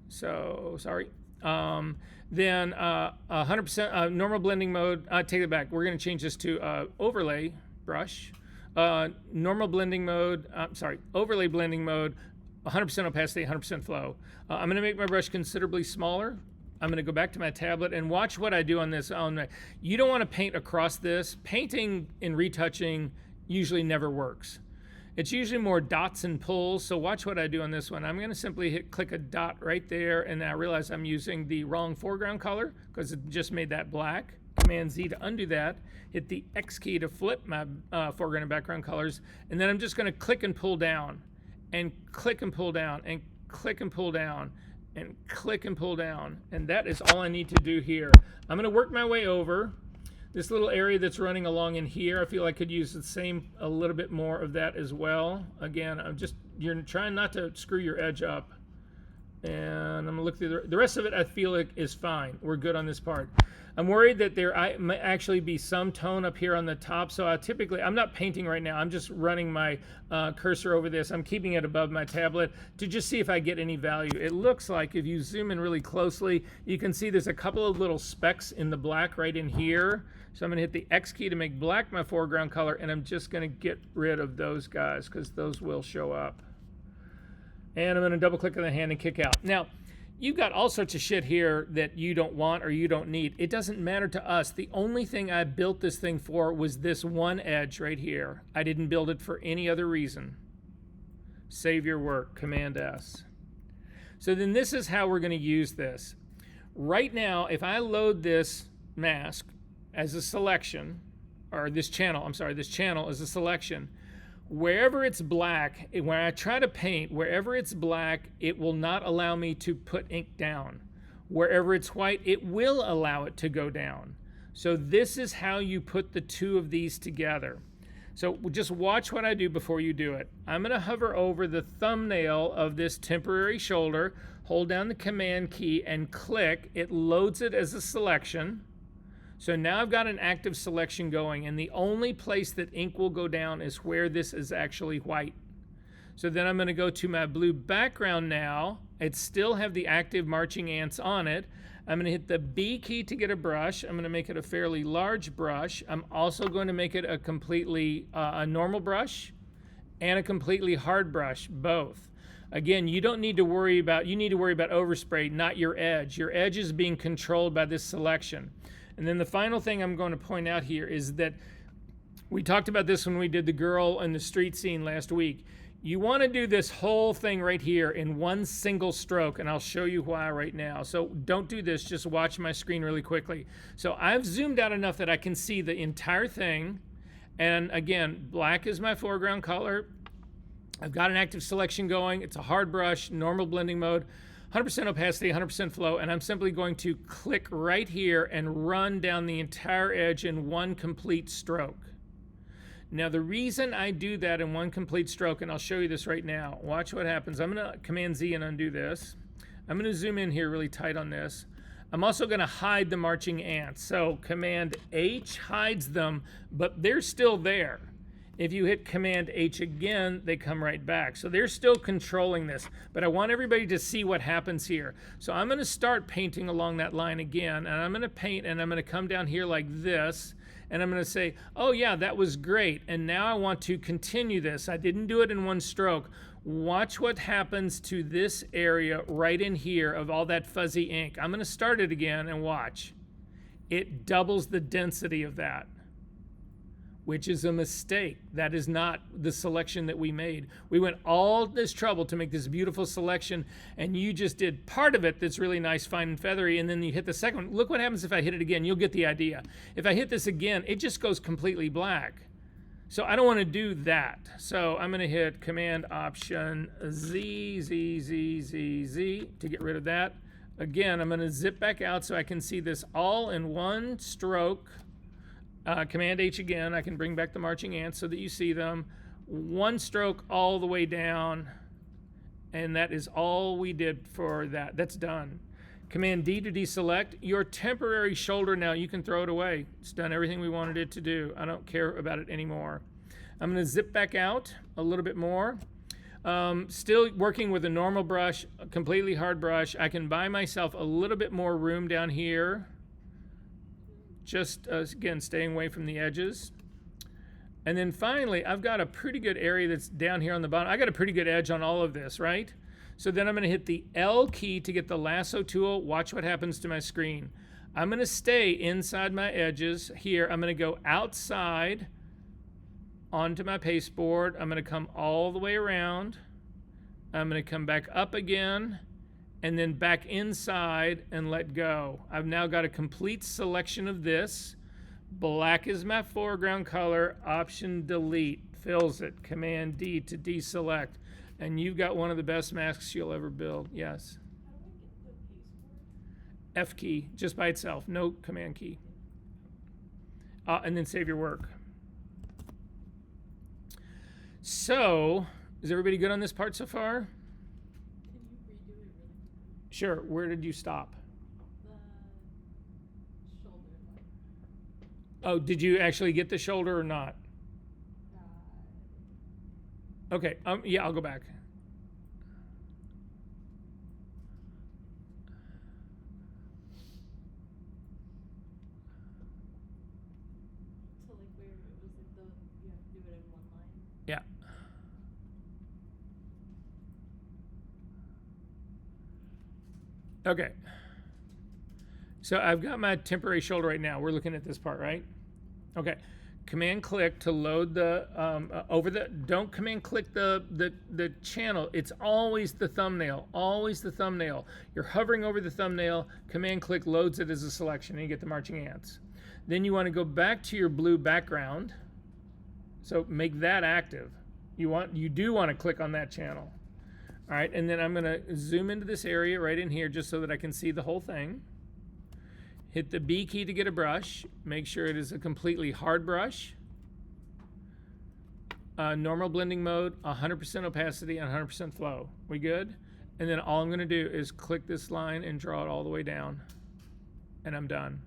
So sorry. Then 100% normal blending mode. Take it back. We're going to change this to overlay brush. Normal blending mode. Overlay blending mode. 100% opacity, 100% flow. I'm going to make my brush considerably smaller. I'm going to go back to my tablet and watch what I do on this. You don't want to paint across this. Painting and retouching usually never works. It's usually more dots and pulls, so watch what I do on this one. I'm going to simply click a dot right there, and I realize I'm using the wrong foreground color because it just made that black. Command Z to undo that. Hit the X key to flip my foreground and background colors, and then I'm just going to click and pull down, and click and pull down, and click and pull down, and click and pull down, and that is all I need to do here. I'm going to work my way over this little area that's running along in here. I feel I could use a little bit more of that as well. Again, you're trying not to screw your edge up, and I'm going to look through the rest of it. I feel like is fine. We're good on this part. I'm worried that there might actually be some tone up here on the top, so I'm not painting right now. I'm just running my cursor over this. I'm keeping it above my tablet to just see if I get any value. It looks like if you zoom in really closely, you can see there's a couple of little specks in the black right in here. So I'm going to hit the X key to make black my foreground color, and I'm just going to get rid of those guys because those will show up. And I'm going to double click on the hand and kick out. Now, you've got all sorts of shit here that you don't want or you don't need. It doesn't matter to us. The only thing I built this thing for was this one edge right here. I didn't build it for any other reason. Save your work, Command S. So then this is how we're going to use this. Right now, if I load this mask as a selection, or this channel as a selection, wherever it's black, when I try to paint, wherever it's black, it will not allow me to put ink down. Wherever it's white, it will allow it to go down. So this is how you put the two of these together. So just watch what I do before you do it. I'm going to hover over the thumbnail of this temporary shoulder, hold down the Command key, and click. It loads it as a selection. So now I've got an active selection going, and the only place that ink will go down is where this is actually white. So then I'm going to go to my blue background now. It still have the active marching ants on it. I'm going to hit the B key to get a brush. I'm going to make it a fairly large brush. I'm also going to make it a completely a normal brush and a completely hard brush, both. Again, you need to worry about overspray, not your edge. Your edge is being controlled by this selection. And then the final thing I'm going to point out here is that we talked about this when we did the girl in the street scene last week. You want to do this whole thing right here in one single stroke, and I'll show you why right now. So don't do this, just watch my screen really quickly. So I've zoomed out enough that I can see the entire thing. And again, black is my foreground color. I've got an active selection going. It's a hard brush, normal blending mode. 100% opacity, 100% flow, and I'm simply going to click right here and run down the entire edge in one complete stroke. Now the reason I do that in one complete stroke, and I'll show you this right now, watch what happens. I'm going to Command Z and undo this. I'm going to zoom in here really tight on this. I'm also going to hide the marching ants. So Command H hides them, but they're still there. If you hit Command H again, they come right back. So they're still controlling this, but I want everybody to see what happens here. So I'm going to start painting along that line again, and I'm going to paint, and I'm going to come down here like this, and I'm going to say, oh yeah, that was great, and now I want to continue this. I didn't do it in one stroke. Watch what happens to this area right in here of all that fuzzy ink. I'm going to start it again and watch. It doubles the density of that, which is a mistake. That is not the selection that we made. We went all this trouble to make this beautiful selection, and you just did part of it that's really nice, fine, and feathery, and then you hit the second one. Look what happens if I hit it again. You'll get the idea. If I hit this again, it just goes completely black. So I don't want to do that. So I'm going to hit Command Option Z, Z, Z, Z, Z to get rid of that. Again, I'm going to zip back out so I can see this all in one stroke. Command H again, I can bring back the marching ants so that you see them. One stroke all the way down, and that is all we did for that. That's done. Command D to deselect. Your temporary shoulder now, you can throw it away. It's done everything we wanted it to do. I don't care about it anymore. I'm going to zip back out a little bit more. Still working with a normal brush, a completely hard brush. I can buy myself a little bit more room down here. Just, again, staying away from the edges. And then finally, I've got a pretty good area that's down here on the bottom. I got a pretty good edge on all of this, right? So then I'm going to hit the L key to get the lasso tool. Watch what happens to my screen. I'm going to stay inside my edges here. I'm going to go outside onto my pasteboard. I'm going to come all the way around. I'm going to come back up again and then back inside and let go. I've now got a complete selection of this. Black is my foreground color. Option delete fills it. Command D to deselect. And you've got one of the best masks you'll ever build. Yes. How do I get the pasteboard? F key, just by itself, no command key. And then save your work. So, is everybody good on this part so far? Can you redo it really quickly? Sure. Where did you stop? The shoulder, like, Oh, did you actually get the shoulder or not? Okay. Yeah, I'll go back. so like where it was like the, you have to do it in one line. Yeah. Okay. So I've got my temporary shoulder right now. We're looking at this part, right? Okay. Command click to load the over the. Don't command click the channel. It's always the thumbnail. Always the thumbnail. You're hovering over the thumbnail. Command click loads it as a selection, and you get the marching ants. Then you want to go back to your blue background. So make that active. You do want to click on that channel. All right, and then I'm going to zoom into this area right in here just so that I can see the whole thing. Hit the B key to get a brush. Make sure it is a completely hard brush. Normal blending mode, 100% opacity, and 100% flow. We good? And then all I'm going to do is click this line and draw it all the way down. And I'm done.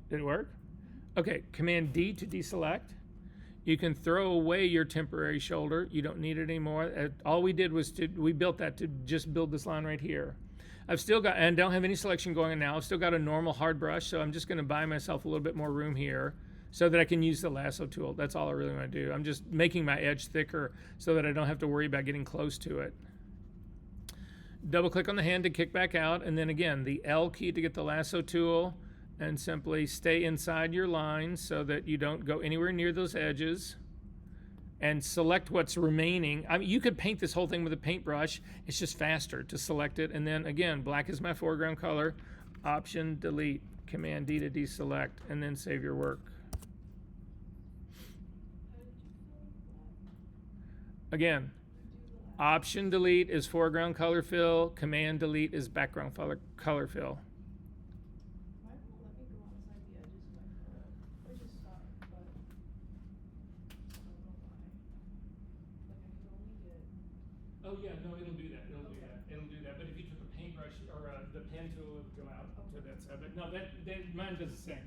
Did it work? Okay, Command D to deselect. You can throw away your temporary shoulder. You don't need it anymore. All we did was we built that to just build this line right here. I've still got, and don't have any selection going on now. I've still got a normal hard brush, so I'm just going to buy myself a little bit more room here so that I can use the lasso tool. That's all I really want to do. I'm just making my edge thicker so that I don't have to worry about getting close to it. Double click on the hand to kick back out, and then again, the L key to get the lasso tool. And simply stay inside your line so that you don't go anywhere near those edges. And select what's remaining. I mean, you could paint this whole thing with a paintbrush. It's just faster to select it. And then again, black is my foreground color. Option delete. Command D to deselect. And then save your work. Again, Option delete is foreground color fill. Command delete is background color fill. Mine won't let me go outside the edges of my photo. Or just stop, but I don't know why. Like I could only get. Oh yeah, no, it'll do that. It'll do that. It'll do that. But if you took a paintbrush or the pen tool, it would go out to that side. But no, that mine does the same.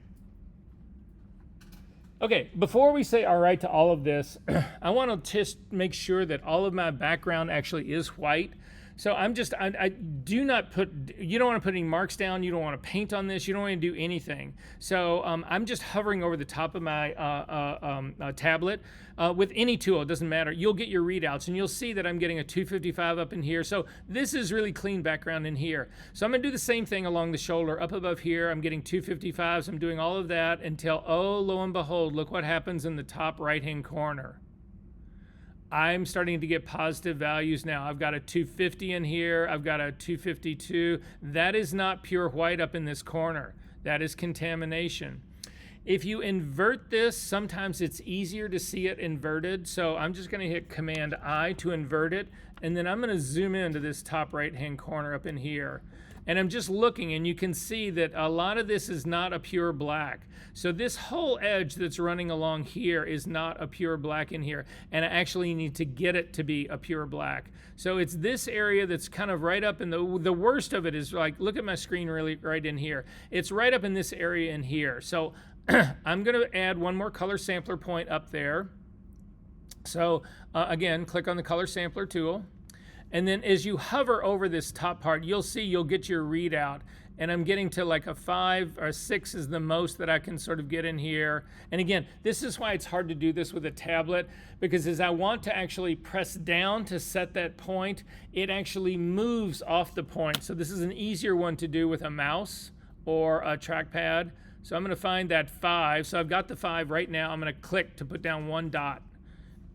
Okay, before we say all right to all of this, I want to just make sure that all of my background actually is white. So I do not put, you don't want to put any marks down, you don't want to paint on this, you don't want to do anything. So I'm just hovering over the top of my tablet with any tool, it doesn't matter. You'll get your readouts and you'll see that I'm getting a 255 up in here. So this is really clean background in here. So I'm going to do the same thing along the shoulder. Up above here, I'm getting 255s. I'm doing all of that until, oh, lo and behold, look what happens in the top right-hand corner. I'm starting to get positive values now. I've got a 250 in here. I've got a 252. That is not pure white up in this corner. That is contamination. If you invert this, sometimes it's easier to see it inverted. So I'm just going to hit Command I to invert it. And then I'm going to zoom into this top right-hand corner up in here. And I'm just looking, and you can see that a lot of this is not a pure black. So this whole edge that's running along here is not a pure black in here, and I actually need to get it to be a pure black. So it's this area that's kind of right up in the worst of it is like, look at my screen really right in here. It's right up in this area in here. So I'm going to add one more color sampler point up there. So again, click on the color sampler tool. And then as you hover over this top part, you'll see you'll get your readout. And I'm getting to like a 5 or 6 is the most that I can sort of get in here. And again, this is why it's hard to do this with a tablet, because as I want to actually press down to set that point, it actually moves off the point. So this is an easier one to do with a mouse or a trackpad. So I'm going to find that 5. So I've got the 5 right now. I'm going to click to put down one dot.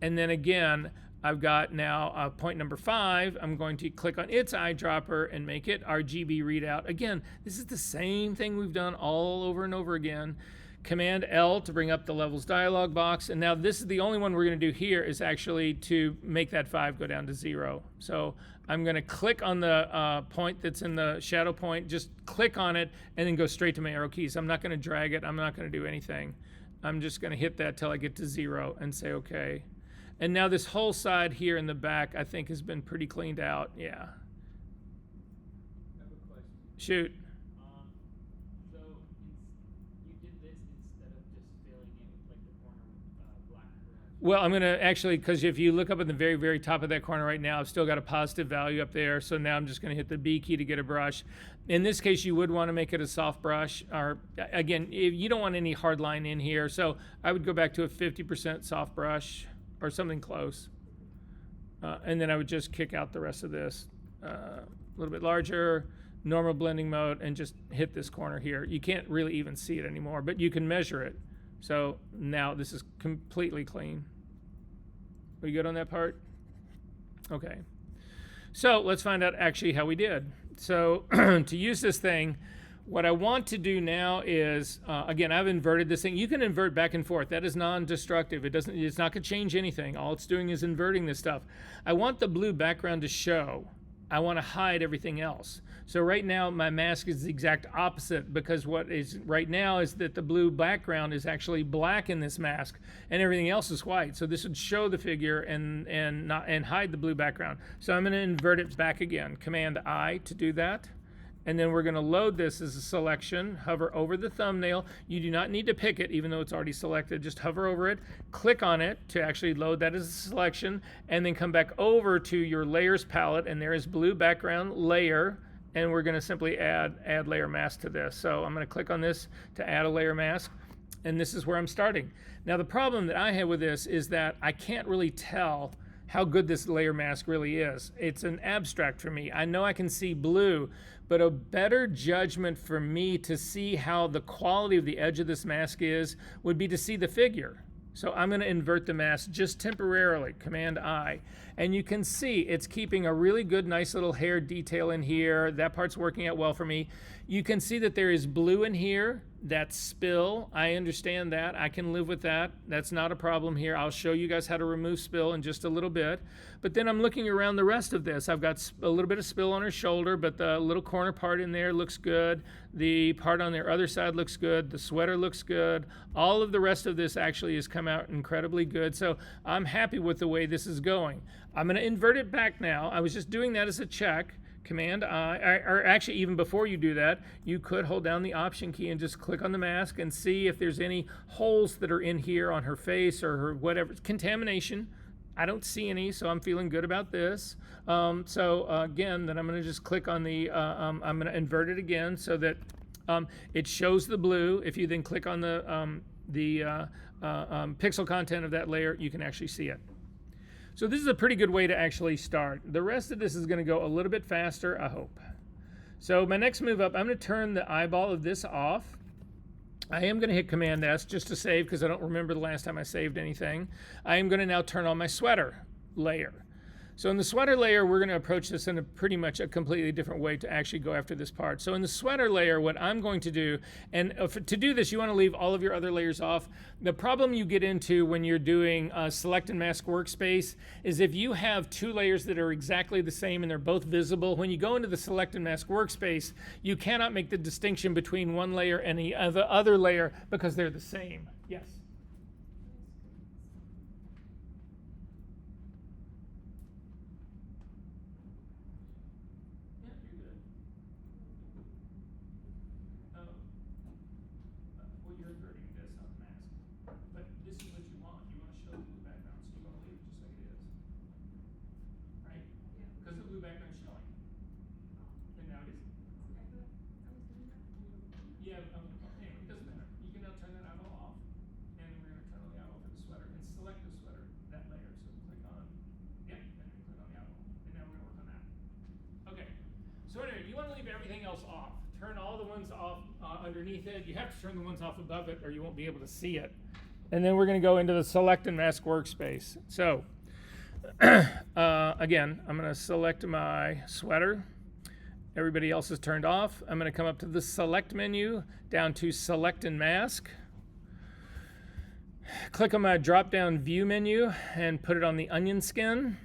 And then again, I've got now point number 5. I'm going to click on its eyedropper and make it RGB readout. Again, this is the same thing we've done all over and over again. Command L to bring up the levels dialog box. And now this is the only one we're going to do here is actually to make that 5 go down to 0. So I'm going to click on the point that's in the shadow point, just click on it, and then go straight to my arrow keys. I'm not going to drag it. I'm not going to do anything. I'm just going to hit that till I get to 0 and say OK. And now this whole side here in the back, I think, has been pretty cleaned out. Yeah. I have a question. Shoot. So you did this instead of just filling it with like the corner with black, correct? Well, I'm going to actually, because if you look up at the very, very top of that corner right now, I've still got a positive value up there. So now I'm just going to hit the B key to get a brush. In this case, you would want to make it a soft brush. Or again, if you don't want any hard line in here. So I would go back to a 50% soft brush or something close. And then I would just kick out the rest of this. A little bit larger, normal blending mode, and just hit this corner here. You can't really even see it anymore, but you can measure it. So now this is completely clean. Are you good on that part? Okay. So let's find out actually how we did. So to use this thing, what I want to do now is, again, I've inverted this thing. You can invert back and forth. That is non-destructive. It's not going to change anything. All it's doing is inverting this stuff. I want the blue background to show. I want to hide everything else. So right now, my mask is the exact opposite, because what is right now is that the blue background is actually black in this mask, and everything else is white. So this would show the figure and hide the blue background. So I'm going to invert it back again. Command I to do that. And then we're going to load this as a selection. Hover over the thumbnail. You do not need to pick it, even though it's already selected. Just hover over it, click on it to actually load that as a selection, and then come back over to your layers palette, and there is blue background layer, and we're going to simply add layer mask to this. So I'm going to click on this to add a layer mask, and this is where I'm starting. Now the problem that I have with this is that I can't really tell how good this layer mask really is. It's an abstract for me. I know I can see blue, but a better judgment for me to see how the quality of the edge of this mask is would be to see the figure. So I'm going to invert the mask just temporarily, Command I. And you can see it's keeping a really good, nice little hair detail in here. That part's working out well for me. You can see that there is blue in here. That's spill. I understand that. I can live with that. That's not a problem here. I'll show you guys how to remove spill in just a little bit. But then I'm looking around the rest of this. I've got a little bit of spill on her shoulder, but the little corner part in there looks good. The part on their other side looks good. The sweater looks good. All of the rest of this actually has come out incredibly good. So I'm happy with the way this is going. I'm going to invert it back now. I was just doing that as a check. Command I, or actually even before you do that, you could hold down the Option key and just click on the mask and see if there's any holes that are in here on her face or her whatever. Contamination. I don't see any, so I'm feeling good about this. Again, then I'm going to just click on the, I'm going to invert it again so that it shows the blue. If you then click on the pixel content of that layer, you can actually see it. So this is a pretty good way to actually start. The rest of this is going to go a little bit faster, I hope. So my next move up, I'm going to turn the eyeball of this off. I am going to hit Command S just to save because I don't remember the last time I saved anything. I am going to now turn on my sweater layer. So in the sweater layer, we're going to approach this in a pretty much a completely different way to actually go after this part. So in the sweater layer, what I'm going to do, and to do this, you want to leave all of your other layers off. The problem you get into when you're doing select and mask workspace is if you have two layers that are exactly the same and they're both visible, when you go into the select and mask workspace, you cannot make the distinction between one layer and the other layer because they're the same. Yes? Yeah, you're good. Well, you're inverting this on the mask. But this is what you want. You want to show the blue background, so you want to leave it just like it is. Right? Because the blue background's showing. And now it is. Yeah, anyway, it doesn't matter. You can now turn that out off. And we're going to turn on the owl for the sweater and select the sweater, that layer. So click on, yeah, and then click on the owl. And now we're going to work on that. Okay. So anyway, you want to leave everything else off. Turn all the ones off underneath it. You have to turn the ones off above it or you won't be able to see it. And then we're going to go into the select and mask workspace. So again, I'm going to select my sweater. Everybody else is turned off. I'm going to come up to the select menu, down to select and mask. Click on my drop down view menu and put it on the onion skin.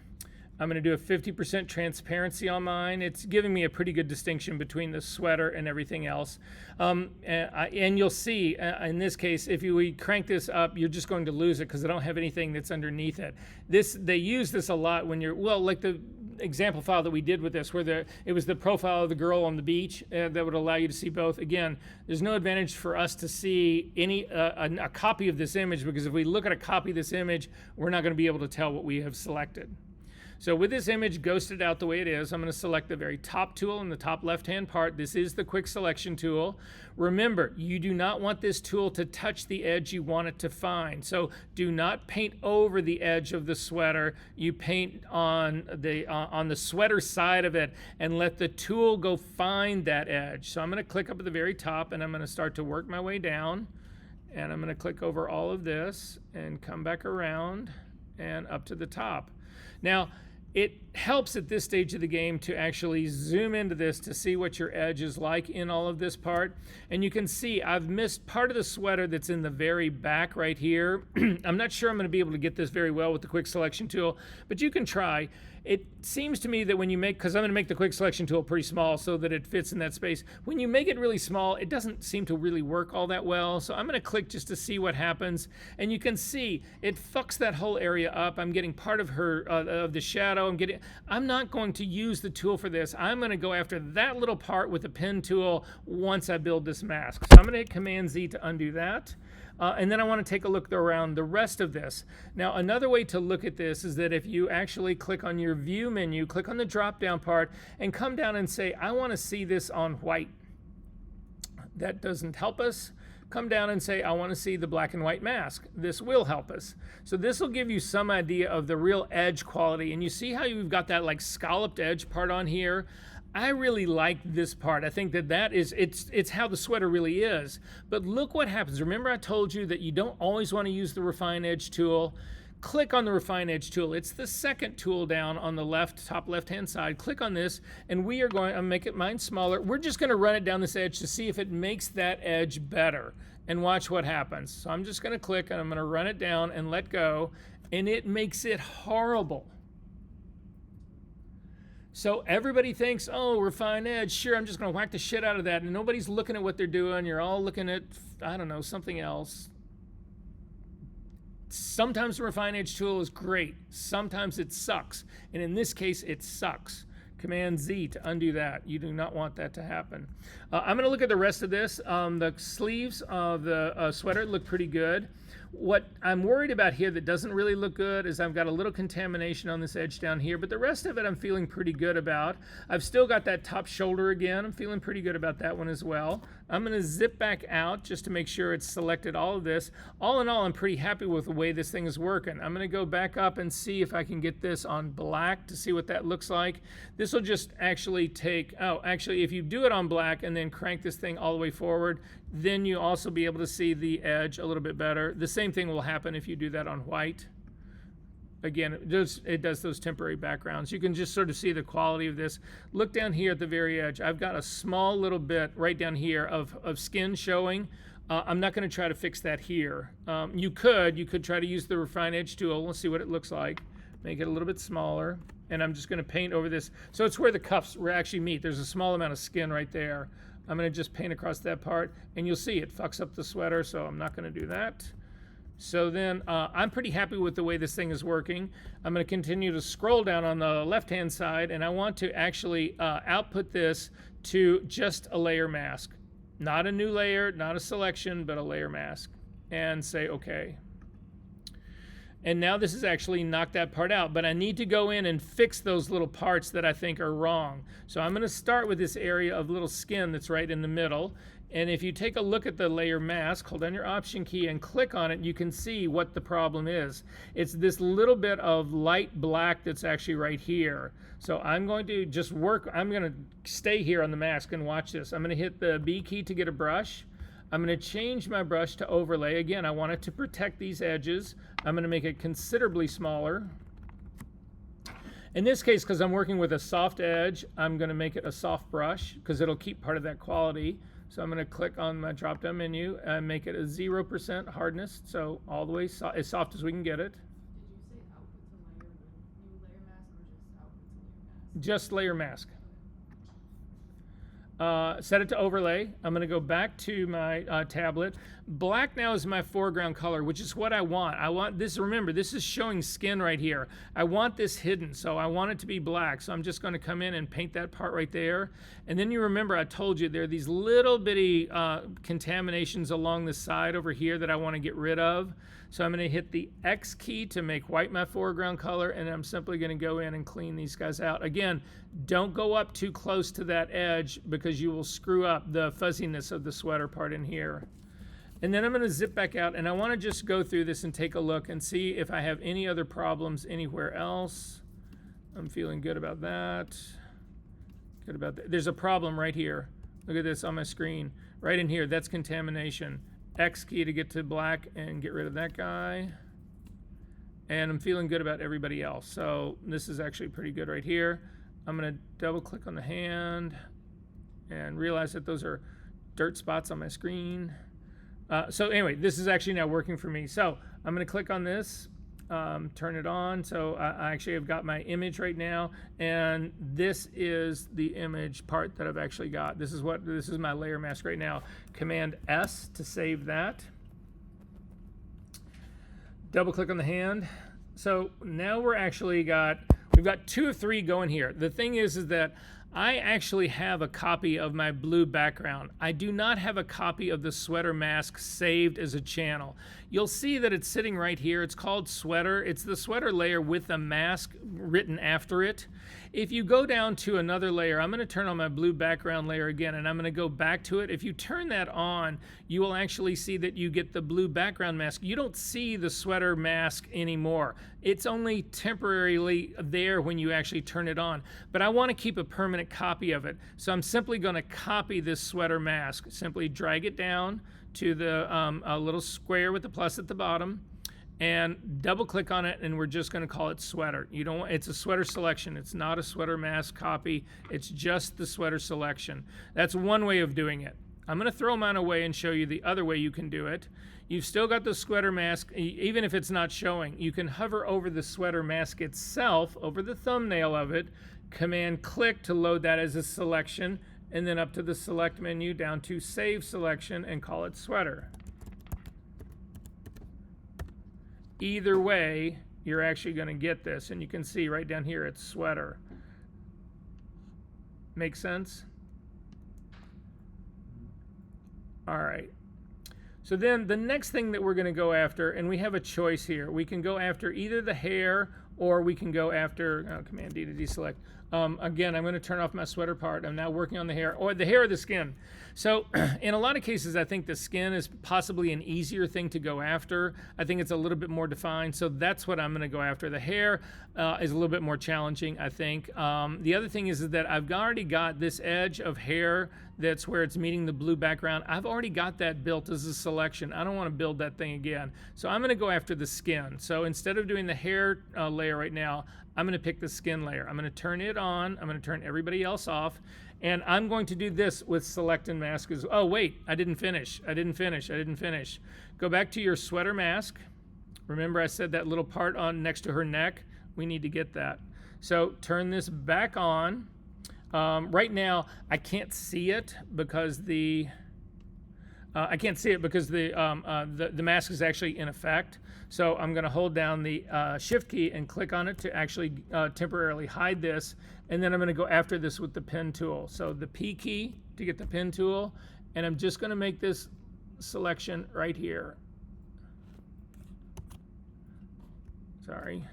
I'm going to do a 50% transparency on mine. It's giving me a pretty good distinction between the sweater and everything else. And you'll see, in this case, if we crank this up, you're just going to lose it because I don't have anything that's underneath it. They use this a lot when you're, well, like the example file that we did with this, where it was the profile of the girl on the beach that would allow you to see both. Again, there's no advantage for us to see a copy of this image because if we look at a copy of this image, we're not going to be able to tell what we have selected. So with this image ghosted out the way it is, I'm going to select the very top tool in the top left-hand part. This is the quick selection tool. Remember, you do not want this tool to touch the edge you want it to find. So do not paint over the edge of the sweater. You paint on the sweater side of it and let the tool go find that edge. So I'm going to click up at the very top and I'm going to start to work my way down. And I'm going to click over all of this and come back around and up to the top. Now, it helps at this stage of the game to actually zoom into this to see what your edge is like in all of this part. And you can see I've missed part of the sweater that's in the very back right here. I'm not sure I'm going to be able to get this very well with the quick selection tool, but you can try. It seems to me that when you make, because I'm going to make the quick selection tool pretty small so that it fits in that space. When you make it really small, it doesn't seem to really work all that well. So I'm going to click just to see what happens. And you can see it fucks that whole area up. I'm getting part of of the shadow. I'm not going to use the tool for this. I'm going to go after that little part with the pen tool once I build this mask. So I'm going to hit Command Z to undo that. And then I want to take a look around the rest of this. Now, another way to look at this is that if you actually click on your view menu, click on the drop down part and come down and say, I want to see this on white. That doesn't help us. Come down and say, I want to see the black and white mask. This will help us. So this will give you some idea of the real edge quality. And you see how you've got that like scalloped edge part on here? I really like this part. I think it's how the sweater really is. But look what happens. Remember I told you that you don't always want to use the Refine Edge tool. Click on the Refine Edge tool. It's the second tool down on the top left-hand side. Click on this, and we are going to make mine smaller. We're just going to run it down this edge to see if it makes that edge better. And watch what happens. So I'm just going to click, and I'm going to run it down and let go, and it makes it horrible. So everybody thinks, oh, Refine Edge, sure, I'm just going to whack the shit out of that. And nobody's looking at what they're doing. You're all looking at, I don't know, something else. Sometimes the Refine Edge tool is great. Sometimes it sucks. And in this case, it sucks. Command Z to undo that. You do not want that to happen. I'm going to look at the rest of this. The sleeves of the sweater look pretty good. What I'm worried about here that doesn't really look good is I've got a little contamination on this edge down here, but the rest of it I'm feeling pretty good about. I've still got that top shoulder again. I'm feeling pretty good about that one as well. I'm going to zip back out just to make sure it's selected all of this. All in all, I'm pretty happy with the way this thing is working. I'm going to go back up and see if I can get this on black to see what that looks like. This will just actually actually, if you do it on black and then crank this thing all the way forward, then you also be able to see the edge a little bit better. The same thing will happen if you do that on white. Again, it does those temporary backgrounds. You can just sort of see the quality of this. Look down here at the very edge. I've got a small little bit right down here of skin showing. I'm not going to try to fix that here. You could try to use the Refine Edge tool. Let's see what it looks like. Make it a little bit smaller. And I'm just going to paint over this. So it's where the cuffs actually meet. There's a small amount of skin right there. I'm going to just paint across that part. And you'll see it fucks up the sweater, so I'm not going to do that. So then I'm pretty happy with the way this thing is working. I'm going to continue to scroll down on the left-hand side, and I want to actually output this to just a layer mask. Not a new layer, not a selection, but a layer mask. And say OK. And now this has actually knocked that part out, but I need to go in and fix those little parts that I think are wrong. So I'm going to start with this area of little skin that's right in the middle. And if you take a look at the layer mask, hold down your Option key and click on it, you can see what the problem is. It's this little bit of light black that's actually right here. So I'm going to just I'm going to stay here on the mask and watch this. I'm going to hit the B key to get a brush. I'm going to change my brush to overlay. Again, I want it to protect these edges. I'm going to make it considerably smaller. In this case, because I'm working with a soft edge, I'm going to make it a soft brush because it'll keep part of that quality. So I'm going to click on my drop-down menu and make it a 0% hardness, so all the way as soft as we can get it. Did you say output to layer, new layer mask, or just output to layer mask? Just layer mask. Set it to overlay. I'm going to go back to my tablet. Black now is my foreground color, which is what I want. I want this, remember, this is showing skin right here. I want this hidden, so I want it to be black. So I'm just going to come in and paint that part right there. And then you remember I told you there are these little bitty contaminations along the side over here that I want to get rid of. So I'm going to hit the X key to make white my foreground color, and I'm simply going to go in and clean these guys out. Again, don't go up too close to that edge because you will screw up the fuzziness of the sweater part in here. And then I'm going to zip back out, and I want to just go through this and take a look and see if I have any other problems anywhere else. I'm feeling good about that. Good about that. There's a problem right here. Look at this on my screen. Right in here, that's contamination. X key to get to black and get rid of that guy. And I'm feeling good about everybody else. So this is actually pretty good right here. I'm going to double click on the hand and realize that those are dirt spots on my screen. So anyway, this is actually now working for me. So I'm going to click on this, turn it on. So I actually have got my image right now, and this is the image part that I've actually got. This is my layer mask right now. Command S to save that. Double click on the hand. So now we've got 2 of 3 going here. The thing is that I actually have a copy of my blue background. I do not have a copy of the sweater mask saved as a channel. You'll see that it's sitting right here. It's called sweater. It's the sweater layer with the mask written after it. If you go down to another layer, I'm going to turn on my blue background layer again, and I'm going to go back to it. If you turn that on, you will actually see that you get the blue background mask. You don't see the sweater mask anymore. It's only temporarily there when you actually turn it on. But I want to keep a permanent copy of it. So I'm simply going to copy this sweater mask. Simply drag it down to the a little square with the plus at the bottom, and double click on it, and we're just going to call it sweater. It's a sweater selection. It's not a sweater mask copy. It's just the sweater selection. That's one way of doing it. I'm going to throw mine away and show you the other way you can do it. You've still got the sweater mask, even if it's not showing. You can hover over the sweater mask itself, over the thumbnail of it, Command click to load that as a selection, and then up to the select menu down to save selection and call it sweater. Either way, you're actually going to get this, and you can see right down here it's sweater. Make sense? All right. So then the next thing that we're going to go after, and we have a choice here. We can go after either the hair, or we can go after Command D to deselect. Again, I'm going to turn off my sweater part. I'm now working on the hair or the skin. So in a lot of cases, I think the skin is possibly an easier thing to go after. I think it's a little bit more defined. So that's what I'm going to go after. The hair is a little bit more challenging, I think. The other thing is that I've already got this edge of hair that's where it's meeting the blue background. I've already got that built as a selection. I don't want to build that thing again. So I'm going to go after the skin. So instead of doing the hair layer right now, I'm going to pick the skin layer. I'm going to turn it on. I'm going to turn everybody else off. And I'm going to do this with select and mask. Oh, wait, I didn't finish. Go back to your sweater mask. Remember I said that little part on next to her neck? We need to get that. So turn this back on. Right now, I can't see it because the mask is actually in effect. So I'm going to hold down the Shift key and click on it to actually temporarily hide this. And then I'm going to go after this with the pen tool. So the P key to get the pen tool. And I'm just going to make this selection right here. Sorry.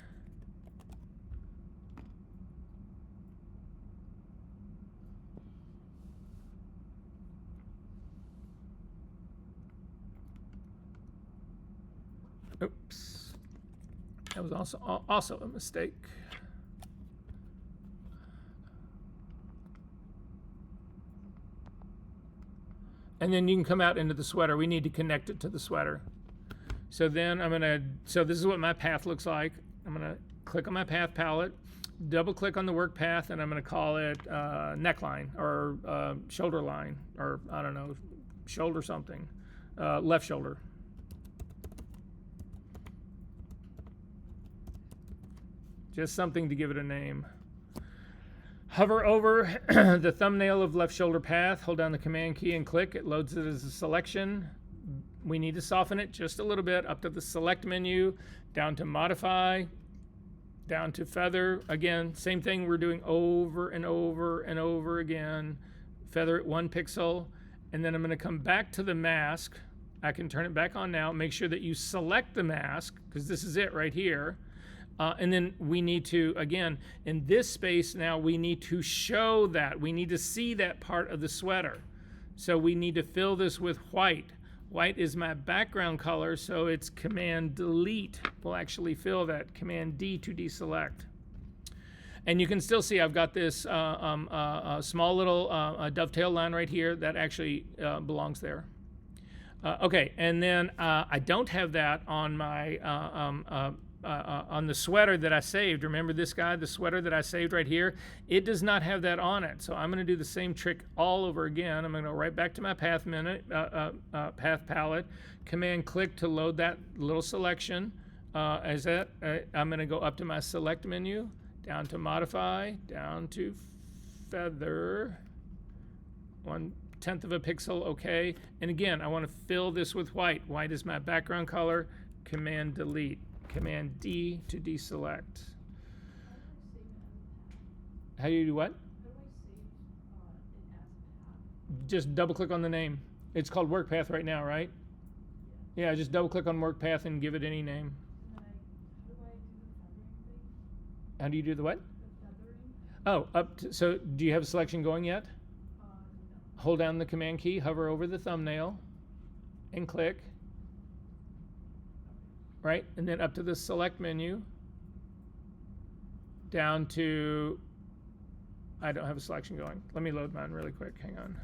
Oops, that was also a mistake. And then you can come out into the sweater. We need to connect it to the sweater. So then so this is what my path looks like. I'm gonna click on my path palette, double click on the work path, and I'm gonna call it neckline or shoulder line, or I don't know, shoulder something, left shoulder. Just something to give it a name. Hover over the thumbnail of left shoulder path, hold down the command key and click. It loads it as a selection. We need to soften it just a little bit, up to the select menu, down to modify, down to feather. Again, same thing we're doing over and over and over again. Feather it 1 pixel, and then I'm gonna come back to the mask. I can turn it back on now. Make sure that you select the mask, because this is it right here. And then we need to, again, in this space now, we need to show that. We need to see that part of the sweater. So we need to fill this with white. White is my background color, so it's Command Delete will actually fill that. Command D to deselect. And you can still see I've got this small little dovetail line right here that actually belongs there. Okay, and then I don't have that on my on the sweater that I saved. Remember this guy, the sweater that I saved right here? It does not have that on it. So I'm going to do the same trick all over again. I'm going to go right back to my path path palette, command click to load that little selection. I'm going to go up to my select menu, down to modify, down to feather, 1/10 of a pixel, okay. And again, I want to fill this with white. White is my background color, command delete. Command D to deselect. How do you do what? How do I save it as a path? Just double click on the name. It's called work path right now, right? Yeah, just double click on work path and give it any name. And then how do I do the feathering thing? How do you do the what? The feathering? Oh, so do you have a selection going yet? No. Hold down the command key, hover over the thumbnail, and click. Right, and then up to the select menu, down to, I don't have a selection going. Let me load mine really quick, hang on.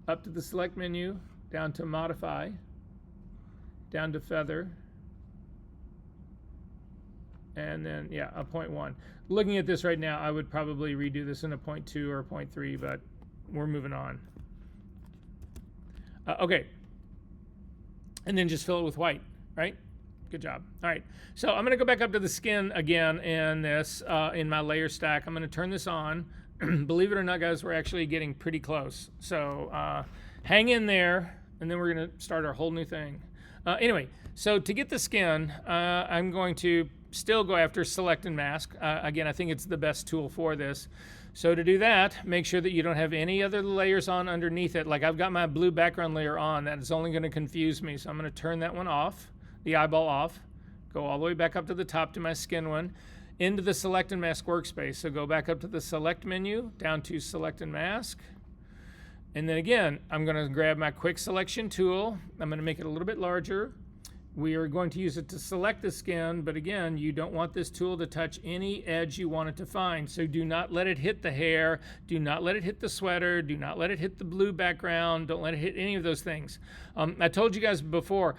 Up to the select menu, down to modify, down to feather, and then, yeah, a 0.1. Looking at this right now, I would probably redo this in a 0.2 or a 0.3, but we're moving on. Okay. And then just fill it with white, right? Good job. All right, so I'm gonna go back up to the skin again in this, in my layer stack. I'm gonna turn this on. Believe it or not, guys, we're actually getting pretty close. So hang in there, and then we're gonna start our whole new thing. Anyway, so to get the skin, I'm going to still go after select and mask. Again, I think it's the best tool for this. So to do that, make sure that you don't have any other layers on underneath it. Like I've got my blue background layer on. That is only going to confuse me. So I'm going to turn that one off, the eyeball off, go all the way back up to the top to my skin one, into the select and mask workspace. So go back up to the select menu, down to select and mask. And then again, I'm going to grab my quick selection tool. I'm going to make it a little bit larger. We are going to use it to select the skin, but again, you don't want this tool to touch any edge you want it to find. So do not let it hit the hair, do not let it hit the sweater, do not let it hit the blue background, don't let it hit any of those things. I told you guys before,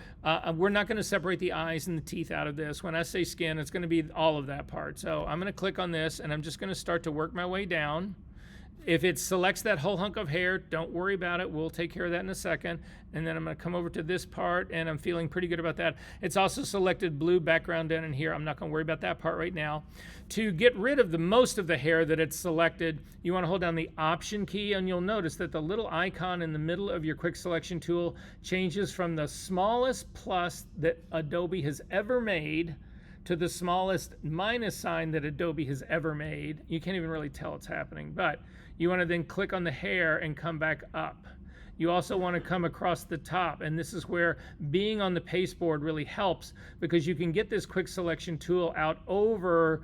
we're not going to separate the eyes and the teeth out of this. When I say skin, it's going to be all of that part. So I'm going to click on this and I'm just going to start to work my way down. If it selects that whole hunk of hair, don't worry about it. We'll take care of that in a second. And then I'm going to come over to this part, and I'm feeling pretty good about that. It's also selected blue background down in here. I'm not going to worry about that part right now. To get rid of the most of the hair that it's selected, you want to hold down the Option key, and you'll notice that the little icon in the middle of your quick selection tool changes from the smallest plus that Adobe has ever made to the smallest minus sign that Adobe has ever made. You can't even really tell it's happening, but you want to then click on the hair and come back up. You also want to come across the top, and this is where being on the pasteboard really helps, because you can get this quick selection tool out over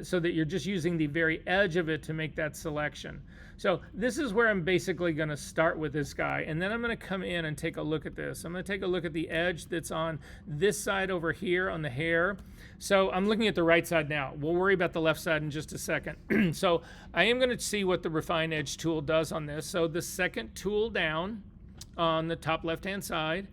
so that you're just using the very edge of it to make that selection. So this is where I'm basically going to start with this guy, and then I'm going to come in and take a look at this. I'm going to take a look at the edge that's on this side over here on the hair. So I'm looking at the right side now. We'll worry about the left side in just a second. So I am going to see what the Refine Edge tool does on this. So the second tool down on the top left-hand side,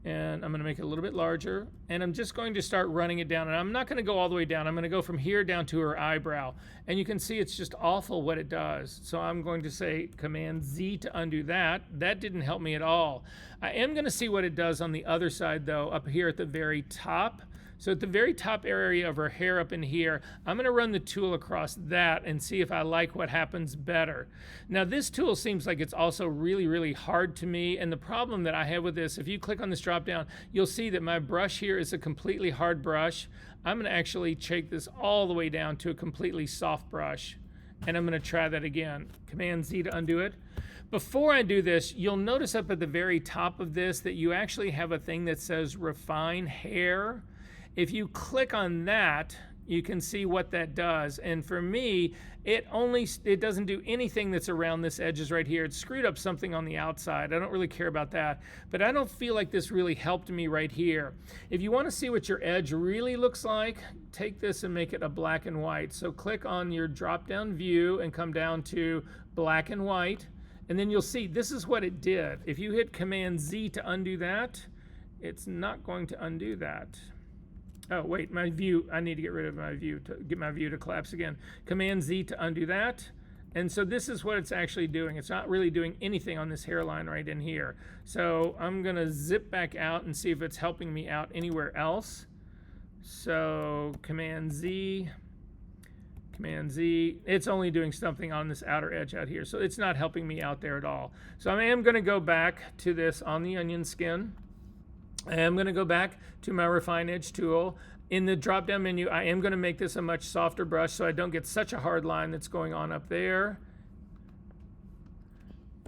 and I'm going to make it a little bit larger, and I'm just going to start running it down, and I'm not going to go all the way down. I'm going to go from here down to her eyebrow, and you can see it's just awful what it does. So I'm going to say Command Z to undo that. That didn't help me at all. I am going to see what it does on the other side though, up here at the very top. So at the very top area of her hair up in here, I'm going to run the tool across that and see if I like what happens better. Now this tool seems like it's also really, really hard to me, and the problem that I have with this, if you click on this drop down, you'll see that my brush here is a completely hard brush. I'm going to actually take this all the way down to a completely soft brush, and I'm going to try that again. Command Z to undo it. Before I do this, you'll notice up at the very top of this that you actually have a thing that says Refine Hair. If you click on that, you can see what that does. And for me, it doesn't do anything that's around this edges right here. It screwed up something on the outside. I don't really care about that. But I don't feel like this really helped me right here. If you want to see what your edge really looks like, take this and make it a black and white. So click on your drop-down view and come down to black and white. And then you'll see this is what it did. If you hit Command Z to undo that, it's not going to undo that. Oh, wait, my view, I need to get rid of my view to get my view to collapse again. Command Z to undo that. And so this is what it's actually doing. It's not really doing anything on this hairline right in here. So I'm going to zip back out and see if it's helping me out anywhere else. So Command Z, it's only doing something on this outer edge out here. So it's not helping me out there at all. So I am going to go back to this on the onion skin. I'm going to go back to my Refine Edge tool. In the drop-down menu, I am going to make this a much softer brush so I don't get such a hard line that's going on up there.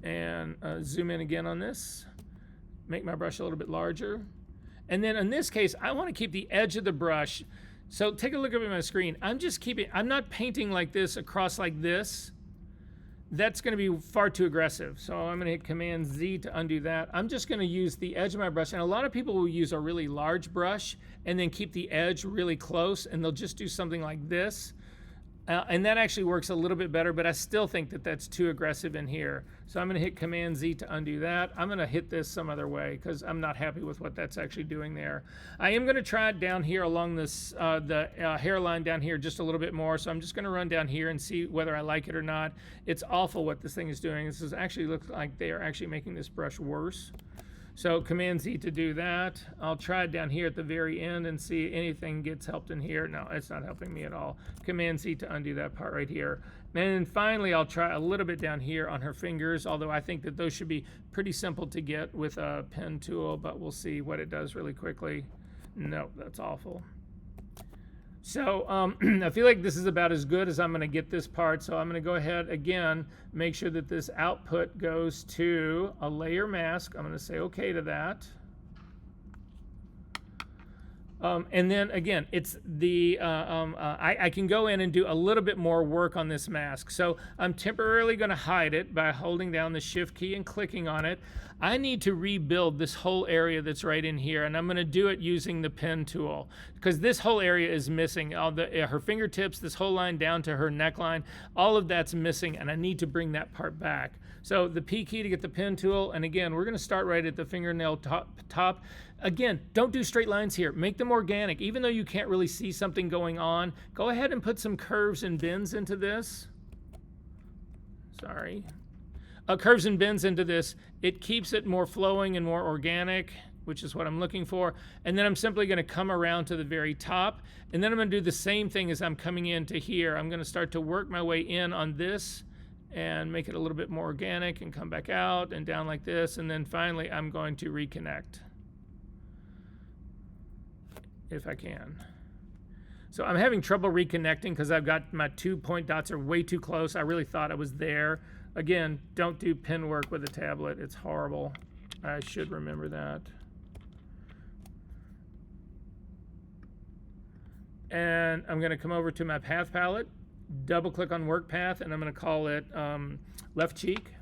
And zoom in again on this. Make my brush a little bit larger. And then in this case, I want to keep the edge of the brush. So take a look at my screen. I'm not painting like this across like this. That's going to be far too aggressive. So I'm going to hit Command Z to undo that. I'm just going to use the edge of my brush. And a lot of people will use a really large brush and then keep the edge really close, and they'll just do something like this. And that actually works a little bit better, but I still think that that's too aggressive in here. So I'm going to hit Command Z to undo that. I'm going to hit this some other way because I'm not happy with what that's actually doing there. I am going to try it down here along this the hairline down here just a little bit more. So I'm just going to run down here and see whether I like it or not. It's awful what this thing is doing. This actually looks like they are actually making this brush worse. So Command Z to do that. I'll try it down here at the very end and see anything gets helped in here. No, it's not helping me at all. Command Z to undo that part right here. And then finally, I'll try a little bit down here on her fingers, although I think that those should be pretty simple to get with a pen tool, but we'll see what it does really quickly. No, that's awful. So I feel like this is about as good as I'm going to get this part. So I'm going to go ahead again, make sure that this output goes to a layer mask. I'm going to say OK to that. And then again, it's the I can go in and do a little bit more work on this mask. So I'm temporarily going to hide it by holding down the Shift key and clicking on it. I need to rebuild this whole area that's right in here, and I'm going to do it using the pen tool because this whole area is missing. All her fingertips, this whole line down to her neckline, all of that's missing, and I need to bring that part back. So the P key to get the pen tool, and again, we're going to start right at the fingernail top. Again, don't do straight lines here. Make them organic. Even though you can't really see something going on, go ahead and put some curves and bends into this. Sorry. Curves and bends into this. It keeps it more flowing and more organic, which is what I'm looking for. And then I'm simply going to come around to the very top. And then I'm going to do the same thing as I'm coming into here. I'm going to start to work my way in on this and make it a little bit more organic and come back out and down like this. And then finally, I'm going to reconnect, if I can. So I'm having trouble reconnecting because I've got my 2 point dots are way too close. I really thought I was there. Again, don't do pen work with a tablet. It's horrible. I should remember that. And I'm going to come over to my path palette, double click on work path, and I'm going to call it left cheek.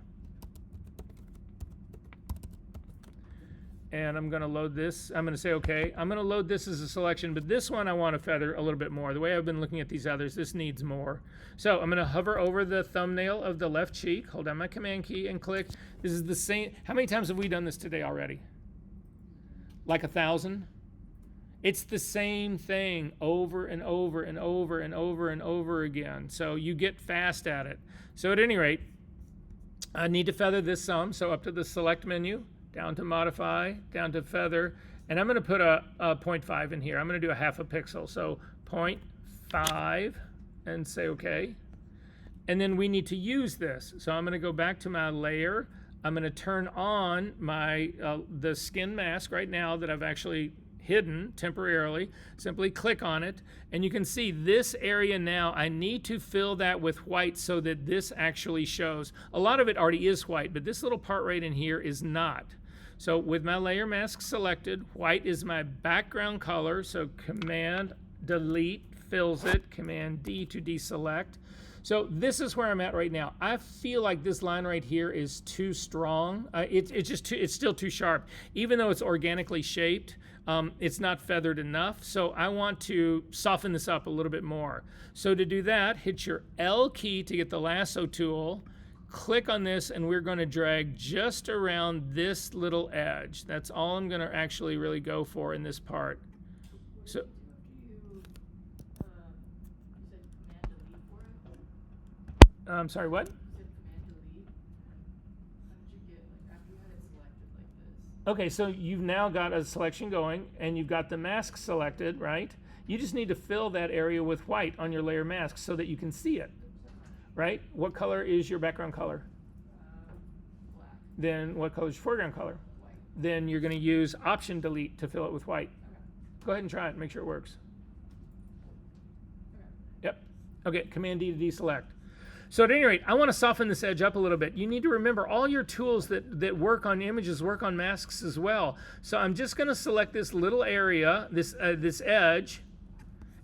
And I'm going to load this. I'm going to say, okay, I'm going to load this as a selection, but this one I want to feather a little bit more. The way I've been looking at these others, this needs more. So I'm going to hover over the thumbnail of the left cheek, hold down my command key and click. This is the same. How many times have we done this today already? Like 1,000? It's the same thing over and over and over and over and over again. So you get fast at it. So at any rate, I need to feather this some. So up to the select menu, down to modify, down to feather, and I'm going to put a 0.5 in here. I'm going to do a half a pixel. So 0.5 and say okay. And then we need to use this. So I'm going to go back to my layer. I'm going to turn on my the skin mask right now that I've actually hidden temporarily. Simply click on it, and you can see this area now. I need to fill that with white so that this actually shows. A lot of it already is white, but this little part right in here is not. So with my layer mask selected, white is my background color. So Command Delete fills it, Command D to deselect. So this is where I'm at right now. I feel like this line right here is too strong. It's still too sharp. Even though it's organically shaped, it's not feathered enough. So I want to soften this up a little bit more. So to do that, hit your L key to get the lasso tool. Click on this, and we're going to drag just around this little edge. That's all I'm going to actually really go for in this part. So You said Command Delete for it? I'm sorry, what? You said Command Delete? How did you get, like, after you had it selected like this? Okay, so you've now got a selection going, and you've got the mask selected, right? You just need to fill that area with white on your layer mask so that you can see it, right? What color is your background color? Black. Then what color is your foreground color? White. Then you're going to use Option Delete to fill it with white. Okay. Go ahead and try it, make sure it works. Okay. Yep. Okay, Command D to deselect. So at any rate, I want to soften this edge up a little bit. You need to remember all your tools that work on images work on masks as well. So I'm just going to select this little area, this edge,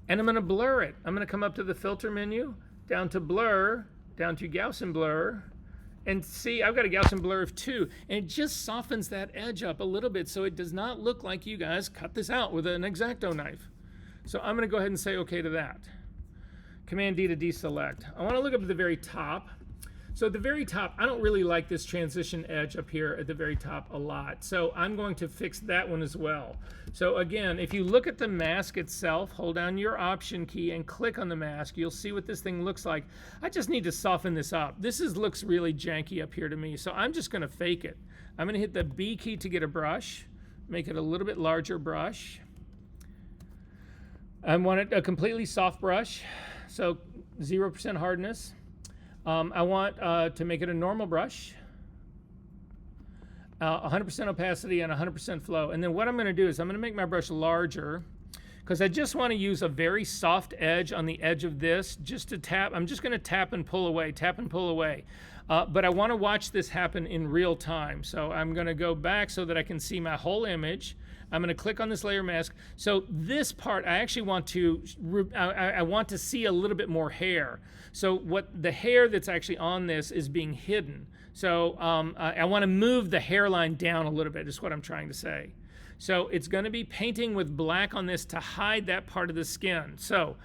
and I'm going to blur it. I'm going to come up to the filter menu, down to blur, down to Gaussian blur, and see I've got a Gaussian blur of 2, and it just softens that edge up a little bit so it does not look like you guys cut this out with an X-Acto knife. So I'm going to go ahead and say okay to that. Command D to deselect. I want to look up at the very top. So at the very top, I don't really like this transition edge up here at the very top a lot. So I'm going to fix that one as well. So again, if you look at the mask itself, hold down your Option key and click on the mask, you'll see what this thing looks like. I just need to soften this up. This looks really janky up here to me, so I'm just going to fake it. I'm going to hit the B key to get a brush, make it a little bit larger brush. I want it a completely soft brush, so 0% hardness. I want to make it a normal brush, 100% opacity and 100% flow. And then what I'm going to do is I'm going to make my brush larger because I just want to use a very soft edge on the edge of this just to tap. I'm just going to tap and pull away, tap and pull away. But I want to watch this happen in real time. So I'm going to go back so that I can see my whole image. I'm going to click on this layer mask. So this part, I actually want to, I want to see a little bit more hair. So what the hair that's actually on this is being hidden. So I want to move the hairline down a little bit, is what I'm trying to say. So it's going to be painting with black on this to hide that part of the skin. So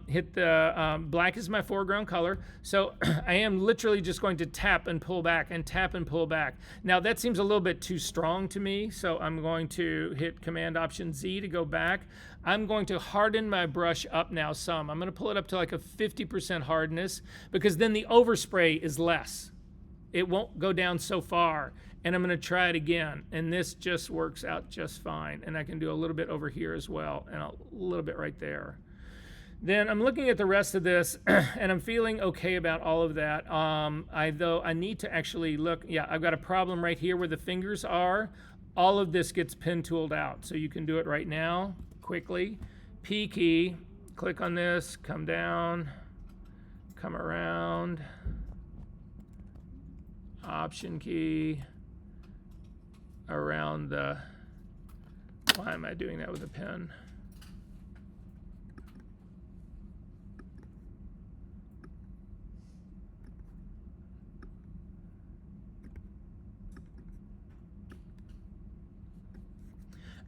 hit the black is my foreground color. So I am literally just going to tap and pull back and tap and pull back. Now that seems a little bit too strong to me. So I'm going to hit Command Option Z to go back. I'm going to harden my brush up now some. I'm going to pull it up to like a 50% hardness, because then the overspray is less. It won't go down so far. And I'm going to try it again. And this just works out just fine. And I can do a little bit over here as well, and a little bit right there. Then I'm looking at the rest of this, and I'm feeling okay about all of that. Though I need to actually look. Yeah, I've got a problem right here where the fingers are. All of this gets pen tooled out. So you can do it right now, quickly. P key, click on this, come down, come around. Option key, around the, why am I doing that with a pen?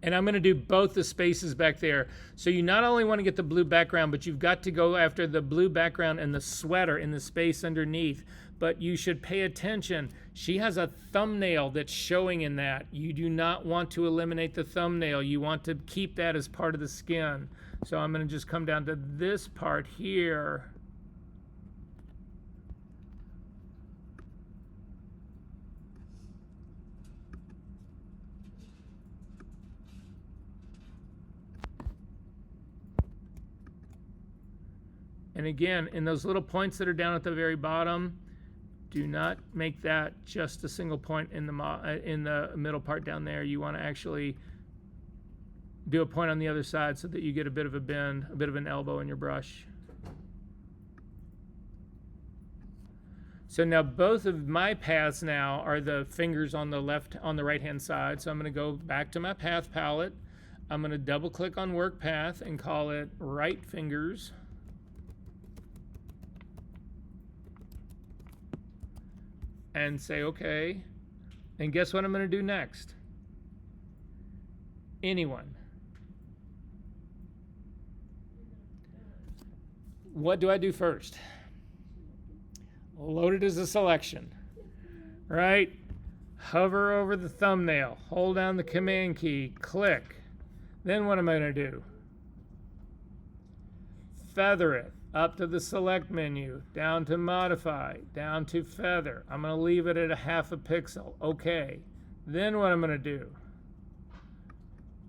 And I'm going to do both the spaces back there. So you not only want to get the blue background, but you've got to go after the blue background and the sweater in the space underneath. But you should pay attention. She has a thumbnail that's showing in that. You do not want to eliminate the thumbnail. You want to keep that as part of the skin. So I'm going to just come down to this part here. And again, in those little points that are down at the very bottom, do not make that just a single point in the middle part down there. You want to actually do a point on the other side so that you get a bit of a bend, a bit of an elbow in your brush. So now both of my paths now are the fingers on the right hand side. So I'm going to go back to my path palette. I'm going to double click on work path and call it right fingers. And say okay. And guess what I'm going to do next? Anyone. What do I do first? Load it as a selection. Right? Hover over the thumbnail. Hold down the command key. Click. Then what am I going to do? Feather it. Up to the select menu, down to modify, down to feather. I'm going to leave it at a 0.5 pixel. Okay. Then what I'm going to do?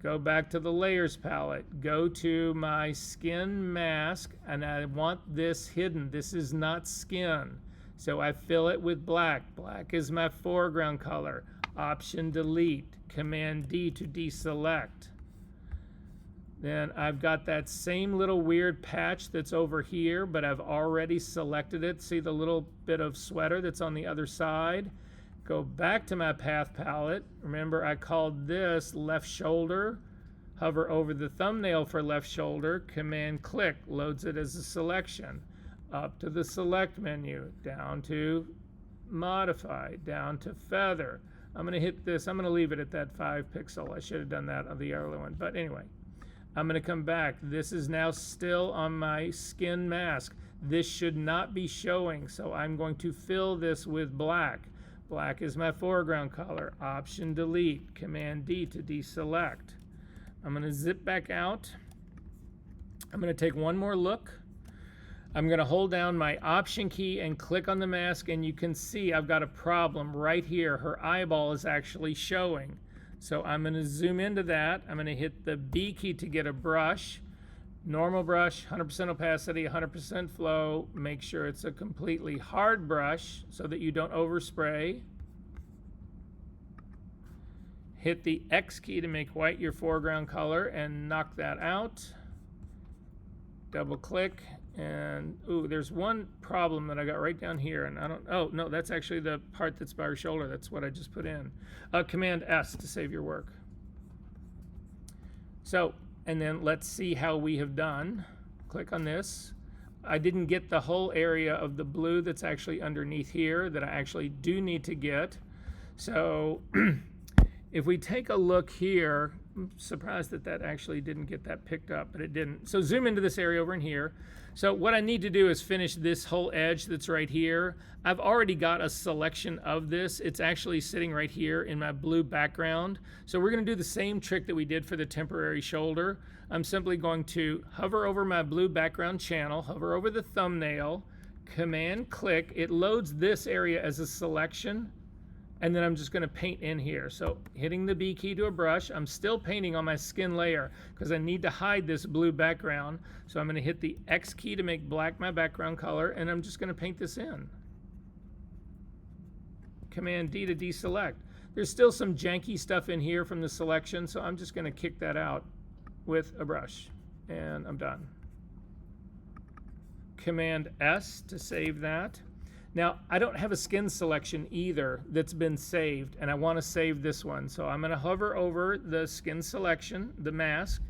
Go back to the layers palette, go to my skin mask, and I want this hidden. This is not skin. So I fill it with black. Black is my foreground color. Option delete, Command D to deselect. Then I've got that same little weird patch that's over here, but I've already selected it. See the little bit of sweater that's on the other side? Go back to my path palette. Remember, I called this left shoulder. Hover over the thumbnail for left shoulder. Command click loads it as a selection. Up to the select menu, down to modify, down to feather. I'm going to hit this. I'm going to leave it at that 5 pixel. I should have done that on the earlier one, but anyway. I'm going to come back. This is now still on my skin mask. This should not be showing, so I'm going to fill this with black. Black is my foreground color. Option delete, Command D to deselect. I'm going to zip back out. I'm going to take one more look. I'm going to hold down my Option key and click on the mask, and you can see I've got a problem right here. Her eyeball is actually showing. So I'm going to zoom into that. I'm going to hit the B key to get a brush. Normal brush, 100% opacity, 100% flow. Make sure it's a completely hard brush so that you don't overspray. Hit the X key to make white your foreground color and knock that out. Double click And, ooh, there's one problem that I got right down here, and I don't, oh, no, that's actually the part that's by our shoulder. That's what I just put in. Command S to save your work. So, and then let's see how we have done. Click on this. I didn't get the whole area of the blue that's actually underneath here that I actually do need to get. So if we take a look here, I'm surprised that that actually didn't get that picked up, but it didn't. So zoom into this area over in here. So what I need to do is finish this whole edge that's right here. I've already got a selection of this. It's actually sitting right here in my blue background. So we're going to do the same trick that we did for the temporary shoulder. I'm simply going to hover over my blue background channel, hover over the thumbnail, command click. It loads this area as a selection. And then I'm just going to paint in here. So hitting the B key to a brush, I'm still painting on my skin layer because I need to hide this blue background. So I'm going to hit the X key to make black my background color, and I'm just going to paint this in. Command D to deselect. There's still some janky stuff in here from the selection, so I'm just going to kick that out with a brush, and I'm done. Command S to save that. Now, I don't have a skin selection either that's been saved, and I want to save this one. So I'm going to hover over the skin selection, the mask,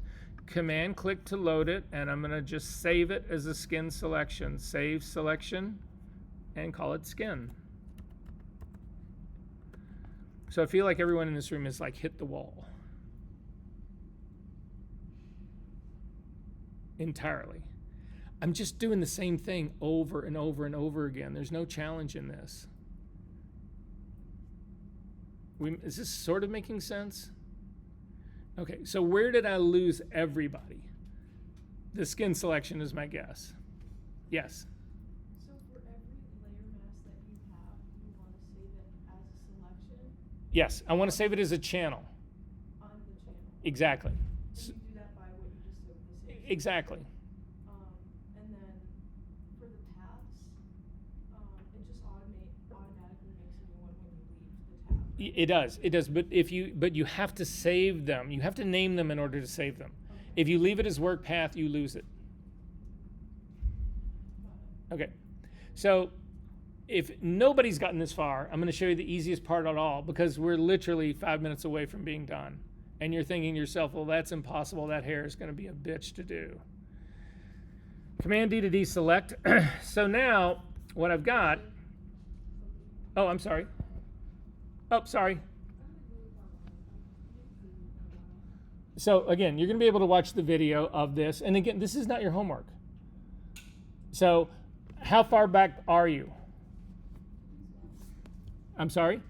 command click to load it, and I'm going to just save it as a skin selection. Save selection, and call it skin. So I feel like everyone in this room is like hit the wall. Entirely. I'm just doing the same thing over and over and over again. There's no challenge in this. Is this sort of making sense? Okay, so where did I lose everybody? The skin selection is my guess. Yes? So for every layer mask that you have, you want to save it as a selection Yes, I want to save it as a channel. on the channel. Exactly. And you do that by what you just did with the save. Exactly. And then for the paths, it just automatically makes a new one when you leave the tab. It does. It does. But you have to save them. You have to name them in order to save them. Okay. If you leave it as work path, you lose it. Got it. Okay. So if nobody's gotten this far, I'm going to show you the easiest part at all because we're literally 5 minutes away from being done. And you're thinking to yourself, well, that's impossible. That hair is going to be a bitch to do. Command D to deselect. So now what I've got, oh, I'm sorry. Oh, sorry. So again, you're going to be able to watch the video of this. And again, this is not your homework. So how far back are you? I'm sorry?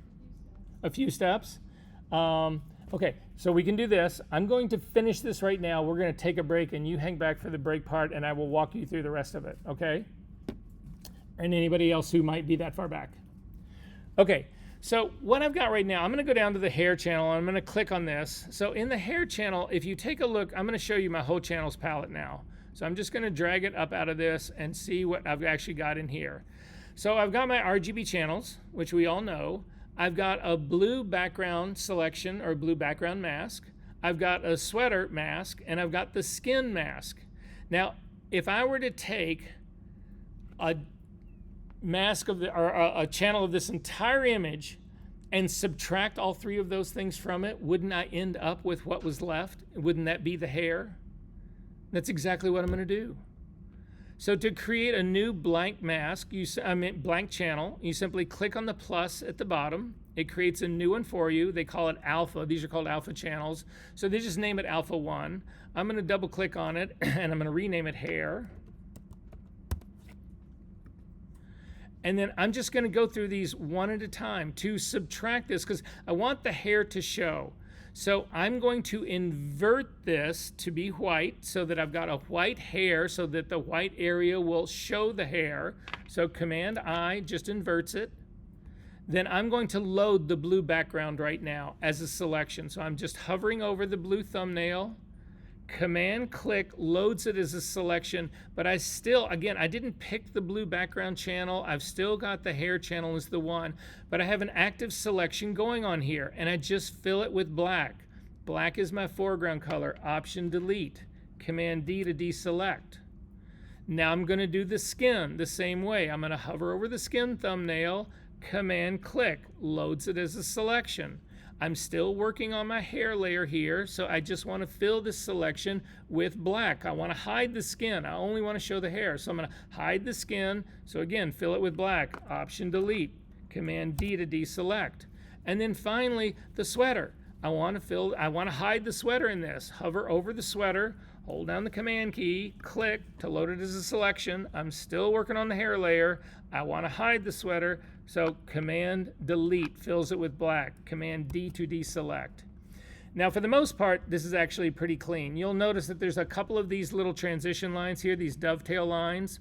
A few steps. Okay, so we can do this. I'm going to finish this right now. We're going to take a break, and you hang back for the break part, and I will walk you through the rest of it, okay? And anybody else who might be that far back. Okay, so what I've got right now, I'm going to go down to the hair channel, and I'm going to click on this. So in the hair channel, if you take a look, I'm going to show you my whole channels palette now. So I'm just going to drag it up out of this and see what I've actually got in here. So I've got my RGB channels, which we all know. I've got a blue background selection or blue background mask. I've got a sweater mask, and I've got the skin mask. Now, if I were to take a mask of or a channel of this entire image and subtract all three of those things from it, wouldn't I end up with what was left? Wouldn't that be the hair? That's exactly what I'm going to do. So to create a new blank mask, blank channel, you simply click on the plus at the bottom. It creates a new one for you. They call it alpha. These are called alpha channels. So they just name it alpha 1. I'm going to double click on it and I'm going to rename it hair. And then I'm just going to go through these one at a time to subtract this because I want the hair to show. So I'm going to invert this to be white so that I've got a white hair so that the white area will show the hair. So Command I just inverts it. Then I'm going to load the blue background right now as a selection. So I'm just hovering over the blue thumbnail. Command click loads it as a selection, but I still, again, I didn't pick the blue background channel. I've still got the hair channel as the one, but I have an active selection going on here, and I just fill it with black. Black is my foreground color. Option delete. Command D to deselect. Now I'm going to do the skin the same way. I'm going to hover over the skin thumbnail, Command click, loads it as a selection. I'm still working on my hair layer here, so I just want to fill this selection with black. I want to hide the skin. I only want to show the hair. So I'm going to hide the skin. So again, fill it with black. Option delete. Command D to deselect. And then finally, the sweater. I want to hide the sweater in this. Hover over the sweater, hold down the Command key, click to load it as a selection. I'm still working on the hair layer. I want to hide the sweater, so Command delete fills it with black. Command D to deselect. Now, for the most part, this is actually pretty clean. You'll notice that there's a couple of these little transition lines here, these dovetail lines,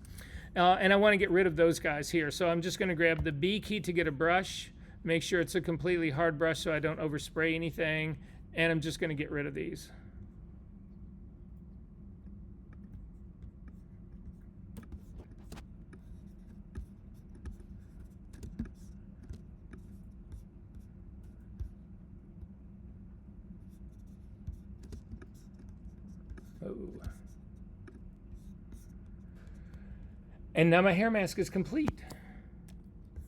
and I want to get rid of those guys here. So I'm just going to grab the B key to get a brush, make sure it's a completely hard brush so I don't overspray anything, and I'm just going to get rid of these. And now my hair mask is complete.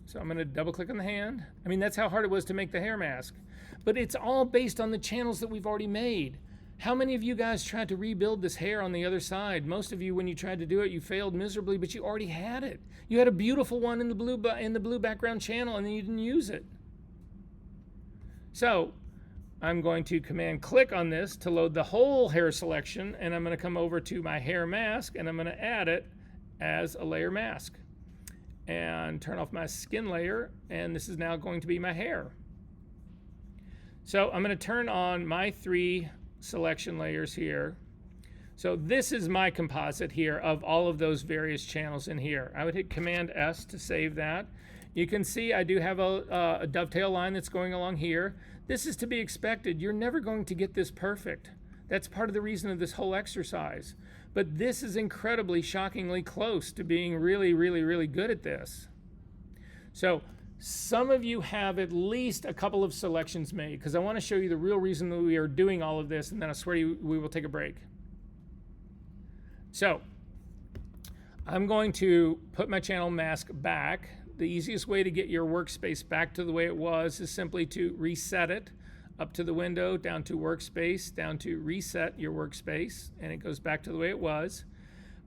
So I'm going to double click on the hand. I mean, that's how hard it was to make the hair mask. But it's all based on the channels that we've already made. How many of you guys tried to rebuild this hair on the other side? Most of you, when you tried to do it, you failed miserably, but you already had it. You had a beautiful one in the blue background channel, and then you didn't use it. So I'm going to Command click on this to load the whole hair selection, and I'm going to come over to my hair mask, and I'm going to add it as a layer mask. And turn off my skin layer, and this is now going to be my hair. So I'm going to turn on my 3 selection layers here. So this is my composite here of all of those various channels in here. I would hit Command S to save that. You can see I do have a dovetail line that's going along here. This is to be expected. You're never going to get this perfect. That's part of the reason of this whole exercise. But this is incredibly, shockingly close to being really, really, really good at this. So some of you have at least a couple of selections made, because I want to show you the real reason that we are doing all of this, and then I swear to you, we will take a break. So I'm going to put my channel mask back. The easiest way to get your workspace back to the way it was is simply to reset it. Up to the window, down to workspace, down to reset your workspace, and it goes back to the way it was.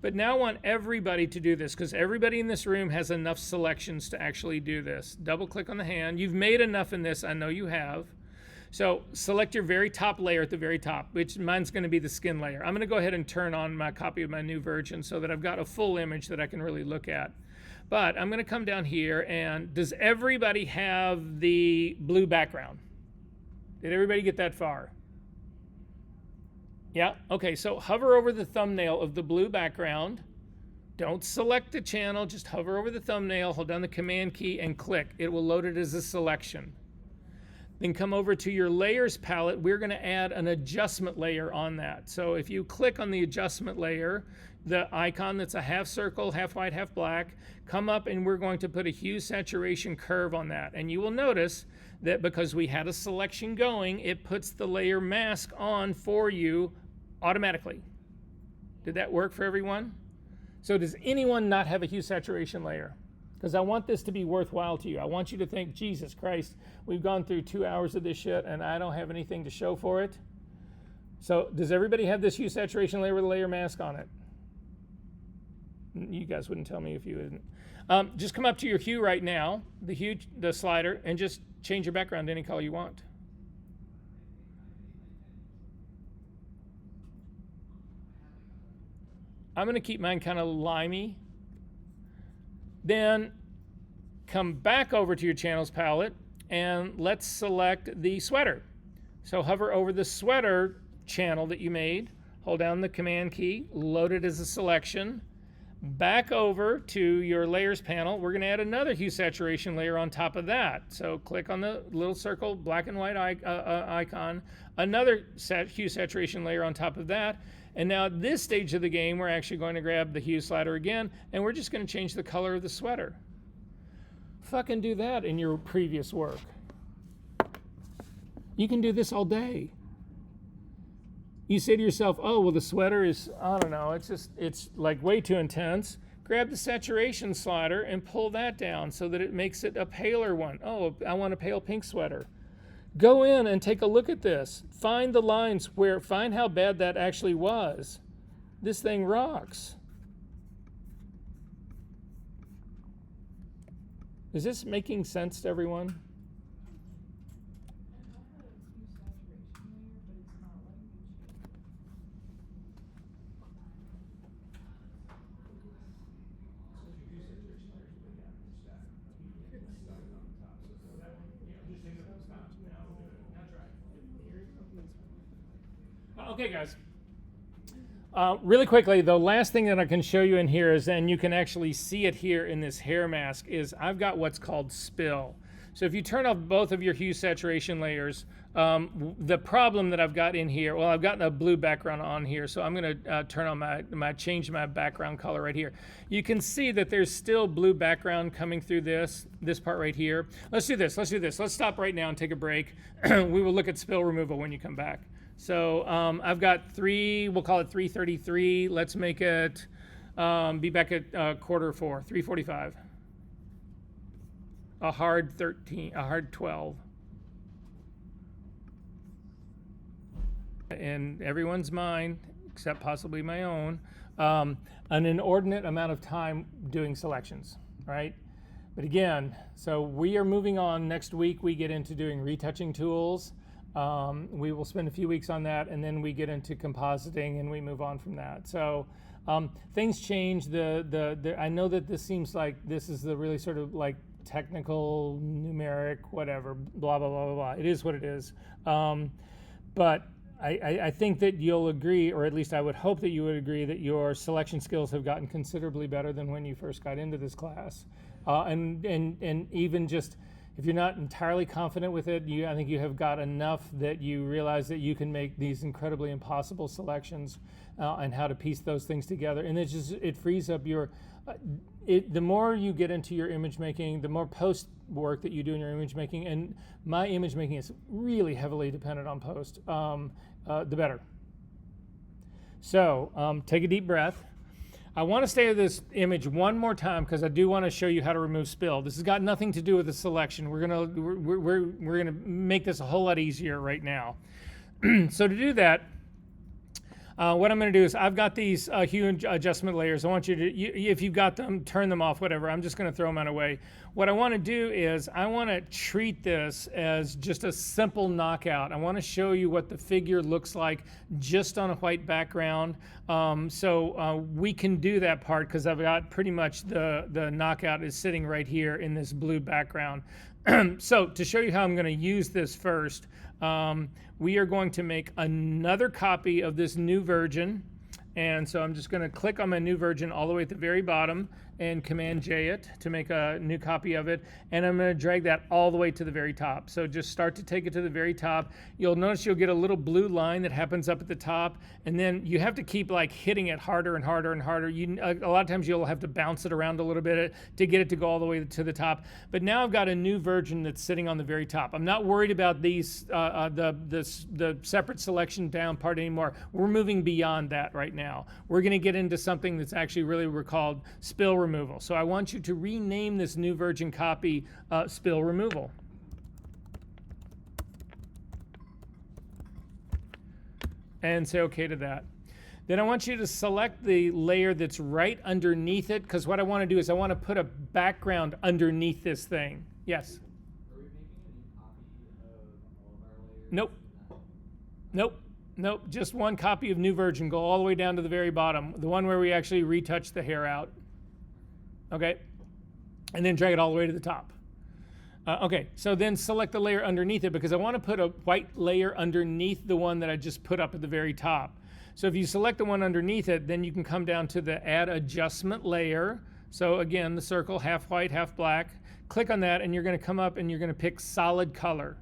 But now I want everybody to do this, because everybody in this room has enough selections to actually do this. Double click on the hand. You've made enough in this, I know you have. So select your very top layer at the very top, which mine's going to be the skin layer. I'm going to go ahead and turn on my copy of my new version so that I've got a full image that I can really look at. But I'm going to come down here, and does everybody have the blue background? Did everybody get that far? Yeah? Okay, so hover over the thumbnail of the blue background. Don't select the channel, just hover over the thumbnail, hold down the Command key, and click. It will load it as a selection. Then come over to your layers palette. We're going to add an adjustment layer on that. So if you click on the adjustment layer, the icon that's a half circle, half white, half black, come up, and we're going to put a hue saturation curve on that. And you will notice that because we had a selection going, it puts the layer mask on for you automatically. Did that work for everyone? So does anyone not have a hue saturation layer? Because I want this to be worthwhile to you. I want you to think, Jesus Christ, we've gone through 2 hours of this shit and I don't have anything to show for it. So does everybody have this hue saturation layer with a layer mask on it? You guys wouldn't tell me if you didn't. Just come up to your hue right now, the slider, and just change your background to any color you want. I'm going to keep mine kind of limey. Then come back over to your channels palette and let's select the sweater. So hover over the sweater channel that you made, hold down the Command key, load it as a selection. Back over to your layers panel, we're going to add another hue saturation layer on top of that. So click on the little circle, black and white icon, another hue saturation layer on top of that. And now at this stage of the game, we're actually going to grab the hue slider again, and we're just going to change the color of the sweater. Fucking do that in your previous work. You can do this all day. You say to yourself, oh, well, the sweater is, I don't know, it's like way too intense. Grab the saturation slider and pull that down so that it makes it a paler one. Oh, I want a pale pink sweater. Go in and take a look at this. Find the lines find how bad that actually was. This thing rocks. Is this making sense to everyone? And I had a hue saturation layer, but it's not letting me change it. Okay, guys. Really quickly, the last thing that I can show you in here is, and you can actually see it here in this hair mask, is I've got what's called spill. So if you turn off both of your hue saturation layers, the problem that I've got in here, well, I've got a blue background on here, so I'm going to turn on change my background color right here. You can see that there's still blue background coming through this part right here. Let's do this. Let's stop right now and take a break. We will look at spill removal when you come back. So I've got we'll call it 3:33. Let's make it be back at 3:45. 3:45. A hard 13, a hard 12. In everyone's mind, except possibly my own, an inordinate amount of time doing selections, right? But again, so we are moving on. Next week we get into doing retouching tools. We will spend a few weeks on that, and then we get into compositing, and we move on from that. So things change. I know that this seems like this is the really sort of like technical, numeric, whatever, blah, blah, blah, blah, blah. It is what it is. But I think that you'll agree, or at least I would hope that you would agree, that your selection skills have gotten considerably better than when you first got into this class. And even just, if you're not entirely confident with it, I think you have got enough that you realize that you can make these incredibly impossible selections and how to piece those things together. And it frees up your, the more you get into your image making, the more post work that you do in your image making, and my image making is really heavily dependent on post, the better. So take a deep breath. I want to stay with this image one more time because I do want to show you how to remove spill. This has got nothing to do with the selection. We're gonna make this a whole lot easier right now. So to do that, what I'm going to do is I've got these hue adjustment layers. I want you to, if you've got them, turn them off, whatever. I'm just going to throw them out of the way. What I want to do is I want to treat this as just a simple knockout. I want to show you what the figure looks like just on a white background. So we can do that part because I've got pretty much the knockout is sitting right here in this blue background. So to show you how I'm going to use this first, we are going to make another copy of this new version. And so I'm just going to click on my new version all the way at the very bottom and Command J it to make a new copy of it. And I'm going to drag that all the way to the very top. So just start to take it to the very top. You'll notice you'll get a little blue line that happens up at the top. And then you have to keep like hitting it harder and harder and harder. A lot of times you'll have to bounce it around a little bit to get it to go all the way to the top. But now I've got a new version that's sitting on the very top. I'm not worried about these the separate selection down part anymore. We're moving beyond that right now. We're going to get into something that's actually really called spill removal. So I want you to rename this new version copy spill removal. And say OK to that. Then I want you to select the layer that's right underneath it, because what I want to do is I want to put a background underneath this thing. Yes? Are we making a new copy of all of our layers? Nope. Nope, just one copy of new version. Go all the way down to the very bottom, the one where we actually retouch the hair out. Okay, and then drag it all the way to the top. Okay, so then select the layer underneath it because I want to put a white layer underneath the one that I just put up at the very top. So if you select the one underneath it, then you can come down to the Add Adjustment layer. So again, the circle, half white, half black. Click on that, and you're going to come up and you're going to pick Solid Color.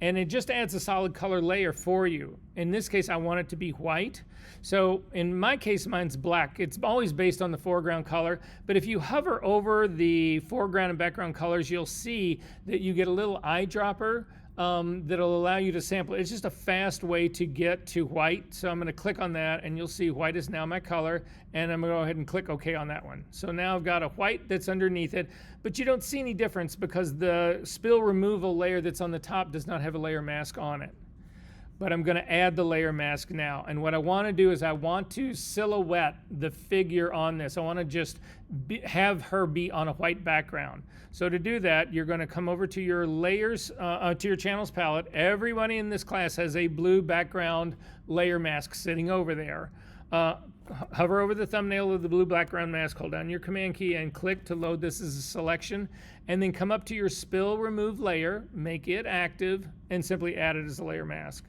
And it just adds a solid color layer for you. In this case, I want it to be white. So in my case, mine's black. It's always based on the foreground color. But if you hover over the foreground and background colors, you'll see that you get a little eyedropper that'll allow you to sample. It's just a fast way to get to white. So I'm going to click on that, and you'll see white is now my color, and I'm going to go ahead and click OK on that one. So now I've got a white that's underneath it, but you don't see any difference because the spill removal layer that's on the top does not have a layer mask on it. But I'm going to add the layer mask now. And what I want to do is I want to silhouette the figure on this. I want to just have her be on a white background. So to do that, you're going to come over to your layers, to your channels palette. Everybody in this class has a blue background layer mask sitting over there. Hover over the thumbnail of the blue background mask, hold down your command key and click to load this as a selection, and then come up to your spill remove layer, make it active, and simply add it as a layer mask.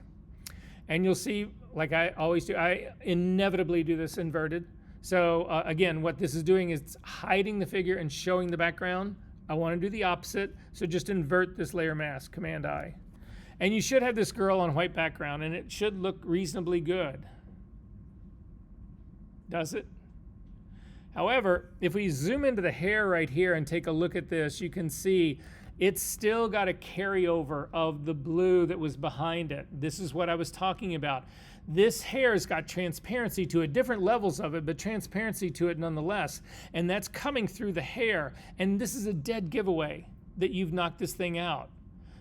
And you'll see, like I always do, I inevitably do this inverted. So again, what this is doing is hiding the figure and showing the background. I want to do the opposite, so just invert this layer mask, Command I. And you should have this girl on white background, and it should look reasonably good. Does it? However, if we zoom into the hair right here and take a look at this, you can see it's still got a carryover of the blue that was behind it. This is what I was talking about. This hair's got transparency to it, different levels of it, but transparency to it nonetheless. And that's coming through the hair. And this is a dead giveaway that you've knocked this thing out.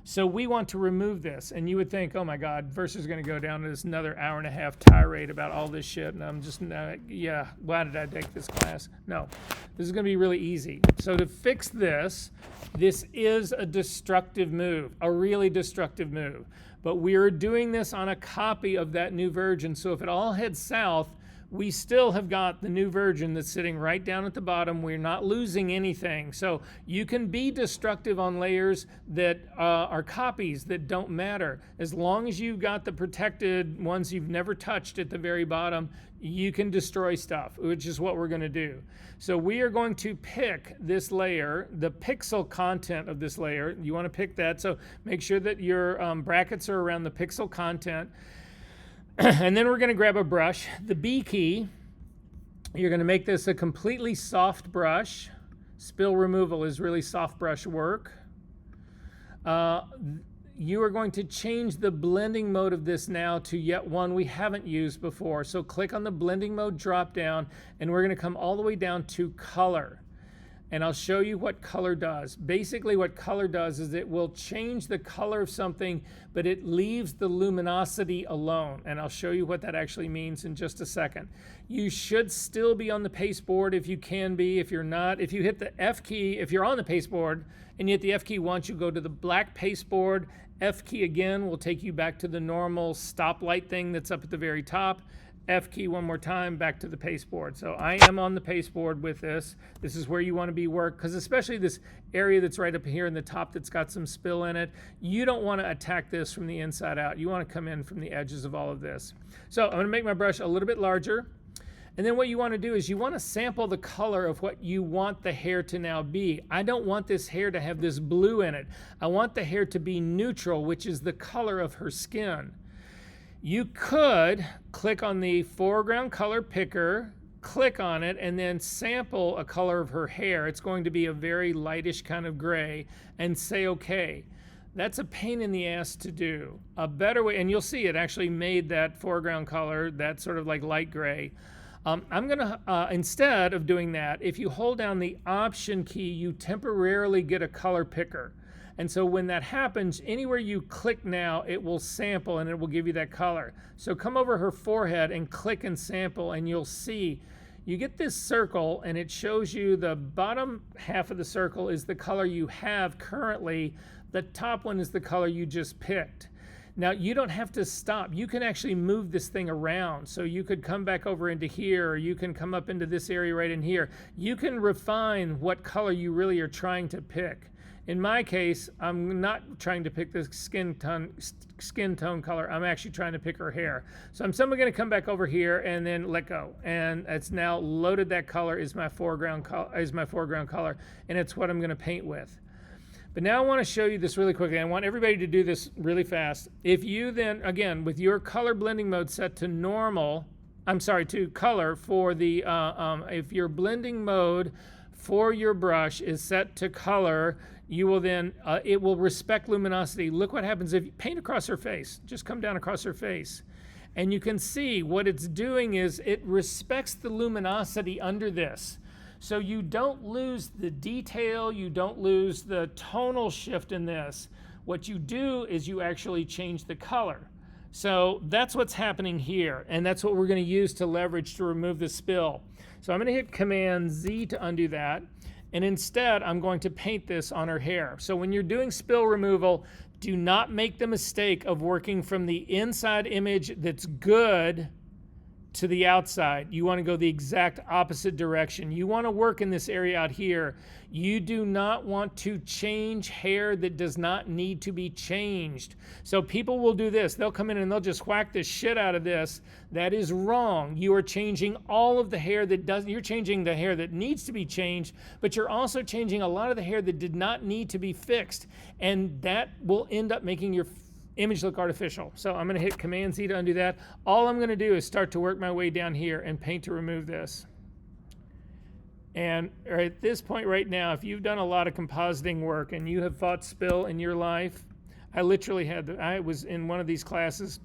So we want to remove this. And you would think, oh my God, Versa's going to go down to this another hour-and-a-half tirade about all this shit. And I'm just, yeah, why did I take this class? No, this is going to be really easy. So to fix this, this is a destructive move, a really destructive move. But we're doing this on a copy of that new version. So if it all heads south, we still have got the new version that's sitting right down at the bottom. We're not losing anything. So you can be destructive on layers that are copies that don't matter. As long as you've got the protected ones you've never touched at the very bottom, you can destroy stuff, which is what we're going to do. So we are going to pick this layer, the pixel content of this layer. You want to pick that. So make sure that your brackets are around the pixel content. And then we're going to grab a brush, the B key. You're going to make this a completely soft brush. Spill removal is really soft brush work. You are going to change the blending mode of this now to yet one we haven't used before. So click on the blending mode drop down, and we're going to come all the way down to color. And I'll show you what color does. Basically what color does is it will change the color of something, but it leaves the luminosity alone. And I'll show you what that actually means in just a second. You should still be on the pasteboard if you can be. If you're not, if you hit the F key, if you're on the pasteboard and you hit the F key once, you go to the black pasteboard. F key again will take you back to the normal stoplight thing that's up at the very top. F key one more time, back to the pasteboard. So I am on the pasteboard with this. This is where you want to be work, because especially this area that's right up here in the top that's got some spill in it, you don't want to attack this from the inside out. You want to come in from the edges of all of this. So I'm going to make my brush a little bit larger. And then what you want to do is you want to sample the color of what you want the hair to now be. I don't want this hair to have this blue in it. I want the hair to be neutral, which is the color of her skin. You could click on the foreground color picker, click on it, and then sample a color of her hair. It's going to be a very lightish kind of gray, and say OK. That's a pain in the ass to do. A better way, and you'll see it actually made that foreground color, that sort of like light gray. I'm going to, instead of doing that, if you hold down the Option key, you temporarily get a color picker. And so when that happens, anywhere you click now, it will sample and it will give you that color. So come over her forehead and click and sample, and you'll see you get this circle, and it shows you the bottom half of the circle is the color you have currently. The top one is the color you just picked. Now, you don't have to stop. You can actually move this thing around. So you could come back over into here, or you can come up into this area right in here. You can refine what color you really are trying to pick. In my case, I'm not trying to pick the skin tone color. I'm actually trying to pick her hair. So I'm simply going to come back over here and then let go. And it's now loaded. That color is my foreground color, and it's what I'm going to paint with. But now I want to show you this really quickly. I want everybody to do this really fast. If you then, again, with your color blending mode set to normal, to color for the, if your blending mode for your brush is set to color, you will then, it will respect luminosity. Look what happens if you paint across her face. Just come down across her face. And you can see what it's doing is it respects the luminosity under this. So you don't lose the detail, you don't lose the tonal shift in this. What you do is you actually change the color. So that's what's happening here, and that's what we're going to use to leverage to remove the spill. So I'm going to hit Command Z to undo that, and instead I'm going to paint this on her hair. So when you're doing spill removal, do not make the mistake of working from the inside image that's good to the outside. You want to go the exact opposite direction. You want to work in this area out here. You do not want to change hair that does not need to be changed. So people will do this. They'll come in and they'll just whack the shit out of this. That is wrong. You are changing all of the hair that doesn't, you're changing the hair that needs to be changed, but you're also changing a lot of the hair that did not need to be fixed. And that will end up making your image look artificial. So I'm going to hit Command Z to undo that. All I'm going to do is start to work my way down here and paint to remove this. And at this point right now, if you've done a lot of compositing work and you have fought spill in your life, I literally had, I was in one of these classes.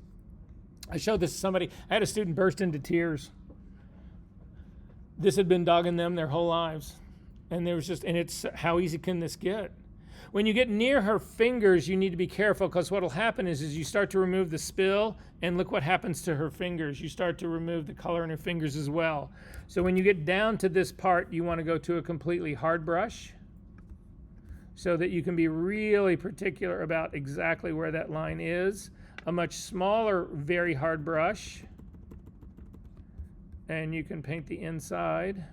I showed this to somebody. I had a student burst into tears. This had been dogging them their whole lives. And there was just, and it's, how easy can this get? When you get near her fingers, you need to be careful, because what will happen is you start to remove the spill, and look what happens to her fingers. You start to remove the color in her fingers as well. So when you get down to this part, you want to go to a completely hard brush so that you can be really particular about exactly where that line is. A much smaller, very hard brush, and you can paint the inside.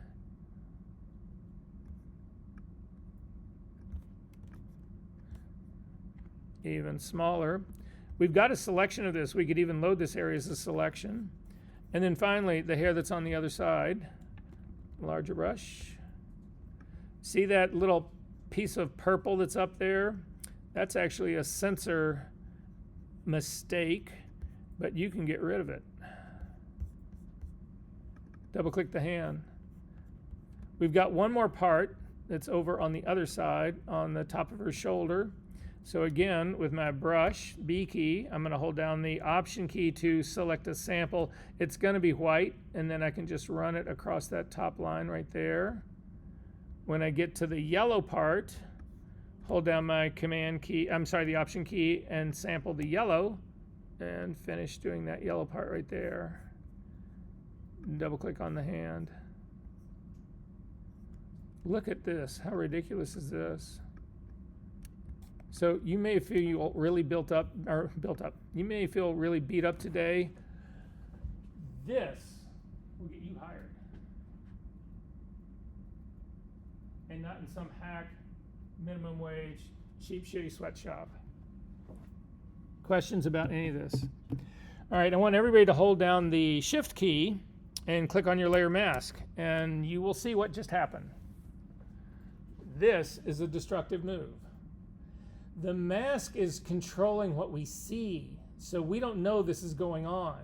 Even smaller. We've got a selection of this. We could even load this area as a selection. And then finally, the hair that's on the other side. Larger brush. See that little piece of purple that's up there? That's actually a sensor mistake, but you can get rid of it. Double click the hand. We've got one more part that's over on the other side on the top of her shoulder. So again, with my brush, B key, I'm going to hold down the Option key to select a sample. It's going to be white, and then I can just run it across that top line right there. When I get to the yellow part, hold down my Command key, the Option key, and sample the yellow, and finish doing that yellow part right there. Double click on the hand. Look at this. How ridiculous is this? So you may feel really you may feel really beat up today. This will get you hired. And not in some hack, minimum wage, cheap, shitty sweatshop. Questions about any of this? All right, I want everybody to hold down the Shift key and click on your layer mask, and you will see what just happened. This is a destructive move. The mask is controlling what we see, so we don't know this is going on.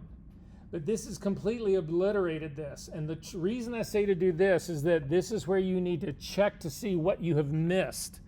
But this has completely obliterated this. And the reason I say to do this is that this is where you need to check to see what you have missed.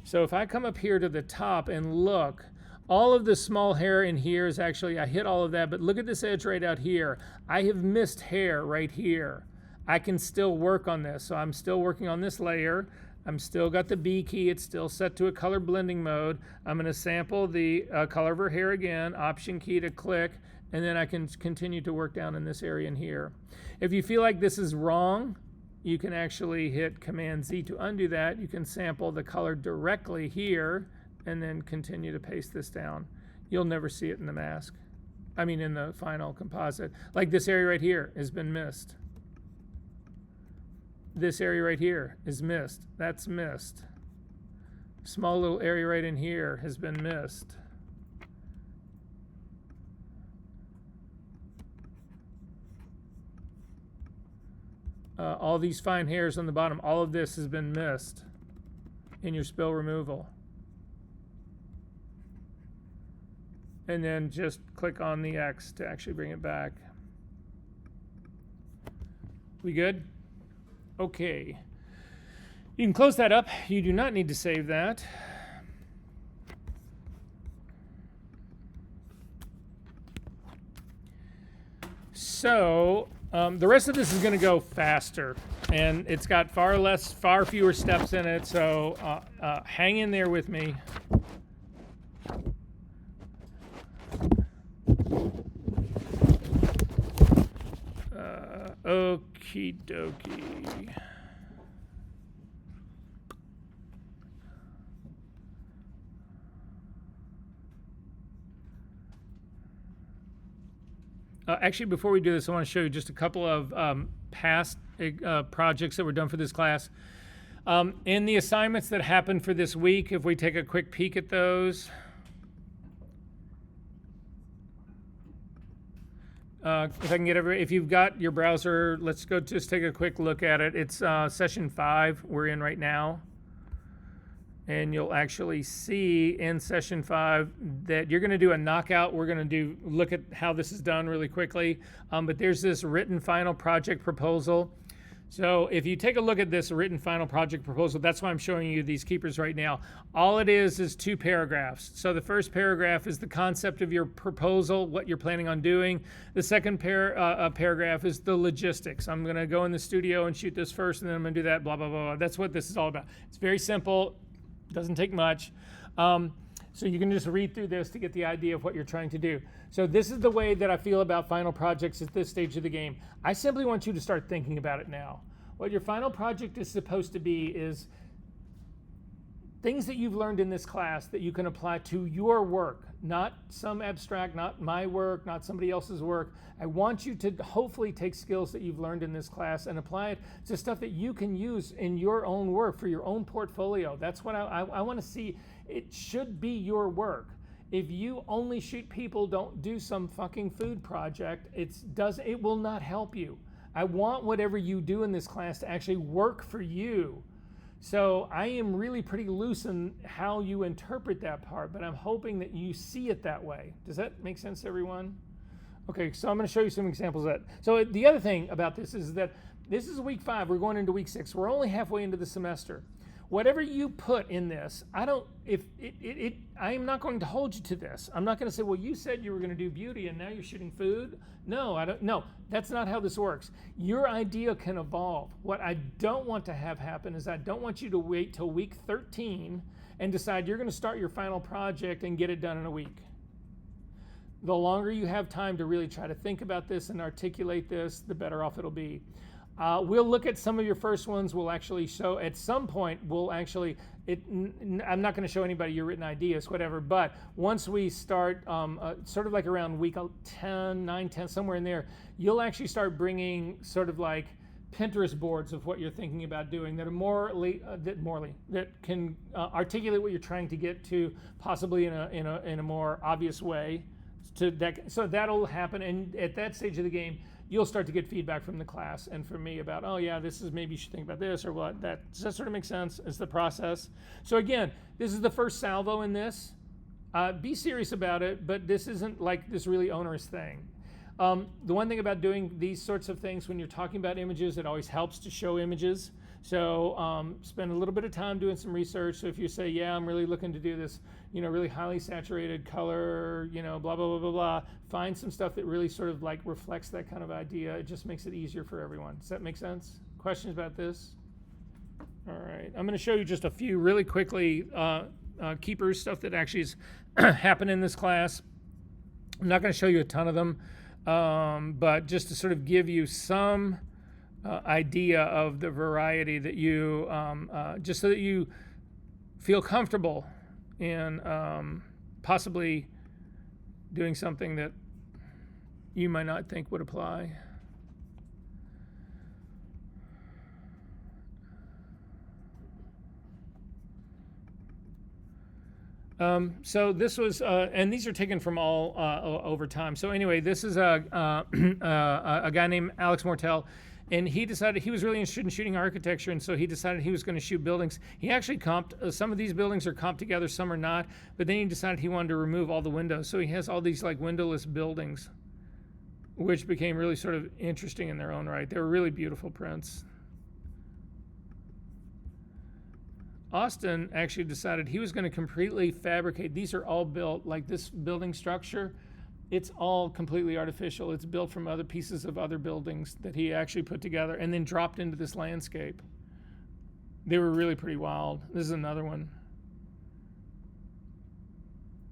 So if I come up here to the top and look, all of the small hair in here is actually, I hit all of that, but look at this edge right out here. I have missed hair right here. I can still work on this. So I'm still working on this layer. I'm still got the B key. It's still set to a color blending mode. I'm going to sample the color of her hair again, Option key to click, and then I can continue to work down in this area in here. If you feel like this is wrong, you can actually hit Command Z to undo that. You can sample the color directly here and then continue to paste this down. You'll never see it in the mask. I mean in the final composite. Like this area right here has been missed. This area right here is missed. That's missed. Small little area right in here has been missed. All these fine hairs on the bottom, all of this has been missed in your spill removal. And then just click on the X to actually bring it back. We good? Okay. You can close that up. You do not need to save that. So the rest of this is going to go faster, and it's got far fewer steps in it. So hang in there with me. Okie dokie. Actually, before we do this, I want to show you just a couple of past projects that were done for this class. In the assignments that happened for this week, if we take a quick peek at those. If I can get if you've got your browser, let's go just take a quick look at it. It's session 5 we're in right now. And you'll actually see in session 5 that you're going to do a knockout. We're going to look at how this is done really quickly. But there's this written final project proposal. So if you take a look at this written final project proposal, that's why I'm showing you these keepers right now. All it is 2 paragraphs. So the first paragraph is the concept of your proposal, what you're planning on doing. The second paragraph is the logistics. I'm going to go in the studio and shoot this first, and then I'm going to do that, blah, blah, blah, blah. That's what this is all about. It's very simple. Doesn't take much. So you can just read through this to get the idea of what you're trying to do. So this is the way that I feel about final projects at this stage of the game. I simply want you to start thinking about it now. What your final project is supposed to be is things that you've learned in this class that you can apply to your work, not some abstract, not my work, not somebody else's work. I want you to hopefully take skills that you've learned in this class and apply it to stuff that you can use in your own work for your own portfolio. That's what I want to see. It should be your work. If you only shoot people, don't do some fucking food project, it will not help you. I want whatever you do in this class to actually work for you. So I am really pretty loose in how you interpret that part, but I'm hoping that you see it that way. Does that make sense to everyone? Okay, so I'm going to show you some examples of that. So the other thing about this is that this is week 5. We're going into week 6. We're only halfway into the semester. Whatever you put in this, I am not going to hold you to this. I'm not going to say, well, you said you were going to do beauty and now you're shooting food. No, that's not how this works. Your idea can evolve. What I don't want to have happen is I don't want you to wait till week 13 and decide you're going to start your final project and get it done in a week. The longer you have time to really try to think about this and articulate this, the better off it'll be. We'll look at some of your first ones. We'll actually show at some point, I'm not going to show anybody your written ideas, whatever, but once we start sort of like around week 10, 9, 10, somewhere in there, you'll actually start bringing sort of like Pinterest boards of what you're thinking about doing that are that can articulate what you're trying to get to, possibly in a more obvious way. So that'll happen, and at that stage of the game, you'll start to get feedback from the class and from me about, oh yeah, this is, maybe you should think about this or what. Does that sort of make sense? It's the process. So again, this is the first salvo in this. Be serious about it, but this isn't like this really onerous thing. The one thing about doing these sorts of things when you're talking about images, it always helps to show images. So spend a little bit of time doing some research. So if you say, yeah, I'm really looking to do this, really highly saturated color, blah, blah, blah, blah, blah, find some stuff that really sort of like reflects that kind of idea. It just makes it easier for everyone. Does that make sense? Questions about this? All right. I'm going to show you just a few really quickly keepers, stuff that actually has happened in this class. I'm not going to show you a ton of them, but just to sort of give you some idea of the variety that you, just so that you feel comfortable in possibly doing something that you might not think would apply. So this was, and these are taken from all over time. So anyway, this is a guy named Alex Mortel. And he decided he was really interested in shooting architecture, and so he decided he was going to shoot buildings. He actually comped, some of these buildings are comped together, some are not, but then he decided he wanted to remove all the windows. So he has all these like windowless buildings, which became really sort of interesting in their own right. They were really beautiful prints. Austin actually decided he was going to completely fabricate. These are all built, like this building structure, it's all completely artificial. It's built from other pieces of other buildings that he actually put together and then dropped into this landscape. They were really pretty wild. This is another one.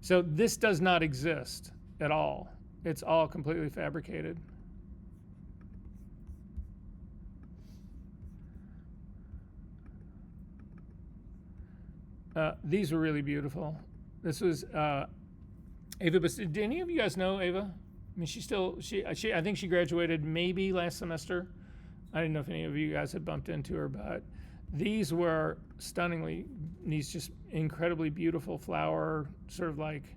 So this does not exist at all. It's all completely fabricated. These were really beautiful. This was Ava. Did any of you guys know Ava? I mean, I think she graduated maybe last semester. I didn't know if any of you guys had bumped into her, but these were stunningly, these just incredibly beautiful flower, sort of like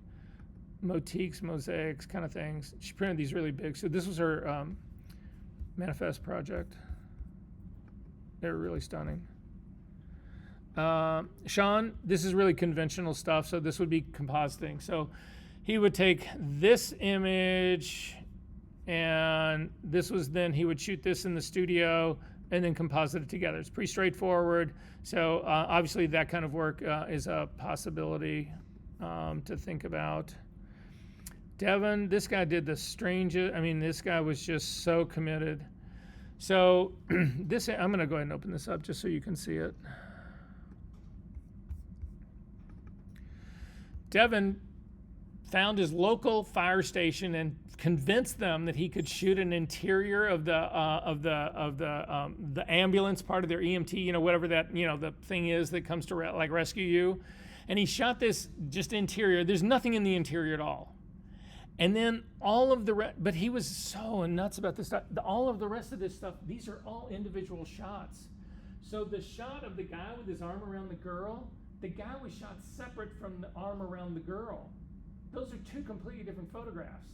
motifs, mosaics kind of things. She printed these really big. So this was her manifest project. They were really stunning. Sean, this is really conventional stuff, so this would be compositing. So he would take this image, and this was then he would shoot this in the studio and then composite it together. It's pretty straightforward. So obviously that kind of work is a possibility to think about. Devin, this guy did the strangest. I mean, this guy was just so committed. So this, I'm going to go ahead and open this up just so you can see it. Devin found his local fire station and convinced them that he could shoot an interior of the ambulance part of their EMT, you know, whatever that, you know, the thing is that comes to like rescue you. And he shot this just interior. There's nothing in the interior at all. And then all of the but he was so nuts about this stuff. All of the rest of this stuff, these are all individual shots. So the shot of the guy with his arm around the girl, the guy was shot separate from the arm around the girl. Those are two completely different photographs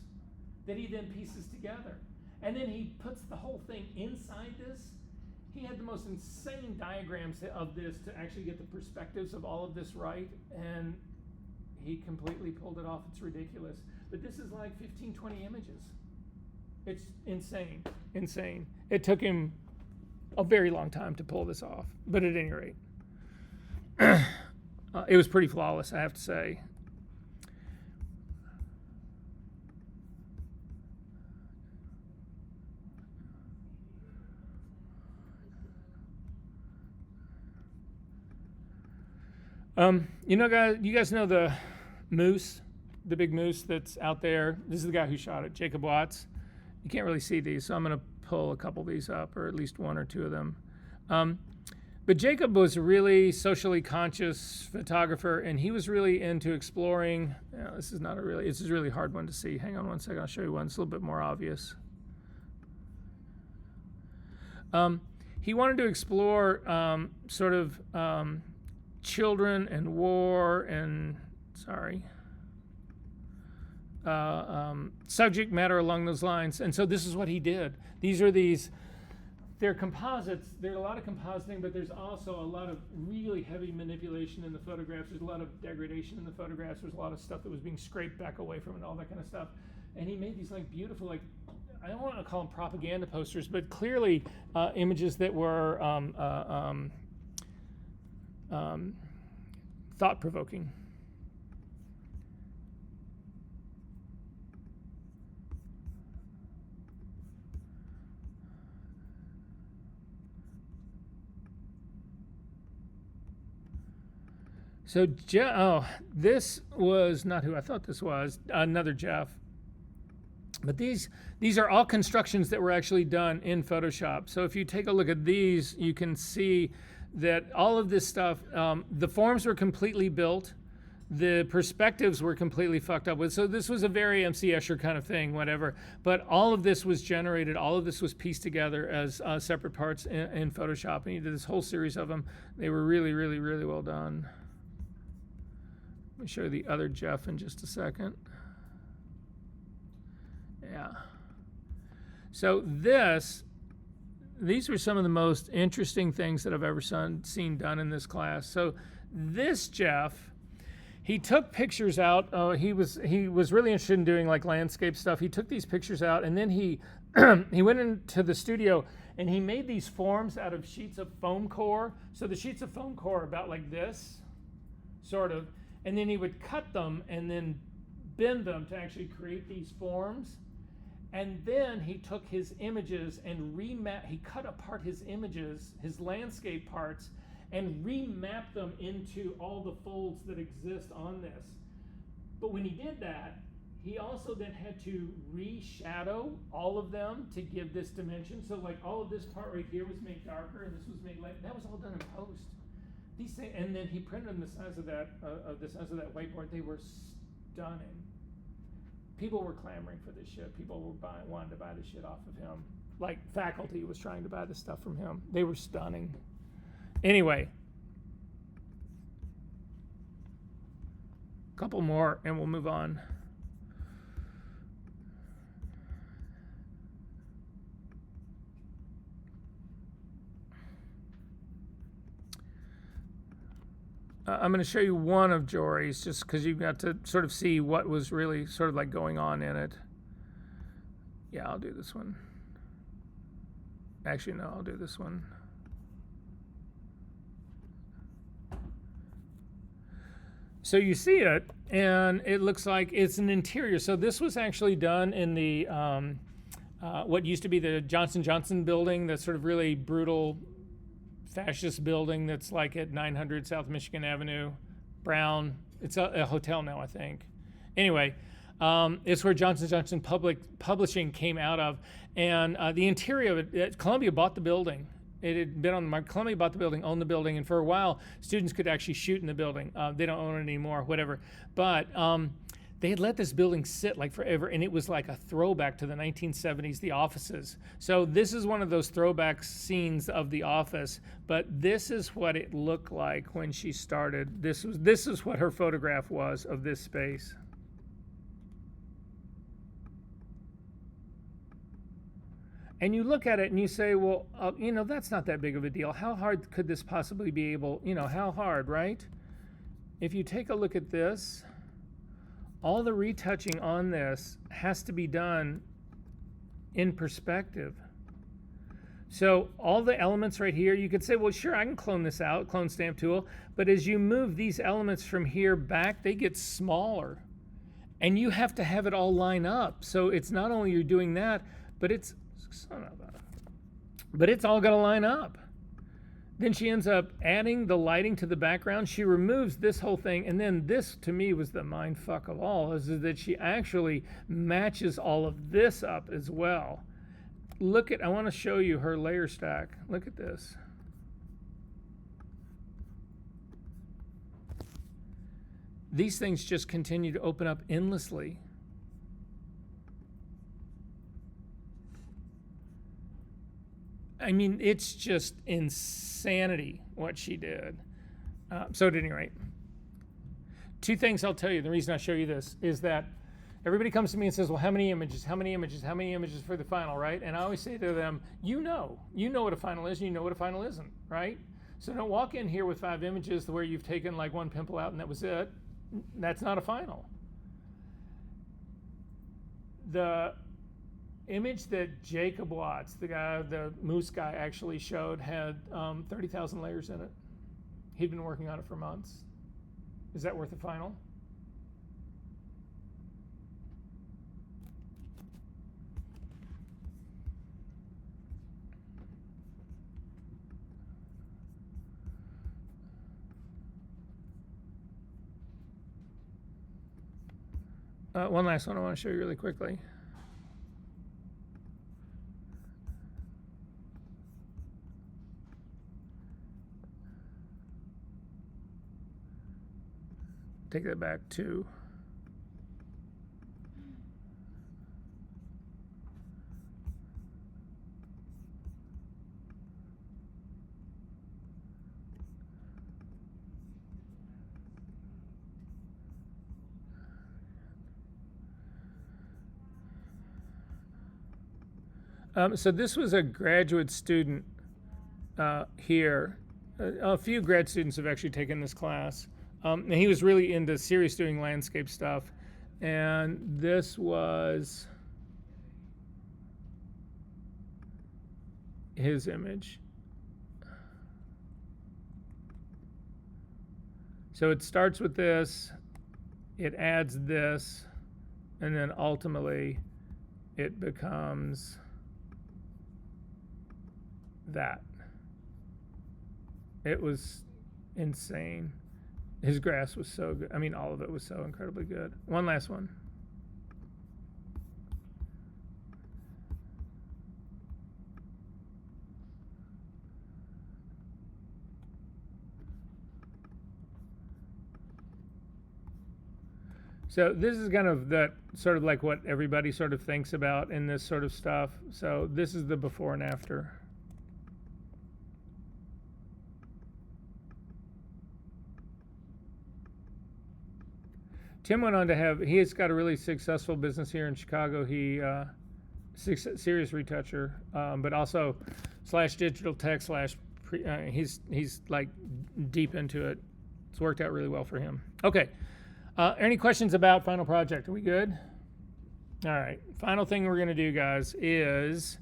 that he then pieces together. And then he puts the whole thing inside this. He had the most insane diagrams of this to actually get the perspectives of all of this right. And he completely pulled it off. It's ridiculous. But this is like 15, 20 images. It's insane, insane. It took him a very long time to pull this off. But at any rate, it was pretty flawless, I have to say. You know, guys, you guys know the moose, the big moose that's out there. This is the guy who shot it, Jacob Watts. You can't really see these, so I'm going to pull a couple of these up, or at least one or two of them. But Jacob was a really socially conscious photographer, and he was really into exploring. This is not a really, this is a really hard one to see. Hang on one second, I'll show you one. It's a little bit more obvious. He wanted to explore sort of children and war and, subject matter along those lines. And so this is what he did. They're composites. There's a lot of compositing, but there's also a lot of really heavy manipulation in the photographs. There's a lot of degradation in the photographs. There's a lot of stuff that was being scraped back away from it, all that kind of stuff. And he made these like beautiful, like, I don't want to call them propaganda posters, but clearly images that were thought-provoking. So, this was not who I thought this was, another Jeff. But these are all constructions that were actually done in Photoshop. So if you take a look at these, you can see that all of this stuff, the forms were completely built. The perspectives were completely fucked up with. So this was a very MC Escher kind of thing, whatever. But all of this was generated, all of this was pieced together as separate parts in Photoshop. And he did this whole series of them. They were really, really, really well done. Let me show you the other Jeff in just a second. Yeah. So these were some of the most interesting things that I've ever seen done in this class. So this Jeff, he took pictures out. He was really interested in doing like landscape stuff. He took these pictures out, and then he he went into the studio And he made these forms out of sheets of foam core. So the sheets of foam core are about like this, sort of. And then he would cut them and then bend them to actually create these forms. And then he took his images and he cut apart his images, his landscape parts, and remapped them into all the folds that exist on this. But when he did that, he also then had to reshadow all of them to give this dimension. So like all of this part right here was made darker, and this was made light. That was all done in post. These things, and then he printed them the size of that whiteboard. They were stunning. People were clamoring for this shit. People were wanted to buy the shit off of him. Like faculty was trying to buy the stuff from him. They were stunning. Anyway, a couple more and we'll move on. I'm going to show you one of Jory's just because you've got to sort of see what was really sort of like going on in it. Yeah, I'll do this one. Actually, no, I'll do this one. So you see it, and it looks like it's an interior. So this was actually done in the what used to be the Johnson & Johnson building, that sort of really brutal fascist building that's like at 900 South Michigan Avenue, Brown. It's a hotel now, I think. Anyway, it's where Johnson & Johnson Publishing came out of. And the interior of it, Columbia bought the building. It had been on the market. Columbia bought the building, owned the building, and for a while, students could actually shoot in the building. They don't own it anymore, whatever. But they had let this building sit like forever, and it was like a throwback to the 1970s, the offices. So this is one of those throwback scenes of the office, but this is what it looked like when she started. This is what her photograph was of this space. And you look at it and you say, well, that's not that big of a deal. How hard could this possibly be able, how hard, right? If you take a look at this, all the retouching on this has to be done in perspective. So all the elements right here, you could say, well, sure, I can clone this out, clone stamp tool, but as you move these elements from here back, they get smaller. And you have to have it all line up. So it's not only you're doing that, but it's all got to line up. Then she ends up adding the lighting to the background. She removes this whole thing, and then this, to me, was the mind fuck of all, is that she actually matches all of this up as well. I want to show you her layer stack. Look at this. These things just continue to open up endlessly. I mean, it's just insanity what she did. So at any rate, two things I'll tell you. The reason I show you this is that everybody comes to me and says, well, how many images for the final, right? And I always say to them, you know what a final is, and you know what a final isn't, right? So don't walk in here with 5 images where you've taken like one pimple out and that was it. That's not a final. The image that Jacob Watts, the moose guy, actually showed had 30,000 layers in it. He'd been working on it for months. Is that worth a final? One last one I want to show you really quickly. Take that back too. So this was a graduate student here. A few grad students have actually taken this class. And he was really into serious doing landscape stuff. And this was his image. So it starts with this, it adds this, and then ultimately it becomes that. It was insane. His grass was so good. I mean, all of it was so incredibly good. One last one. So this is kind of that sort of like what everybody sort of thinks about in this sort of stuff. So this is the before and after. Tim went on to have, he has got a really successful business here in Chicago. He, serious retoucher, but also slash digital tech slash, he's like deep into it. It's worked out really well for him. Okay. Any questions about final project? Are we good? All right. Final thing we're going to do, guys, is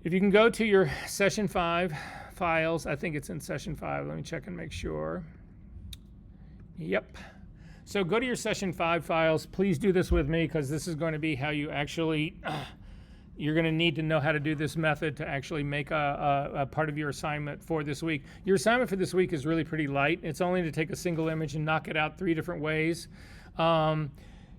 if you can go to your session 5 files. I think it's in session 5. Let me check and make sure. Yep. So go to your session 5 files. Please do this with me because this is going to be how you actually, you're going to need to know how to do this method to actually make a part of your assignment for this week. Your assignment for this week is really pretty light. It's only to take a single image and knock it out 3 different ways.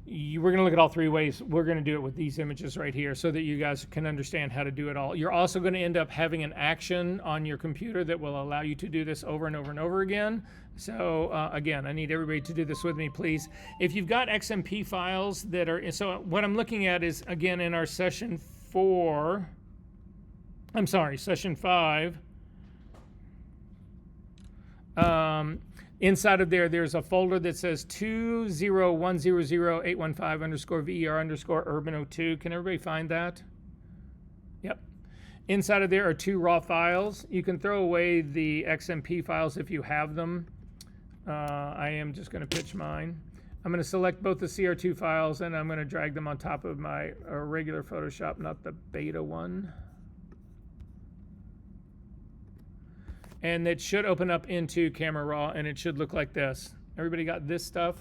We're going to look at all 3 ways. We're going to do it with these images right here so that you guys can understand how to do it all. You're also going to end up having an action on your computer that will allow you to do this over and over and over again. So again, I need everybody to do this with me, please. If you've got XMP files that are, so what I'm looking at is, again, in our session 5. Inside of there, there's a folder that says 201008155_ver_urban02. Can everybody find that? Yep. Inside of there are 2 raw files. You can throw away the XMP files if you have them. I am just going to pitch mine. I'm going to select both the CR2 files and I'm going to drag them on top of my regular Photoshop, not the beta one. And it should open up into Camera Raw and it should look like this. Everybody got this stuff?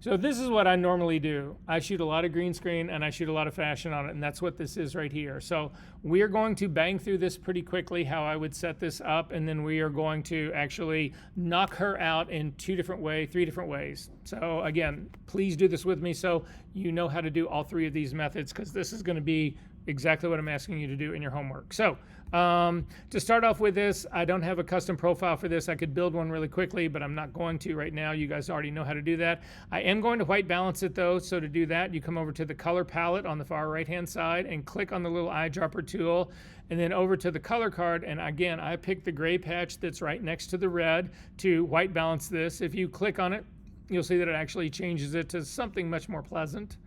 So this is what I normally do. I shoot a lot of green screen and I shoot a lot of fashion on it, and that's what this is right here. So we are going to bang through this pretty quickly, how I would set this up, and then we are going to actually knock her out in 3 different ways. So again, please do this with me so you know how to do all 3 of these methods, because this is going to be exactly what I'm asking you to do in your homework. So to start off with this, I don't have a custom profile for this. I could build one really quickly, but I'm not going to right now. You guys already know how to do that. I am going to white balance it though. So to do that, you come over to the color palette on the far right hand side and click on the little eyedropper tool, and then over to the color card. And again, I picked the gray patch that's right next to the red to white balance this. If you click on it, you'll see that it actually changes it to something much more pleasant.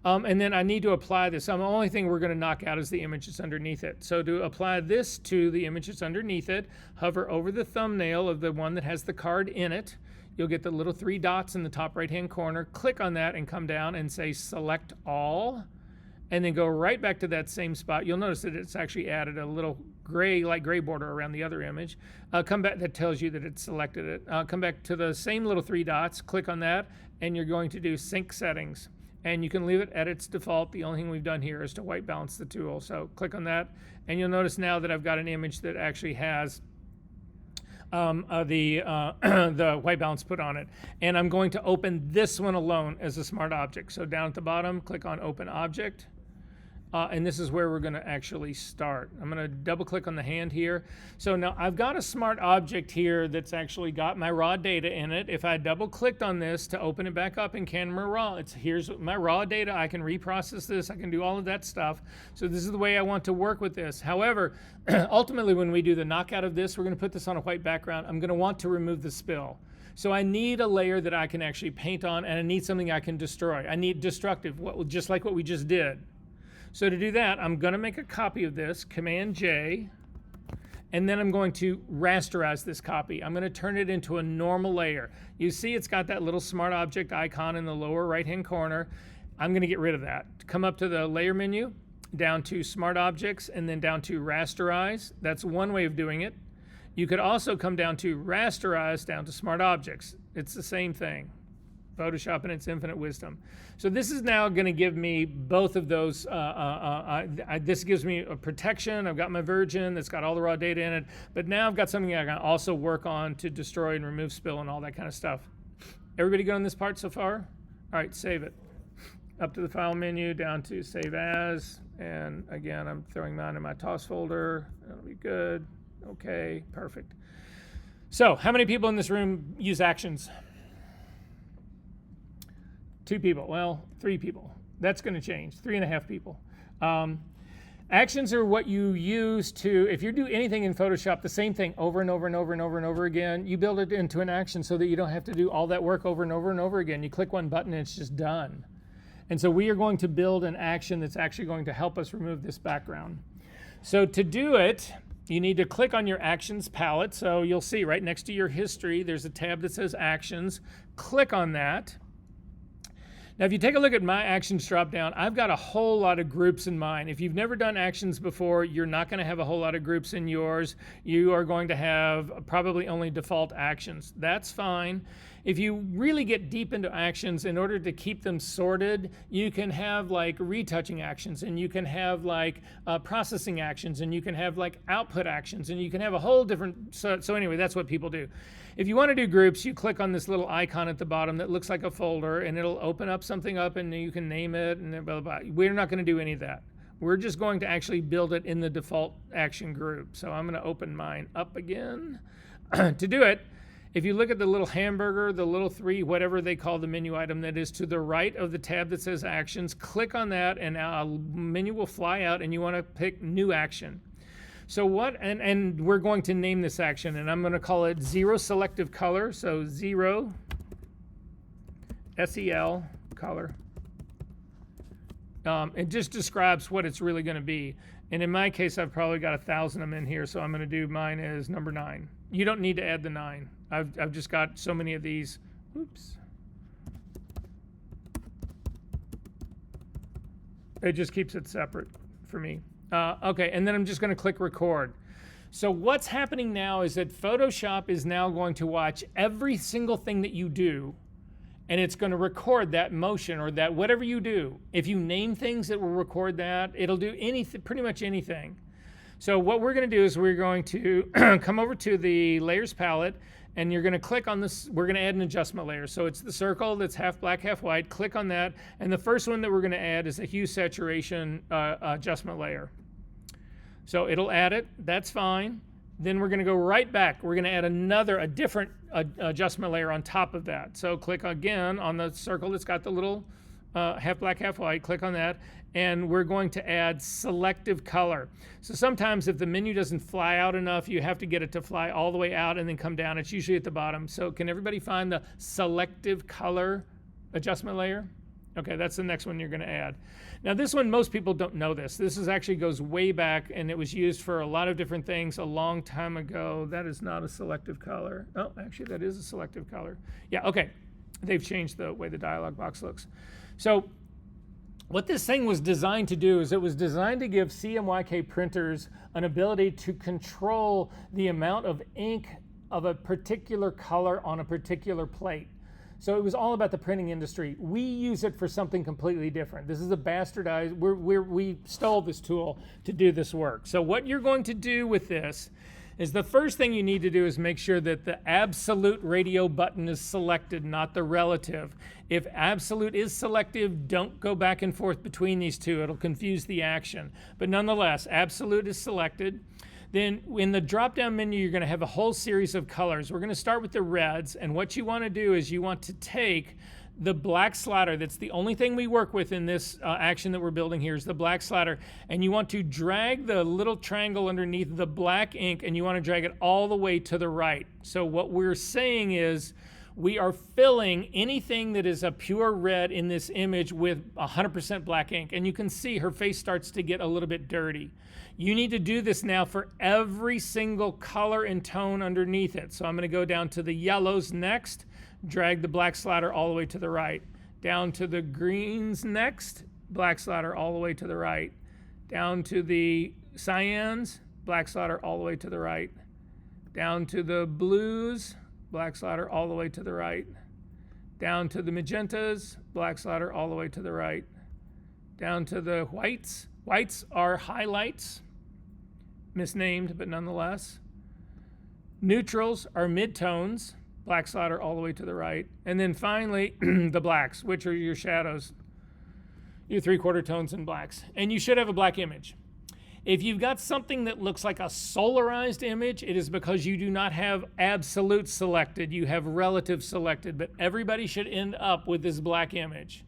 And then I need to apply this. The only thing we're going to knock out is the image that's underneath it. So to apply this to the image that's underneath it, hover over the thumbnail of the one that has the card in it. You'll get the little 3 dots in the top right-hand corner. Click on that and come down and say Select All. And then go right back to that same spot. You'll notice that it's actually added a little gray, light gray border around the other image. Come back, that tells you that it's selected it. Come back to the same little 3 dots, click on that, and you're going to do Sync Settings. And you can leave it at its default. The only thing we've done here is to white balance the tool. So click on that, and you'll notice now that I've got an image that actually has the white balance put on it. And I'm going to open this one alone as a smart object. So down at the bottom, click on Open Object. And this is where we're going to actually start. I'm going to double click on the hand here. So now I've got a smart object here that's actually got my raw data in it. If I double clicked on this to open it back up in Camera Raw, here's my raw data. I can reprocess this. I can do all of that stuff. So this is the way I want to work with this. However, ultimately when we do the knockout of this, we're going to put this on a white background. I'm going to want to remove the spill. So I need a layer that I can actually paint on, and I need something I can destroy. I need destructive, just like what we just did. So to do that, I'm going to make a copy of this, Command J, and then I'm going to rasterize this copy. I'm going to turn it into a normal layer. You see it's got that little smart object icon in the lower right-hand corner. I'm going to get rid of that. Come up to the layer menu, down to Smart Objects, and then down to Rasterize. That's one way of doing it. You could also come down to Rasterize, down to Smart Objects. It's the same thing. Photoshop and its infinite wisdom. So this is now going to give me both of those. This gives me a protection. I've got my virgin that's got all the raw data in it, but now I've got something I can also work on to destroy and remove spill and all that kind of stuff. Everybody good on this part so far? All right, save it. Up to the file menu, down to save as, and again, I'm throwing mine in my TOS folder. That'll be good. Okay, perfect. So how many people in this room use actions? 2 people, well, 3 people. That's going to change, 3.5 people. Actions are what you use to, if you do anything in Photoshop, the same thing over and over and over and over and over again, you build it into an action so that you don't have to do all that work over and over and over again. You click one button and it's just done. And so we are going to build an action that's actually going to help us remove this background. So to do it, you need to click on your actions palette. So you'll see right next to your history, there's a tab that says actions. Click on that. Now, if you take a look at my actions drop down, I've got a whole lot of groups in mine. If you've never done actions before, you're not going to have a whole lot of groups in yours. You are going to have probably only default actions. That's fine. If you really get deep into actions, in order to keep them sorted, you can have like retouching actions, and you can have like processing actions, and you can have like output actions, and you can have a whole different, so anyway, that's what people do. If you want to do groups, you click on this little icon at the bottom that looks like a folder, and it'll open up something up, and you can name it, and blah, blah, blah. We're not going to do any of that. We're just going to actually build it in the default action group. So I'm going to open mine up again. To do it, if you look at the little hamburger, the little 3, whatever they call the menu item that is to the right of the tab that says actions, click on that, and a menu will fly out, and you want to pick new action. So what, and we're going to name this action, and I'm going to call it 0 selective color. So 0 SEL color. It just describes what it's really going to be. And in my case, I've probably got 1,000 of them in here, so I'm going to do mine as number 9. You don't need to add the 9. I've just got so many of these. Oops. It just keeps it separate for me. Okay, and then I'm just going to click record. So what's happening now is that Photoshop is now going to watch every single thing that you do, and it's going to record that motion or that whatever you do. If you name things, it will record that. It'll do anything, pretty much anything. So what we're going to do is we're going to come over to the layers palette, and you're going to click on this. We're going to add an adjustment layer. So it's the circle that's half black, half white. Click on that. And the first one that we're going to add is a hue saturation adjustment layer. So it'll add it. That's fine. Then we're going to go right back. We're going to add a different adjustment layer on top of that. So click again on the circle that's got the little half black, half white. Click on that. And we're going to add selective color. So sometimes if the menu doesn't fly out enough, you have to get it to fly all the way out and then come down. It's usually at the bottom. So can everybody find the selective color adjustment layer? Okay, that's the next one you're going to add. Now this one, most people don't know this. This is actually goes way back, and it was used for a lot of different things a long time ago. That is not a selective color. Oh, actually that is a selective color. Yeah, okay. They've changed the way the dialog box looks. So what this thing was designed to do is it was designed to give CMYK printers an ability to control the amount of ink of a particular color on a particular plate. So it was all about the printing industry. We use it for something completely different. This is a bastardized, we stole this tool to do this work. So what you're going to do with this is the first thing you need to do is make sure that the absolute radio button is selected, not the relative. If absolute is selective, don't go back and forth between these two. It'll confuse the action. But nonetheless, absolute is selected. Then in the drop-down menu, you're going to have a whole series of colors. We're going to start with the reds, and what you want to do is you want to take the black slider. That's the only thing we work with in this action that we're building here is the black slider, and you want to drag the little triangle underneath the black ink, and you want to drag it all the way to the right. So what we're saying is we are filling anything that is a pure red in this image with 100% black ink, and you can see her face starts to get a little bit dirty. You need to do this now for every single color and tone underneath it. So I'm going to go down to the yellows next, drag the black slider all the way to the right. Down to the greens next, black slider all the way to the right. down to the cyans, black slaughter all the way to the right, down to the blues, black slaughter all the way to the right, down to the magentas, black slaughter all the way to the right, down to the whites. Whites are highlights, misnamed, but nonetheless. Neutrals are midtones, black slaughter all the way to the right. And then finally, the blacks, which are your shadows, your 3/4 tones and blacks. And you should have a black image. If you've got something that looks like a solarized image, it is because you do not have absolute selected. You have relative selected, but everybody should end up with this black image.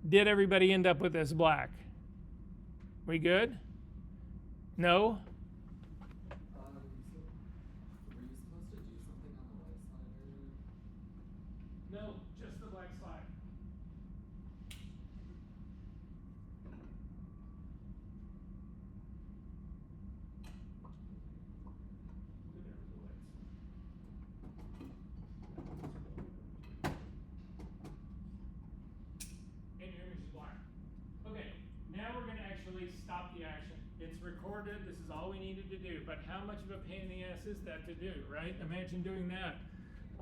Did everybody end up with this black? We good? No? Were you supposed to do something on the white side earlier? No, just the black slide. And your image is black. Okay, now we're going to actually stop the action. It's recorded. This is all we needed to do. But how much of a pain in the ass is that to do, right? Imagine doing that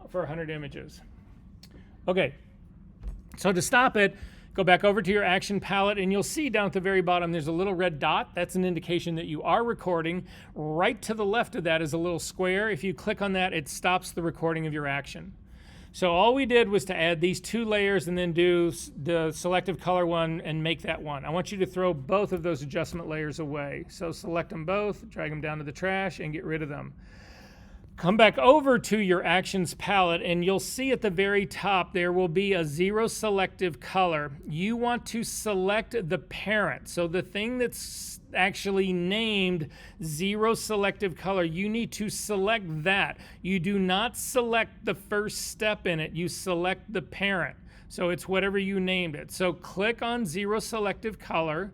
for 100 images. Okay, so to stop it, go back over to your action palette, and you'll see down at the very bottom there's a little red dot. That's an indication that you are recording. Right to the left of that is a little square. If you click on that, it stops the recording of your action. So all we did was to add these 2 layers and then do the selective color one and make that one. I want you to throw both of those adjustment layers away. So select them both, drag them down to the trash, and get rid of them. Come back over to your actions palette, and you'll see at the very top there will be a 0 selective color. You want to select the parent. So the thing that's actually named 0 selective color, you need to select that. You do not select the first step in it. You select the parent. So it's whatever you named it. So click on 0 selective color,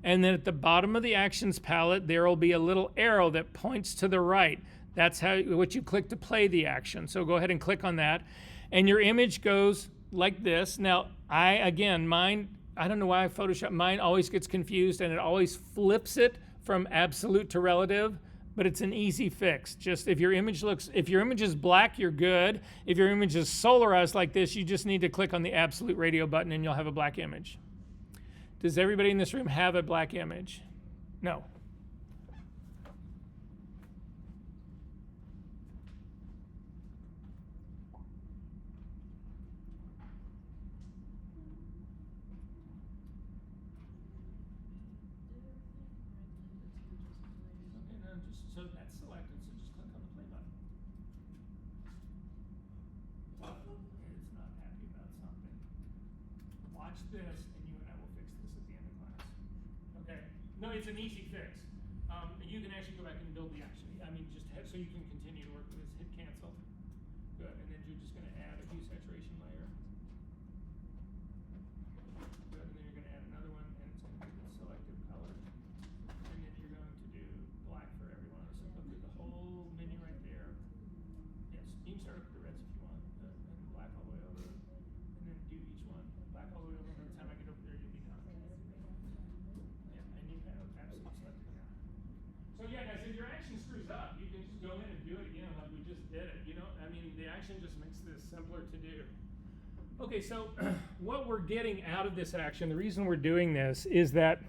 and then at the bottom of the actions palette, there will be a little arrow that points to the right. That's what you click to play the action. So go ahead and click on that. And your image goes like this. Now, mine, I don't know why Photoshop, mine always gets confused and it always flips it from absolute to relative, but it's an easy fix. Just if your image is black, you're good. If your image is solarized like this, you just need to click on the absolute radio button and you'll have a black image. Does everybody in this room have a black image? No. So that's selected, so just click on the play button. It's not happy about something. Watch this, and you and I will fix this at the end of class. Okay? No, it's an easy fix. You can actually go back and build the action. So you can continue to work with this. Hit cancel. Good, and then you're just going to add a hue saturation layer. Good, and then you're going to add another one, and it's going to be the selective color. And then you're going to do black for everyone. So go through the whole menu right there. Yes, you can start with the reds if you want, and black all the way over, and then do each one. Black all the way over. By the time I get over there, you'll be done. Yeah, and you have absolute selective now. So yeah, guys, if your action screws up, you can just go in and do it again like we just did it. The action just makes this simpler to do. Okay, so what we're getting out of this action, the reason we're doing this is that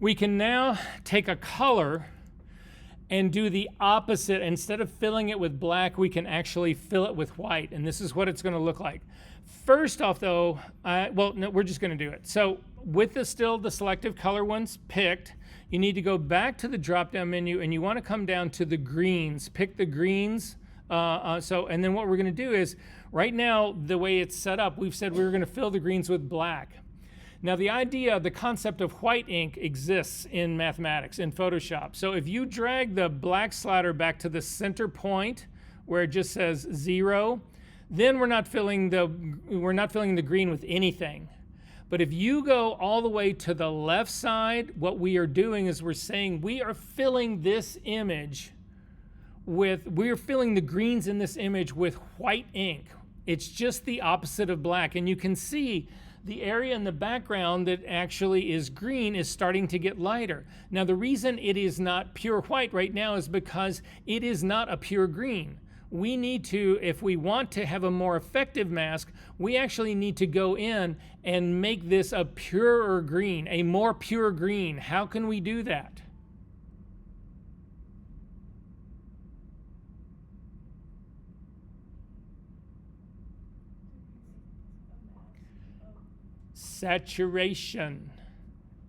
we can now take a color and do the opposite. Instead of filling it with black, we can actually fill it with white, and this is what it's going to look like. First off, though, we're just going to do it. So with the selective color ones picked, you need to go back to the drop-down menu, and you want to come down to the greens. Pick the greens. And then what we're going to do is, right now, the way it's set up, we've said we were going to fill the greens with black. Now, the concept of white ink exists in mathematics, in Photoshop. So if you drag the black slider back to the center point where it just says 0, then we're not filling the green with anything. But if you go all the way to the left side, what we are doing is we're saying we are filling this image we're filling the greens in this image with white ink. It's just the opposite of black. And you can see the area in the background that actually is green is starting to get lighter. Now, the reason it is not pure white right now is because it is not a pure green. We need to, if we want to have a more effective mask, we actually need to go in and make this a purer green, a more pure green. How can we do that? Saturation.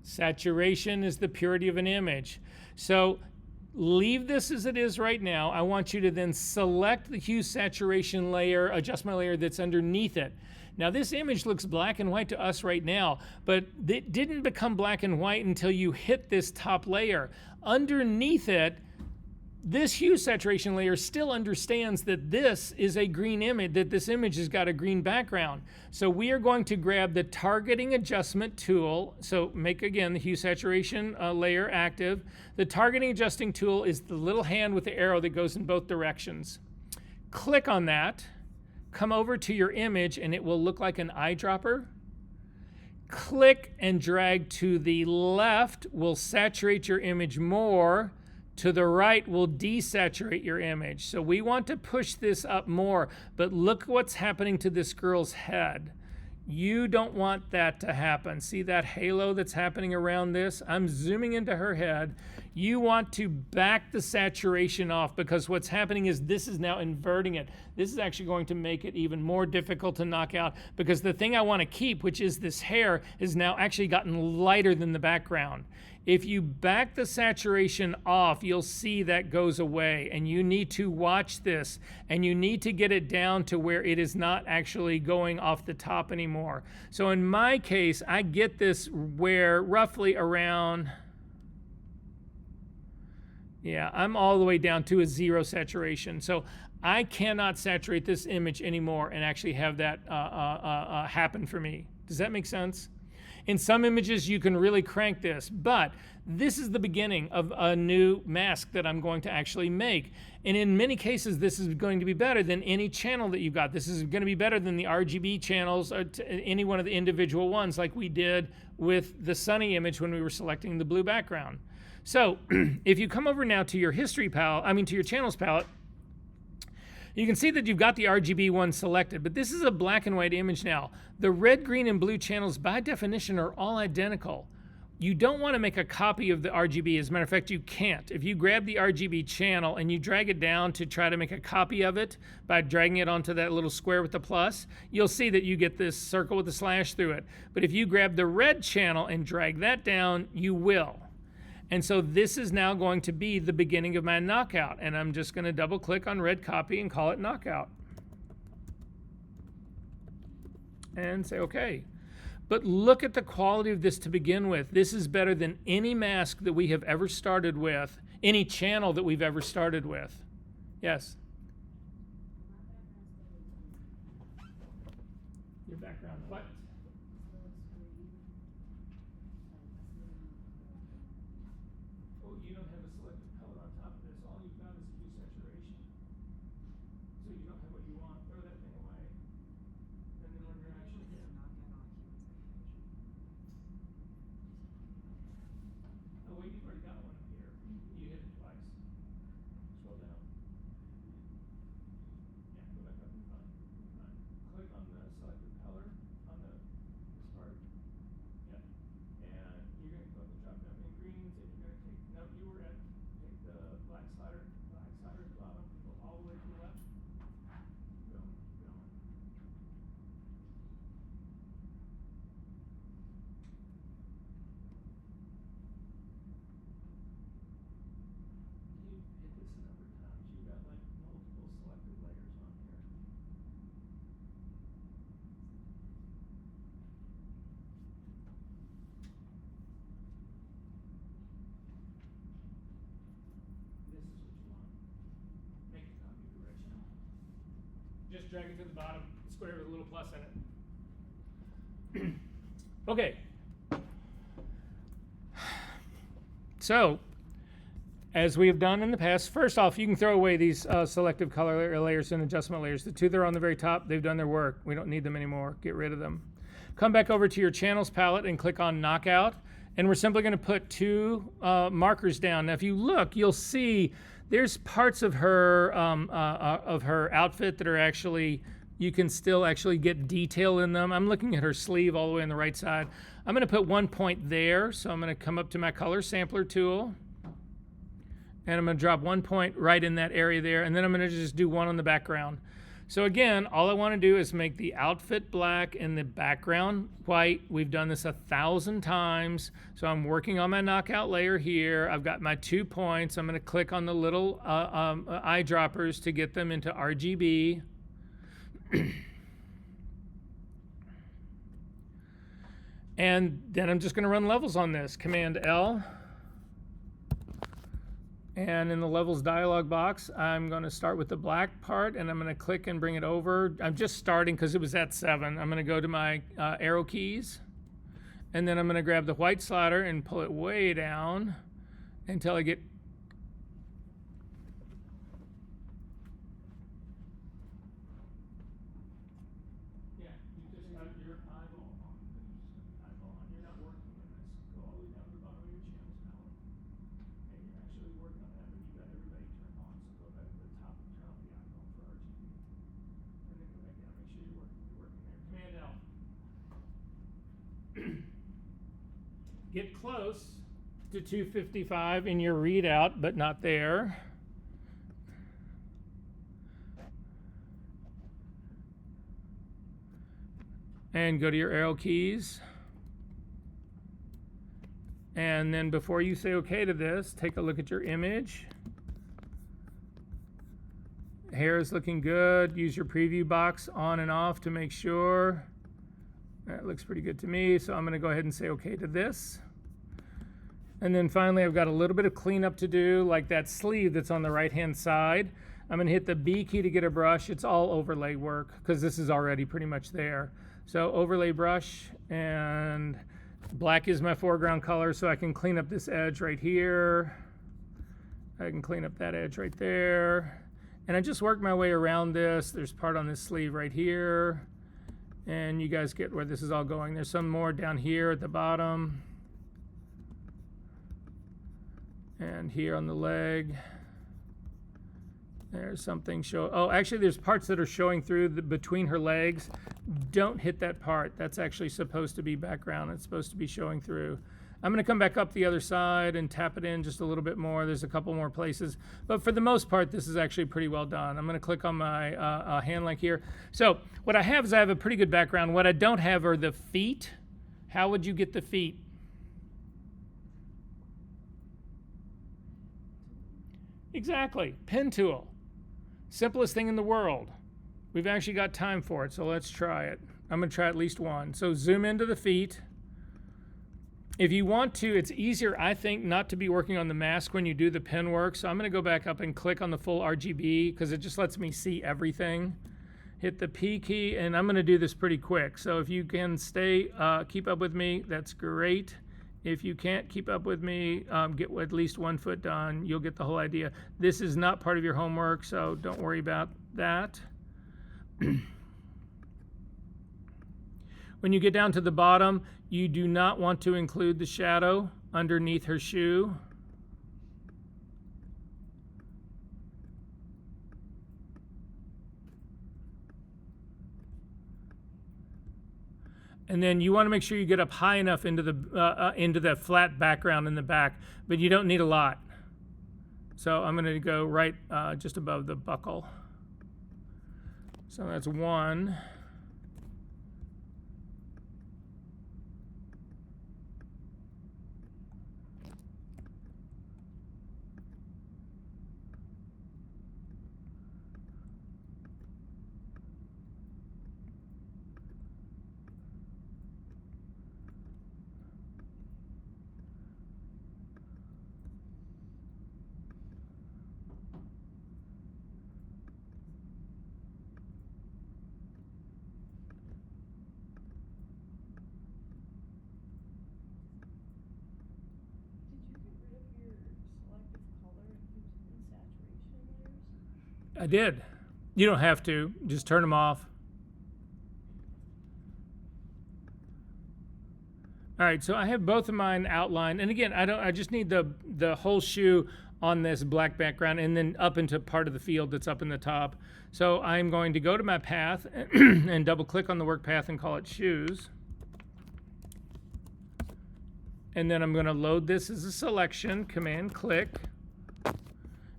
Saturation is the purity of an image. So leave this as it is right now. I want you to then select the hue saturation layer, adjustment layer that's underneath it. Now this image looks black and white to us right now, but it didn't become black and white until you hit this top layer. Underneath it, this hue saturation layer still understands that this is a green image, that this image has got a green background. So we are going to grab the targeting adjustment tool. So make, again, the hue saturation layer active. The targeting adjusting tool is the little hand with the arrow that goes in both directions. Click on that, come over to your image, and it will look like an eyedropper. Click and drag to the left will saturate your image more. To the right will desaturate your image. So we want to push this up more, but look what's happening to this girl's head. You don't want that to happen. See that halo that's happening around this? I'm zooming into her head. You want to back the saturation off because what's happening is this is now inverting it. This is actually going to make it even more difficult to knock out because the thing I want to keep, which is this hair, is now actually gotten lighter than the background. If you back the saturation off, you'll see that goes away, and you need to watch this, and you need to get it down to where it is not actually going off the top anymore. So in my case, I get this where roughly around, yeah, I'm all the way down to a 0 saturation. So I cannot saturate this image anymore and actually have that happen for me. Does that make sense? In some images, you can really crank this, but this is the beginning of a new mask that I'm going to actually make. And in many cases, this is going to be better than any channel that you've got. This is going to be better than the RGB channels or any one of the individual ones like we did with the sunny image when we were selecting the blue background. So if you come over now to your history palette, to your channels palette, you can see that you've got the RGB one selected, but this is a black and white image now. The red, green, and blue channels by definition are all identical. You don't want to make a copy of the RGB. As a matter of fact, you can't. If you grab the RGB channel and you drag it down to try to make a copy of it by dragging it onto that little square with the plus, you'll see that you get this circle with a slash through it. But if you grab the red channel and drag that down, you will. And so this is now going to be the beginning of my knockout. And I'm just going to double click on red copy and call it knockout. And say okay. But look at the quality of this to begin with. This is better than any mask that we have ever started with, any channel that we've ever started with. Yes? Your background, what? You don't have a selected color on top of this. All you've got is hue saturation. So you don't have what you want. Throw that thing away. And then when you're actually here. Oh wait, you've already got one here. You hit it twice. Scroll down. Yeah, go back up and fine. Click on the selected color on the this part. Yeah. And you're going to go up and drop down in greens, and you're going to take, no, you were at, take the black slider at the bottom, go all the way to the left. Boom, going. You hit this a number of times. You've got like multiple selected layers on here. This is what you want. Make a copy of the original. Just drag it to the bottom, square with a little plus in it. Okay. So, as we have done in the past, first off, you can throw away these selective color layers and adjustment layers. The two that are on the very top, they've done their work. We don't need them anymore. Get rid of them. come back over to your channels palette and click on knockout. And we're simply going to put 2 markers down. Now, if you look, you'll see there's parts of her outfit that are actually, you can still actually get detail in them. I'm looking at her sleeve all the way on the right side. I'm going to put 1 point there. So I'm going to come up to my color sampler tool. And I'm going to drop 1 point right in that area there. And then I'm going to just do 1 on the background. So again, all I want to do is make the outfit black and the background white. We've done this 1,000 times. So I'm working on my knockout layer here. I've got my 2 points. I'm going to click on the little eyedroppers to get them into RGB. And then I'm just going to run levels on this. Command L. And in the levels dialog box, I'm going to start with the black part, and I'm going to click and bring it over. I'm just starting because it was at 7. I'm going to go to my arrow keys, and then I'm going to grab the white slider and pull it way down until I get get close to 255 in your readout, but not there. And go to your arrow keys. And then before you say OK to this, take a look at your image. Hair is looking good. Use your preview box on and off to make sure. That looks pretty good to me, so I'm going to go ahead and say OK to this. And then finally, I've got a little bit of cleanup to do, like that sleeve that's on the right-hand side. I'm going to hit the B key to get a brush. It's all overlay work because this is already pretty much there. So overlay brush, and black is my foreground color, so I can clean up this edge right here. I can clean up that edge right there. And I just work my way around this. There's part on this sleeve right here. And you guys get where this is all going. There's some more down here at the bottom. And here on the leg. There's something show. Oh, actually, there's parts that are showing through between her legs. Don't hit that part. That's actually supposed to be background. It's supposed to be showing through. I'm going to come back up the other side and tap it in just a little bit more. There's a couple more places. But for the most part, this is actually pretty well done. I'm going to click on my hand like here. So what I have is I have a pretty good background. What I don't have are the feet. How would you get the feet? Exactly. Pen tool. Simplest thing in the world. We've actually got time for it, so let's try it. I'm going to try at least one. So zoom into the feet. If you want to, it's easier, I think, not to be working on the mask when you do the pen work. So I'm going to go back up and click on the full RGB because it just lets me see everything. Hit the P key, and I'm going to do this pretty quick. So if you can keep up with me, that's great. If you can't keep up with me, get at least 1 foot done. You'll get the whole idea. This is not part of your homework, so don't worry about that. When you get down to the bottom, you do not want to include the shadow underneath her shoe. And then you want to make sure you get up high enough into the flat background in the back, but you don't need a lot. So I'm going to go right just above the buckle. So that's 1. I did. You don't have to. Just turn them off. All right, so I have both of mine outlined, and again, I just need the whole shoe on this black background, and then up into part of the field that's up in the top. So I'm going to go to my path and double click on the work path and call it shoes. And then I'm going to load this as a selection, Command click.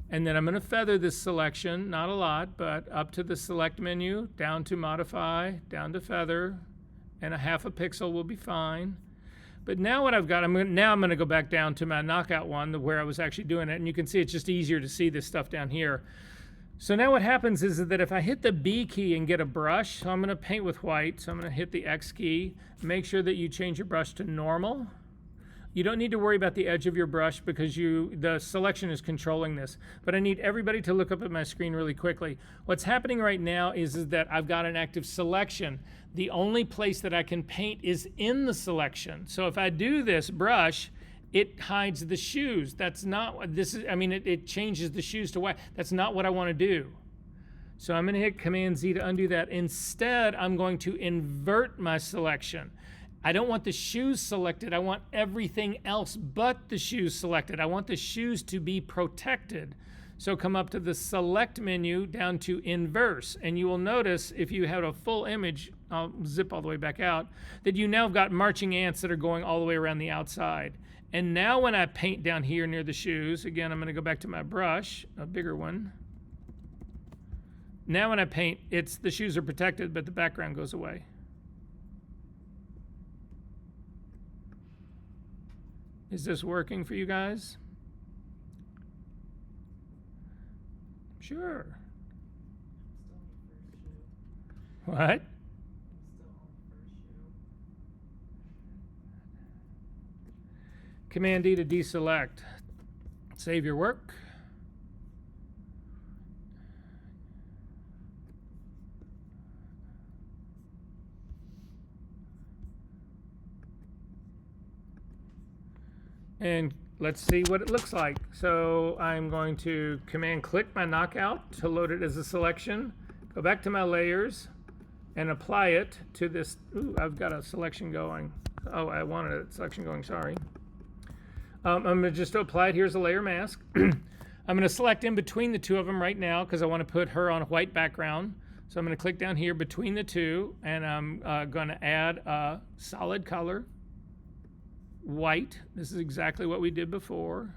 And then I'm going to feather this selection, not a lot, but up to the select menu, down to modify, down to feather, and a half a pixel will be fine. But now what I've got, I'm going to go back down to my knockout one, where I was actually doing it, and you can see it's just easier to see this stuff down here. So now what happens is that if I hit the B key and get a brush, so I'm going to paint with white, so I'm going to hit the X key, make sure that you change your brush to normal. You don't need to worry about the edge of your brush because the selection is controlling this. But I need everybody to look up at my screen really quickly. What's happening right now is that I've got an active selection. The only place that I can paint is in the selection. So if I do this brush, it hides the shoes. That's not what this is. I mean, it changes the shoes to white. That's not what I want to do. So I'm going to hit Command Z to undo that. Instead, I'm going to invert my selection. I don't want the shoes selected. I want everything else but the shoes selected. I want the shoes to be protected. So come up to the select menu down to inverse. And you will notice if you have a full image, I'll zip all the way back out, that you now have got marching ants that are going all the way around the outside. And now when I paint down here near the shoes, again, I'm going to go back to my brush, a bigger one. Now when I paint, the shoes are protected, but the background goes away. Is this working for you guys? Sure. What? I'm still on the first shoe. Command D to deselect. Save your work. And let's see what it looks like. So I'm going to Command click my knockout to load it as a selection. Go back to my layers and apply it to this. Ooh, I've got a selection going. Oh, I wanted a selection going, sorry. I'm going to just apply it here as a layer mask. I'm going to select in between the two of them right now because I want to put her on a white background. So I'm going to click down here between the two, and I'm going to add a solid color. White. This is exactly what we did before.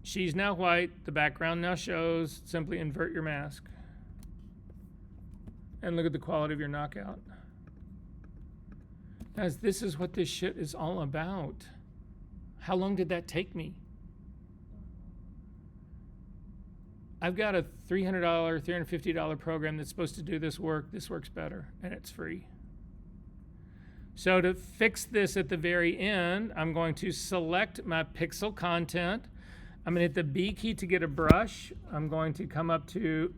She's now white. The background now shows. Simply invert your mask. And look at the quality of your knockout. Guys, this is what this shit is all about. How long did that take me? I've got a $300, $350 program that's supposed to do this work. This works better, and it's free. So to fix this at the very end, I'm going to select my pixel content. I'm going to hit the B key to get a brush. I'm going to come up to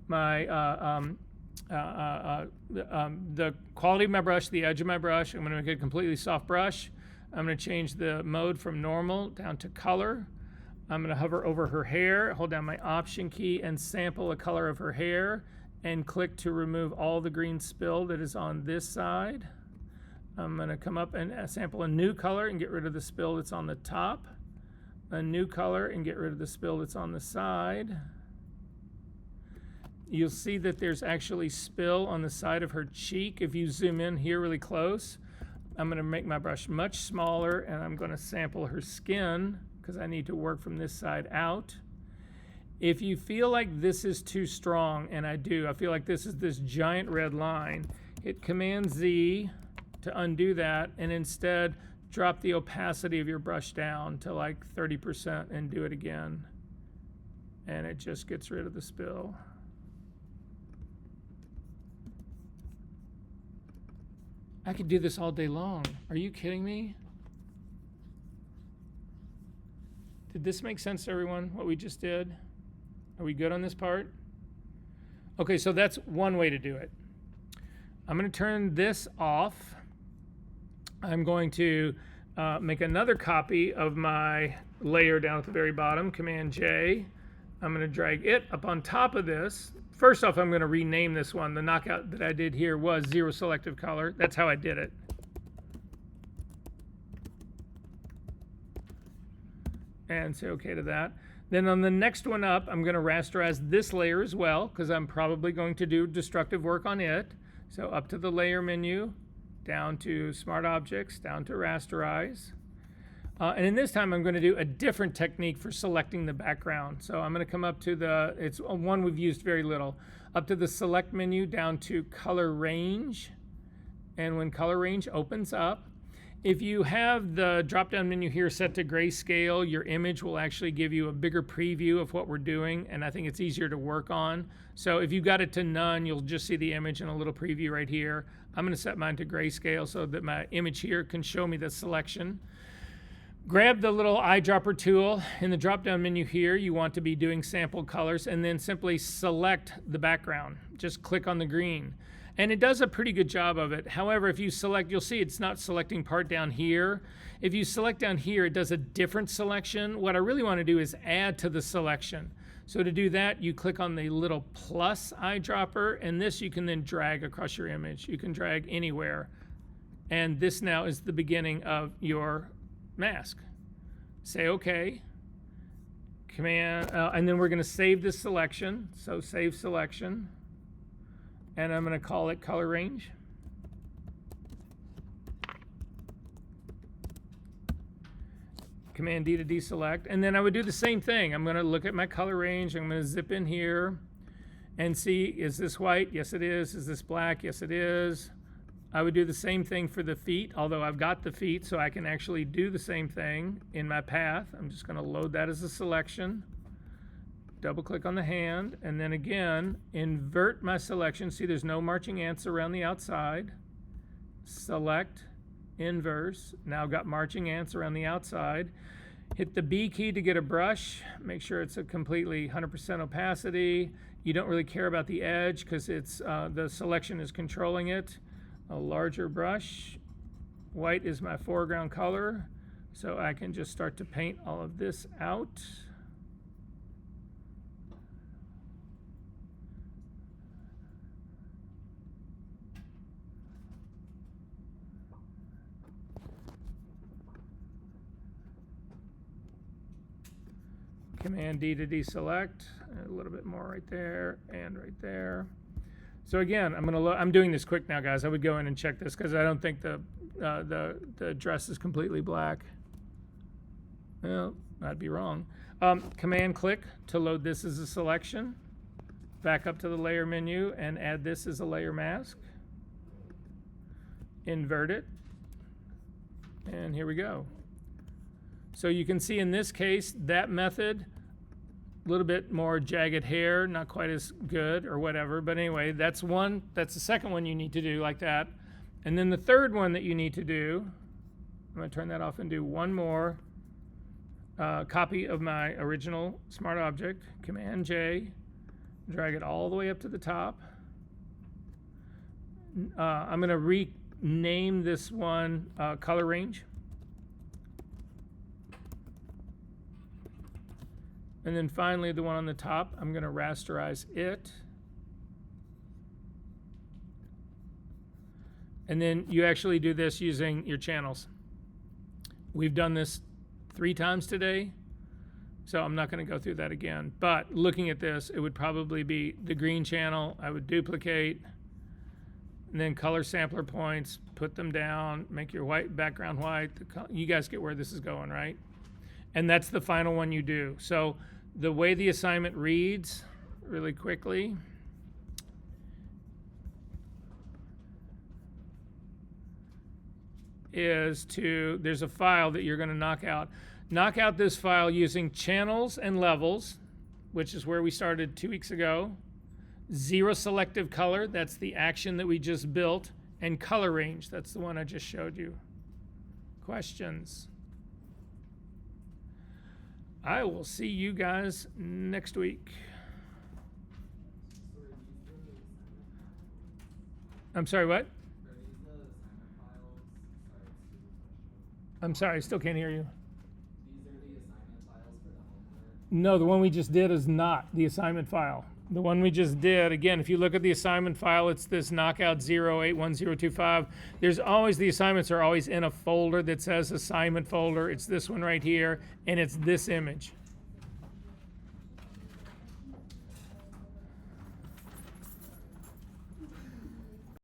my the quality of my brush, the edge of my brush. I'm going to make it a completely soft brush. I'm going to change the mode from normal down to color. I'm going to hover over her hair, hold down my Option key, and sample the color of her hair, and click to remove all the green spill that is on this side. I'm going to come up and sample a new color and get rid of the spill that's on the top. A new color and get rid of the spill that's on the side. You'll see that there's actually spill on the side of her cheek. If you zoom in here really close, I'm going to make my brush much smaller, and I'm going to sample her skin because I need to work from this side out. If you feel like this is too strong, and I do, I feel like this is this giant red line, hit Command Z to undo that, and instead drop the opacity of your brush down to like 30% and do it again. And it just gets rid of the spill. I could do this all day long. Are you kidding me? Did this make sense to everyone, what we just did? Are we good on this part? Okay, so that's one way to do it. I'm going to turn this off. I'm going to make another copy of my layer down at the very bottom, Command J. I'm going to drag it up on top of this, first off, I'm going to rename this one. The knockout that I did here was 0 selective color. That's how I did it. And say OK to that. Then on the next one up, I'm going to rasterize this layer as well, because I'm probably going to do destructive work on it. So up to the layer menu, down to Smart Objects, down to Rasterize. And in this time, I'm going to do a different technique for selecting the background. So I'm going to come up to the, it's one we've used very little, up to the Select menu, down to Color Range. And when Color Range opens up, if you have the drop-down menu here set to grayscale, your image will actually give you a bigger preview of what we're doing, and I think it's easier to work on. So if you've got it to none, you'll just see the image in a little preview right here. I'm going to set mine to grayscale so that my image here can show me the selection. Grab the little eyedropper tool. In the drop-down menu here, you want to be doing sample colors, and then simply select the background. Just click on the green. And it does a pretty good job of it. However, if you select, you'll see it's not selecting part down here. If you select down here, it does a different selection. What I really want to do is add to the selection. So to do that, you click on the little plus eyedropper, and this you can then drag across your image. You can drag anywhere. And this now is the beginning of your mask. Say OK. Command, and then we're going to save this selection. So save selection. And I'm going to call it Color Range. Command D to deselect. And then I would do the same thing. I'm going to look at my color range. I'm going to zip in here and see, is this white? Yes, it is. Is this black? Yes, it is. I would do the same thing for the feet, although I've got the feet, so I can actually do the same thing in my path. I'm just going to load that as a selection. Double click on the hand, and then again, invert my selection. See, there's no marching ants around the outside. Select, inverse. Now I've got marching ants around the outside. Hit the B key to get a brush. Make sure it's a completely 100% opacity. You don't really care about the edge because it's the selection is controlling it. A larger brush. White is my foreground color, so I can just start to paint all of this out. Command D to deselect, a little bit more right there and right there. So again, I'm doing this quick now, guys. I would go in and check this because I don't think the dress is completely black. Well, I'd be wrong. Command click to load this as a selection. Back up to the layer menu and add this as a layer mask. Invert it. And here we go. So you can see in this case, that method, a little bit more jagged hair, not quite as good or whatever. But anyway, that's the second one you need to do like that. And then the third one that you need to do, I'm going to turn that off and do one more copy of my original Smart Object. Command J, drag it all the way up to the top. I'm going to rename this one Color Range. And then finally, the one on the top, I'm going to rasterize it. And then you actually do this using your channels. We've done this 3 times today, so I'm not going to go through that again. But looking at this, it would probably be the green channel. I would duplicate, and then color sampler points, put them down, make your white background white. You guys get where this is going, right? And that's the final one you do. So the way the assignment reads, really quickly, is there's a file that you're going to knock out. Knock out this file using channels and levels, which is where we started 2 weeks ago. 0 selective color, that's the action that we just built. And color range, that's the one I just showed you. Questions? I will see you guys next week. I'm sorry, what? I'm sorry, I still can't hear you. These are the assignment files for the homework. No, the one we just did is not the assignment file. The one we just did, again, if you look at the assignment file, it's this knockout 081025. There's always, the assignments are always in a folder that says assignment folder. It's this one right here, and it's this image.